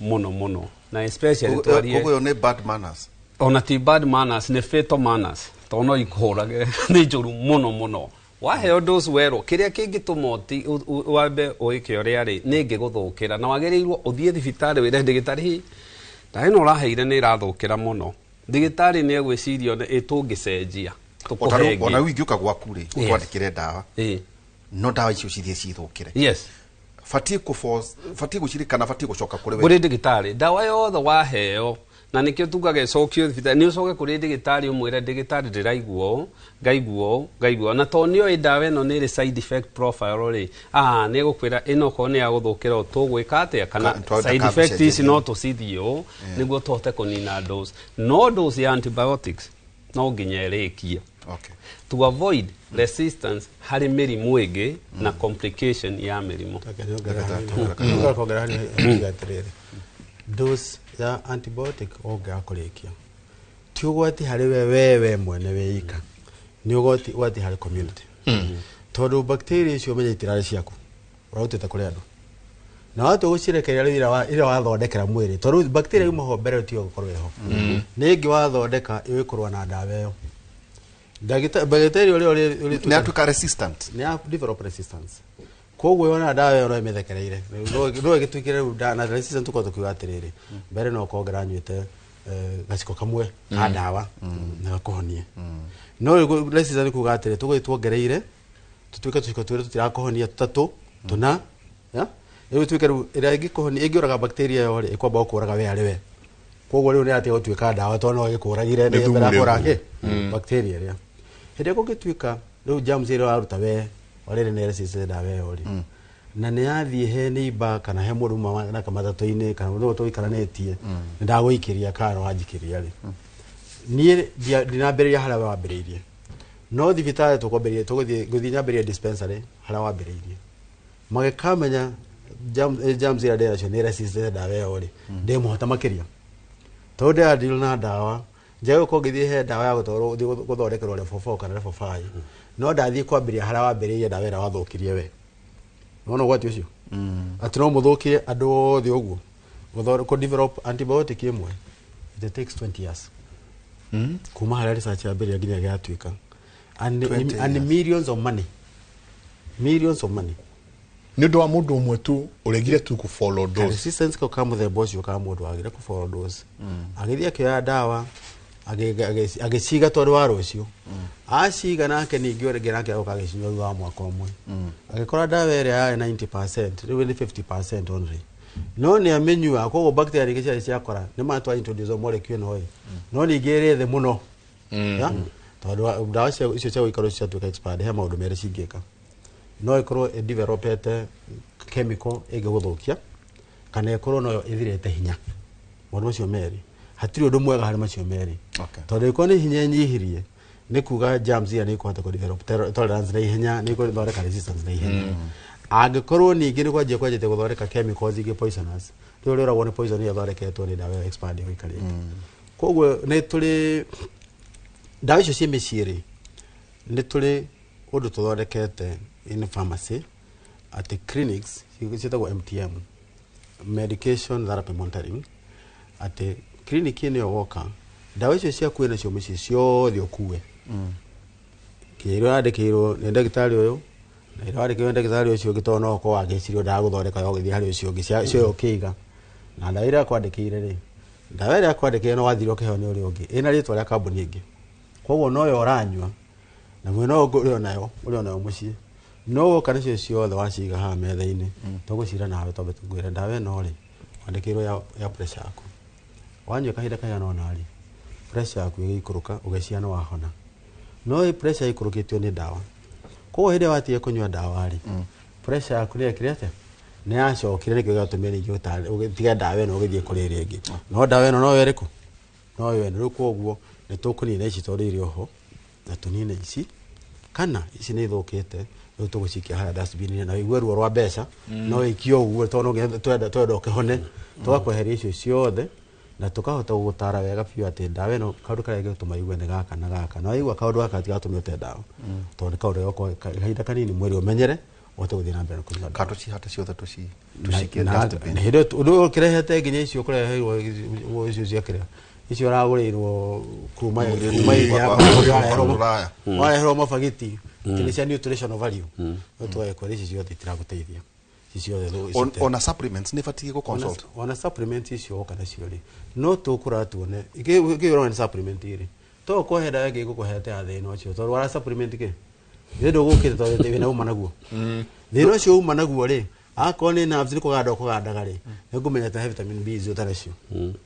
muno na especially twarie ugo ne bad manners ona ti bad manners ne fetal manners tono ikhorage ni njuru muno waheo dose wero kiria kingitumoti wambe oike oria ri ningi guthukira na wagereirwo uthie thibitari wire ndigitari dai no raheire ni irathukira muno ndigitari ni egwicirio itungicenjia ona wingiuka gwaku ri utwandikire dawa no dawa icio cithie cithukire yes fatie gucirikana fatie gucoka kuri we kuri ndigitari dawa yothe waheo na nikio tugage cokio thibitari ni ucoke kuri ndigitari umwire ndigitari ndiraiguo ngaiguo na to nio dawa eno ni ri side effect profile ri ni gukwira ino ko ni ya guthukira tugwika atia kana side effect ici no tucithio niguo tote kunina dose no dose ya antibiotics no nginyerikia to avoid resistance hari mirimu ingi na complication ya mirimu dose ya antibiotic ogakurikia ti ugwati hari wewe mwene weika ni ugwati hari community tondu bacteria icio menyitirari ciaku urarutite kuri andu na watu gucirekereria ira wathondekera mwiri tondu bacteria yuma ho mbere ti gukorwo ho ningi wathondeka iwikorwa na dawa iyo bacteria uri ni atuka resistant ni develop resistance kogwe ona dawa iyo no imethekereire no igituikire na resistant tuko tukiwa atiriri mbere no kongera nyuite gaciko kamwe ka dawa na kuhonie no resistant kuga atiri tugwitwongereire tutuika tuciko twire tutirakuhonia tutatu tuna ya iyo tuikere ira ingikuhonia ingioraga bacteria yo ri ikwamba gukuraga we ari we kogwe riu ni ati gutuika dawa to no igikuragire ni mbere kurake bacteria ria hede gugituika riu germs ira aruta we orere ne resistant dawa yo ri na ni athie he neighbor kana he muruma na kamatatu-ini kana ndo to ikaranetie ndaguikiria karo wajikiria ri ni dinamberia hala wambiriirie no thibitari tukwambirie tuguthie nyambiria dispensary hala wambiriirie magikamenya jams ya dera cio nä resisted dawa ä yo rä ndä må hota makä ria tondå ndä radil na dawa njagä gå ngä thiä he dawa ya gå thondekerwo level 4 kana level 5 no ndathiä kwambä ria harä a wambä rä irie dawa ä rä a wathå kirie we nona gwati å cio atä no må thå kie andå othe å guo gå develop antibiotic ä mwe it takes 20 years kuma harä a research ya mbä rä nginya gä atuä ka and millions of money nä ndå wa må ndå å mwe tu å regire tu kå follow dose resistance ko kama the boss yo kama må ndå agire kå follow dose agithia akioya dawa agiciga tondå wa rå cio aciga nake ningä å rengä nake agoka agicinyua thutha wa mwaka å mwe agäkora dawa ä rä a yarä 90% rä u nä 50% only no nä amenyua koguo bacteria ingä ciarä ciakora nä matwa introduce molecule no no ningä rä thä må no tondå dawa icio cia gå ikarwo ciatuä ka expired he maå ndå merä cingä ka no ikorwo developete chemical ĩngĩ gũthũkia kana ikorwo no ĩthirĩte hinya maũndũ macio merĩ hatirĩ ũndũ mwega harĩ macio merĩ tondũ ĩkorwo nĩ hinya nyihirie nĩ kuga germs ya nĩ ĩkũhota kũ develop tolerance na ihenya nĩ ĩkũthondeka resistance na ihenya angĩkorwo ningĩ nĩ kwanjĩte gũthondeka chemicals ingĩ poisonous rĩu rĩũragwo nĩ poison iria thondeketwo nĩ dawa expired ĩgũikarĩte koguo nĩ tũrĩ dawa icio ciĩ mĩciĩ rĩ nĩ tũrĩ ũndũ tũthondekete in pharmacy at the clinics ciĩtagwo MTM medication therapy monitoring at the clinic ĩno woka dawa icio ciaku wĩna cio mĩciĩ ciothe ũkue kĩrĩa wandĩkĩirwo nĩ ndagĩtarĩ ũyũ na ĩrĩa wandĩkĩirwo nĩ ndagĩtarĩ ũcio ũngĩ tondũ no ũkorwo wagĩcirio ndagũthondeka yo ũgĩthiĩ harĩ ũcio ũngĩ cio ũkĩiga na dawa ĩrĩa akwandĩkĩire rĩ dawa ĩrĩa akwandĩkĩire no wathire ũkĩheo nĩ ũrĩa ũngĩ ĩna rĩtwa rĩa kambuni ĩngĩ koguo noyo ũranyua na mwena ũngĩ ũrĩ onayo mũciĩ no kana cio ciothe waciga haha metha-inĩ tũgũcira nawe tondũ tũngwĩra dawa ĩno rĩ wandĩkĩirwo ya pressure yaku wanyua kahinda kaigana ũna rĩ pressure yaku ĩgĩikũrũka ũgeciana wahona no pressure ĩikũrũkĩtio nĩ dawa koguo hĩndĩ watige kũnyua dawa rĩ pressure yaku nĩ ekire atĩa nĩ yacokire nĩkĩo gĩatũmire ningĩ ũgĩtiga dawa ĩno ũgĩthiĩ kũrĩ ĩrĩa ĩngĩ no dawa ĩno no ĩrĩkũ no yo rĩu koguo nĩ tũkũnina ici tondũ irĩ oho na tũnine ici kana ici nĩ ithũkĩte rĩu tũgũcikia harĩa dustbin na igue ruo rwa mbeca no ikio ũguo tondũ twenda ũkĩhone tũgakweheria icio ciothe na tũkahota gũgũtara wega biũ atĩ dawa ĩno kaũndũ karĩa gĩgũtũma igue nĩ gaka na gaka na waigua kaũndũ gaka tigatũme ũte dawa tondũ nĩ kaũndũ gagũkorwo kahinda kanini mwĩrĩ ũmenyere ũhote gũthiĩ na mbere kũnyua kando cihate ciothe tũcikie dustbin hĩndĩ ũndũ ũkĩrehete nginya icio ũkũreheirwo icio cia kĩrĩa icio ũragũrĩirwo kuma wareherwo mabagiti nĩ cia nutritional value no twekora ici ciothe itiragũteithia ona supplements nĩ batiĩ gũ-consult ona supplement icio oka nacio rĩ no tũkũra tuone gĩgĩrwo nĩ supplement rĩ to ũkũhe dawa ĩngĩ gũkũhete ya thĩna ũcio tondũ wara supplement kĩ nĩ ndũgũkĩte tondũ wĩna uma naguo thĩna ũcio uma naguo rĩ akorwo nĩ nerves nĩ kũganda ũkũgandaga rĩ nĩ ngũmenya ta he vitamin B icio ũtarĩ cio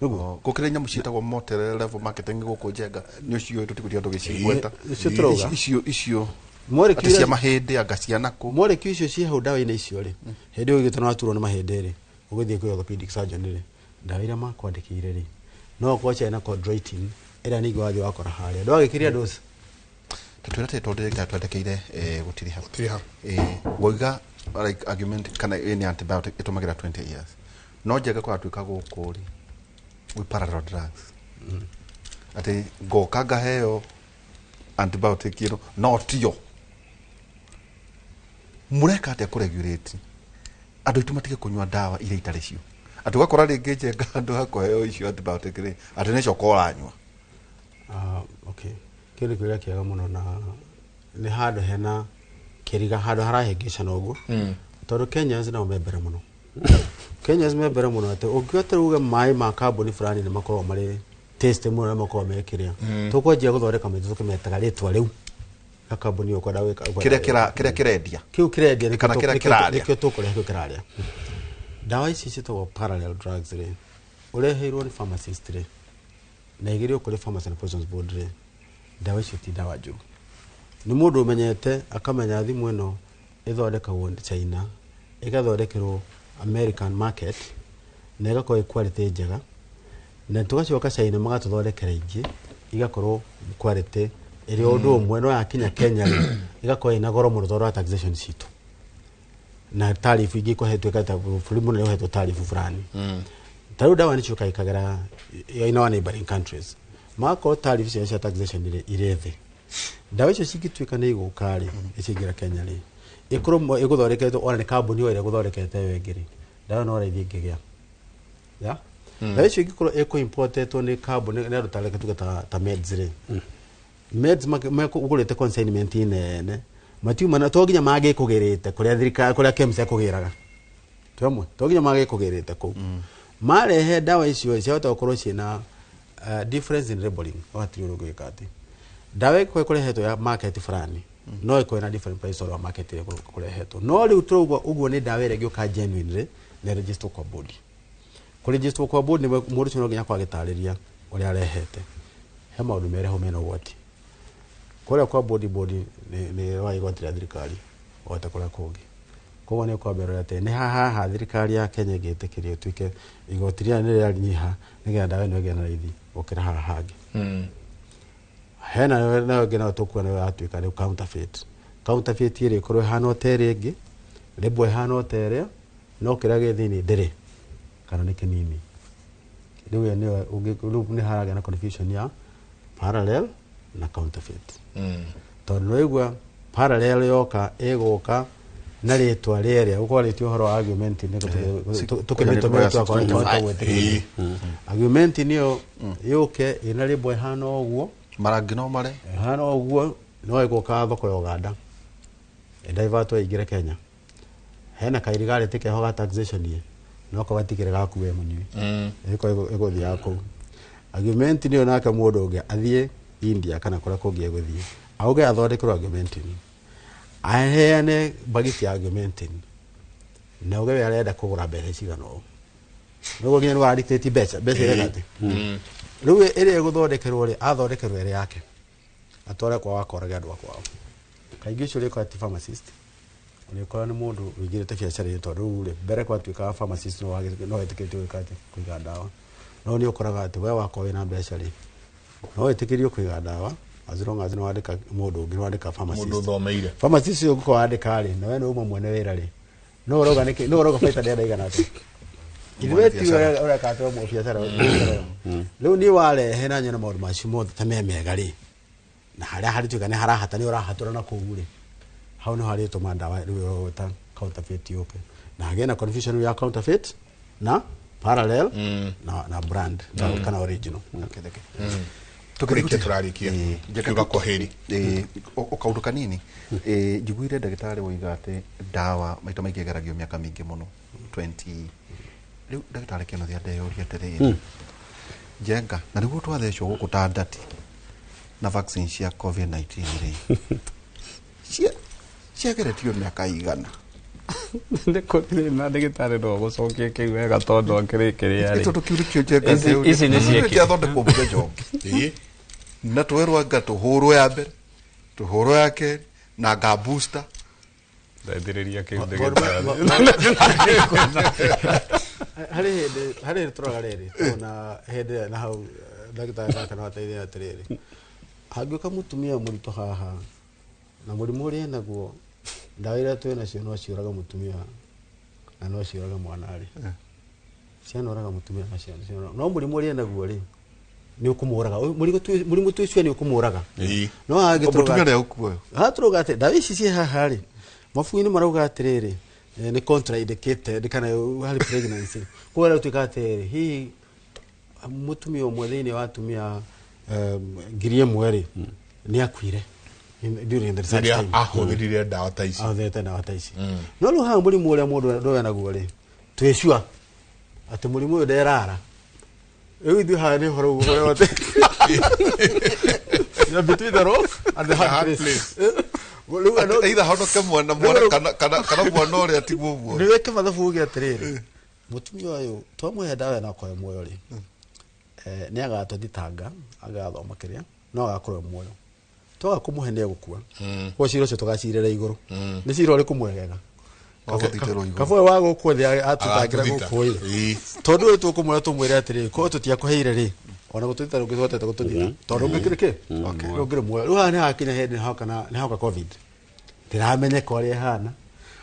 nĩguo gũkĩrĩ nyamũ ciĩtagwo motor level marketing gũkũ Njenga nĩ ũcio tũtikũria tũgĩcigweta icio molecule cia mahĩndĩ anga cia nakũ molecule icio ciĩ hau dawa-inĩ icio rĩ hĩndĩ ũgĩte no waturwo nĩ mahĩndĩ rĩ ũgĩthiĩ kwĩ orthopedic surgeon rĩ dawa iria makwandĩkĩire rĩ no okorwo ciarĩ na chondroitin ĩrĩa ningĩ wathiĩ wakora harĩa ndwagĩkĩria dose tũtwĩra tondũ twandĩkĩire gũtirĩ ha woiga like argument kana any antibiotic ĩtũmagĩra 20 years no Njenga kũratuĩka gũkũ rĩ with parallel drugs atĩ ngoka ngaheo antibiotic ĩno no tio mũreka atĩa kũregulate andũ aitũ matige kũnyua dawa iria itarĩ cio atĩ ũgakora rĩngĩ Njenga andũ hakũheo icio antibiotic rĩ atĩ nĩcio ũranyua okay kĩndũ kĩrĩa kĩega mũno na nĩ handũ hena kĩriga handũ harahĩngĩcana ũguo tondũ Kenyans nao membere mũno Kenyans membere mũno atĩ ũngĩhota uge maĩ ma kambuni fulani nĩ makoragwo marĩ taste mũno na makoragwo mekĩrĩa tũkwanjia gũthondeka mĩtũ tũkĩmetaga rĩtwa rĩu ka kambuni ũkwenda gwĩka kĩrĩa kĩrendia kĩu kĩrendia kana kĩrĩa kĩrarĩa nĩkĩo tũkũrĩa kĩu kĩrarĩa dawa ici ciĩtagwo parallel drugs rĩ ũreheirwo nĩ pharmacist rĩ na igĩrĩ kũrĩ Pharmacy and Poisons Board rĩ dawa icio ti dawa njũru nĩ mũndũ ũmenyete akamenya thimũ ĩno ĩthondekagwo China ĩgathondekerwo American market na ĩgakorwo quality njega na tũgacoka China magatũthondekera ingĩ igakorwo quality ĩrĩ ũndũ ũmwe no yakinya Kenya ĩgakorwo ĩna goro mũno tondũ wa taxation citũ na taarifu ingĩ ikohetwo kata bũrũri mũnene ũhetwo taarifu fulani tarĩu dawa nĩcio kaikagĩra in our neighboring countries magakorwo taarifu ciao cia taxation irĩ thĩ dawa icio cingĩtuĩka nĩ igũka rĩ icingĩra Kenya rĩ ikorwo igũthondeketwo ona nĩ kambuni ĩrĩa igũthondekete yo ĩngĩ rĩ dawa no raithi ingĩgĩa ya dawa icio ingĩkorwo importetwo nĩ kambuni nĩ andũ tareke ta meds rĩ meds ugũrĩte consignment nene matiuma na to nginya magĩkũgĩrĩte kũrĩa thirikari kũrĩa KEMSA kũgĩraga twamwe to nginya magĩkũgĩrĩte kũu marehe dawa icio ciahota gũkorwo ciĩna difference in labeling wakati ũrĩa gwĩka atĩ dawa ĩkorwo kũrehetwo ya market fulani no ĩkorwo na different price or market ĩrĩa kũrehetwo no rĩu tũrauga ũguo nĩ dawa ĩrĩa ĩgĩũka genuinely na register kwa body kũregister kwa body nĩ mũndũ ũcio no nginya kwagĩtarĩria ũrĩa arehete he maũndũ merĩ ho mena ũgwati kũrĩa kwa body nĩ wa igoti rĩa thirikari wata kũrĩa kũngĩ koguo nĩ kwambĩrĩria atĩ nĩ haha thirikari ya Kenya ĩgĩtĩkĩria tuĩke igoti rĩa nĩ rĩanyiha nĩgetha dawa ĩno ĩgĩe na raithi gũkĩra haha hangĩ hena na ngena tũkuona yo atuĩka rĩu counterfeit ĩrĩa ĩkorwo ĩhana ũterĩ ĩngĩ rĩbwe ĩhana ũterĩ no kĩrĩa gĩ thĩinĩ ndĩrĩ kana nĩ kĩnini rĩu nĩ haragĩa na confusion ya parallel na counterfeit tondũ noigua parallel yoka ĩgũka na rĩtwa rĩrĩa ũkwarĩtio ũhoro wa argument tũkĩmĩtũmĩra twakora gwĩtĩkĩria argument nĩyo yũke ĩna rĩbwe ĩhana ũguo marangi no mare hana ũguo no ĩgũka thoko ya Uganda divert ingire Kenya hena kairigarĩ tikeho ga taxation ye no ko batikire gakuwe mũnyui ĩgũthiĩ yako argument nĩyo nake mũndũ ũngĩ athiĩ India kana kũrĩa kũngĩ egũthiĩ auge athondekerwo argument aheane bagiti ya argument na auge we arenda kũgũra mbeca cigana ũũ nĩguo nginya nĩ wa dictate mbeca ĩrĩa atĩ rĩu ĩrĩa ĩgũthondekerwo rĩ athondekerwo ĩrĩa yake atware kwa wakoraga andũ akwao kaingĩ ũcio rĩko ati pharmacist ũrĩkora nĩ mũndũ wĩingĩrĩte biacara-inĩ tondũ rĩ mbere kwatuĩka wa pharmacist no wetĩkĩrĩtio gwĩka atĩ kũiga ndawa no nĩ ũkoraga atĩ we wakorwo wĩna mbeca rĩ no wetĩkĩrio kũiga ndawa as long as no wandĩka mũndũ ũngĩ no wandĩka pharmacist mũndũ thomeire pharmacist ũcio ũgũkorwo wandĩka rĩ na we nĩ uma mwene wĩra rĩ no ũroga baita ndĩenda igana atĩ Ilweti ora kato mo biacara rĩu nĩ warehe na nyona maũndũ macio mothe ta memega rĩ na harĩa harĩtuĩka nĩ harahata nĩ ũrahatũra na kũu rĩ hau nĩ harĩtũma ndawa rĩu ta counterfeit yũke na hagĩe na confusion ya counterfeit na parallel na brand kana original tukirikia turarikia kiuga kwa heri kaundu kanini njiguire ndagĩtarĩ woiga atĩ ndawa maita maingĩ ĩgeragio mĩaka mĩingĩ mũno 20 rĩu ndagĩtarĩ Kĩnuthia ndeyũria atĩrĩrĩ njenga na nĩguo twathecwo gũkũ ta ndati na vaccine cia COVID-19 rĩ ciageretio mĩaka igana ndĩkũrire na ndagĩtarĩ no gũcokia kĩu wega tondũ akĩrĩkĩrĩa rĩ tũkiurikio njenga ici nĩ ciake athondekwo mũthenya ũngĩ na twerwo anga tũhũrwo ya mbere tũhũrwo ya kerĩ na nga booster ndaithĩrĩria kĩu ndagĩtarĩ harĩ tũraga rĩrĩ tũna hĩndĩ na hau ndagĩtarĩ nake no ateithia atĩrĩrĩ hangĩũka mũtumia mũritũ haha na mũrimũ ũrĩa naguo ndawa iria twĩ nacio no ciũraga mũtumia na no ciũraga mwana rĩ ciana ũraga mũtumia na ciana no mũrimũ ũrĩa naguo rĩ nĩ ũkũmũraga mũrimũ twĩcio nĩ ũkũmũraga no mũtumia nĩ ũkuoyo hatũrauga atĩ ndawa ici ciĩ haha rĩ mabuku-inĩ marauga atĩrĩrĩ nĩ contraindicated kana harĩ pregnancy kwa hiyo tuika atĩrĩrĩ hihi mũtumia ũmwe thĩinĩ wa atumia ngiri ĩmwe rĩ nĩ akuire during the research time ahũthĩrire ndawa ta ici no rĩu haha mũrimũ ũrĩa mũndũ ndoya naguo rĩ twĩcua atĩ mũrimũ ũyũ nderara rĩu ithuĩ haha nĩ ũhoro ũrĩa wote between the rock and the hard place either honoke mwana kana mwana ũrĩa tiguo ũguo nĩ weke mathabu ũgĩ atĩrĩrĩ mũtumia ũyũ twamũhe ndawa na akoya muoyo rĩ nĩ agatũthitanga agathoma kĩrĩa no agakorwo muoyo twaga kũmũhe nĩ egũkua kwa cira ũcio tũgacirĩra igũrũ nĩ cira ũrĩkũ mwegega kaboe wa gũkũ thĩ atũtangĩra gũkũ tondũ ũyũ tũkũmwĩra tũmwĩre atĩrĩrĩ korwo tũtiakũheire rĩ ona gũtũthita rũngĩhotete gũtũthita tondũ ũngĩkĩrĩ kĩ rũngĩrĩ muoyo rĩu haha nĩ hakinya hĩndĩ nĩ hauka COVID ndĩramenyeka ũrĩa ĩhana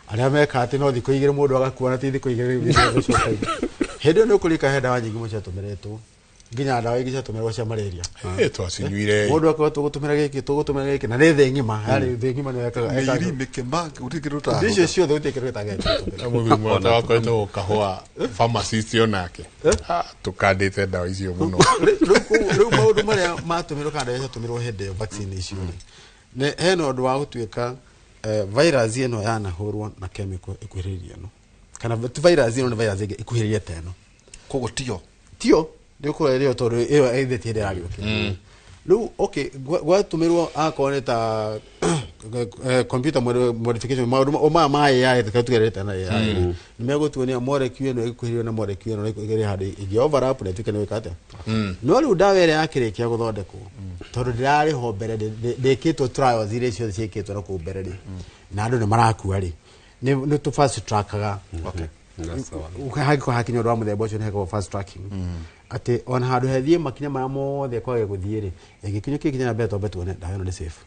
aria meka ati no thiko igire mundu agakuona ti thiko igire hendo no kulika henda wa nyingi mucha tumeretwo nginya ndawa ingi catumirwo cia malaria twacinyuire mundu akwa tugutumira giki na ni thi ngima yari thi ngima ni ekaga iri mikema utikiruta ndicio ciothe utikiruta gaki mugimu wakwetwo kahua pharmacist onake tukandite ndawa icio muno riu maundu maria matumirwo kana yatumirwo hindi yo vaccine icio ni heno ndu wa gutuika virus ino yanahurwo na chemical ikuhiriria no kana virus ino ni virus ikuhiriria teno kogo tio ndikura rio tondu iyo aithetie ndirariuke riu okay gwatumirwo akone ta computer modification maundu oma ma AI tukatugerete na AI nimegutuonia molecule ino ikuhirio na molecule ino igire hadi igi overlap na tukene wikate no riu dawa ire yakirikia guthondekwo tondu ndirari ho mbere ndikitwo trials ire cio ciikitwo na ku mbere ri na andu ni marakua ri ni tu fast trackaga okay ukahako hakinya ndo muthemba ucio niheko fast tracking ati on handu hethie makinya mara mothe kwage guthie ri igikinyo kikinya na beto beto ne ndayo ni safe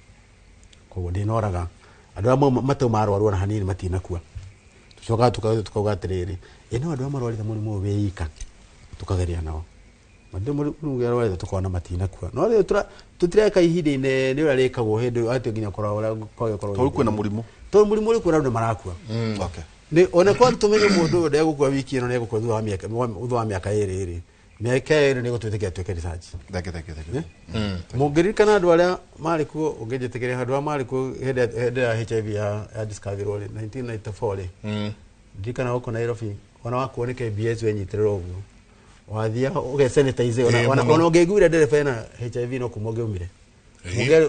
koguo ndinoraga andu amwe matu marwaru na hanini matinakua tucoka tukauga atiriri ino andu amarwarite murimu weika tukageria nao mande muri arwarite tukona matinakua no ri tutireka ihinde ni ura rekagwo hindi ati nginya korwa kwage korwa to kwina murimu uri kwina andu marakua okay ni ona kwa tumenye mundu nde gukua wiki ino ne gukua thutha wa miaka iri miaka iri ni gutwitikia tweke research theke mungiririkana andu aria mari kuo ungejetekeria andu aria mari kuo hende ya HIV ya discovery 1994 ri ndikana uko Nairobi ona wakuone KBS wenyitirira uguo wathia uge sanitize ona ungeiguira ndereba na HIV no kumoge umire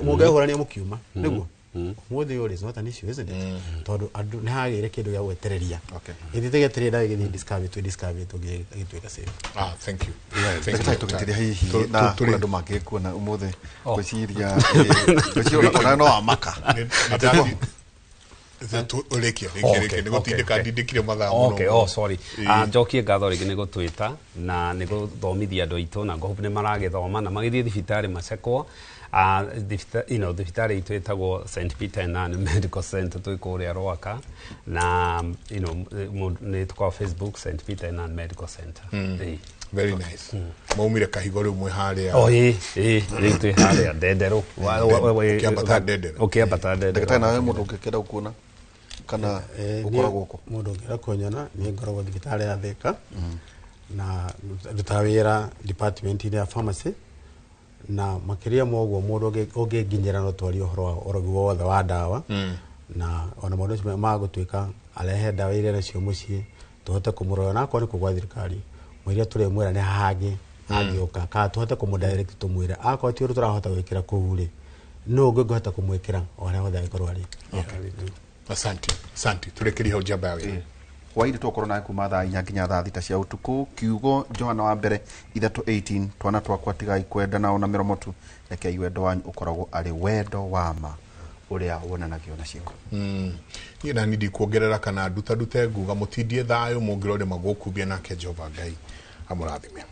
muge horania mukiuma niguo muthi uri not an issue isn't it tondu andu ni hagire kindu gya gwetereria ithite geterera githi discovery tugitweka safe thank you thank you tugeteria hihi na andu mangikuona umuthi gwiciria ona no amaka olekia ni gutindika ndindikire mathaa muno okay sorry njokie ngatho ringi ni gutwita na ni guthomithia andu aitu na ngohope ni maragithoma na magithie thibitari macekwo thibitari itu itagwo St Peter and Ann Medical Center tuikuria Rwaka na ni tukwa Facebook St Peter and Ann Medical Center very nice maumire kahigo riu mwe haria ri tu haria Ndendero ukiambata Ndendero ndagita nawe mundu ukikenda kuona kana ukoragwo uko mundu ukira kuonyana ni ngoragwo thibitari ya Thika na ndutawira department ya pharmacy na makiria mogo mundu ungiginyira no twari uhoro wa orogi wothe wa dawa na ona mundu magutwika arehe dawa ire nacio mucii tuhote kumurora na akoni kugwa thirikari mwiria turi mwira ni hagi agioka ka tuhote kumudirect tumwira akoti uru turahota gwikira kuuri no ngihota kumwikira ora hothe akorwo ari asante turekeria hojamba yawe waidi tokoro na kuma thaa inya nginya thaa thita cia utuku kiugo Johana wa mbere 3:18 twana twakwa tiga ikwenda na ona miromotu reke iwendo wanyu ukoragwo ari wendo wa ma uria wonanagio na ciiko ni na nidi kuongerera kana duta nguga mutindie thayo mungirore magukubia nake Jehova Ngai amurathime.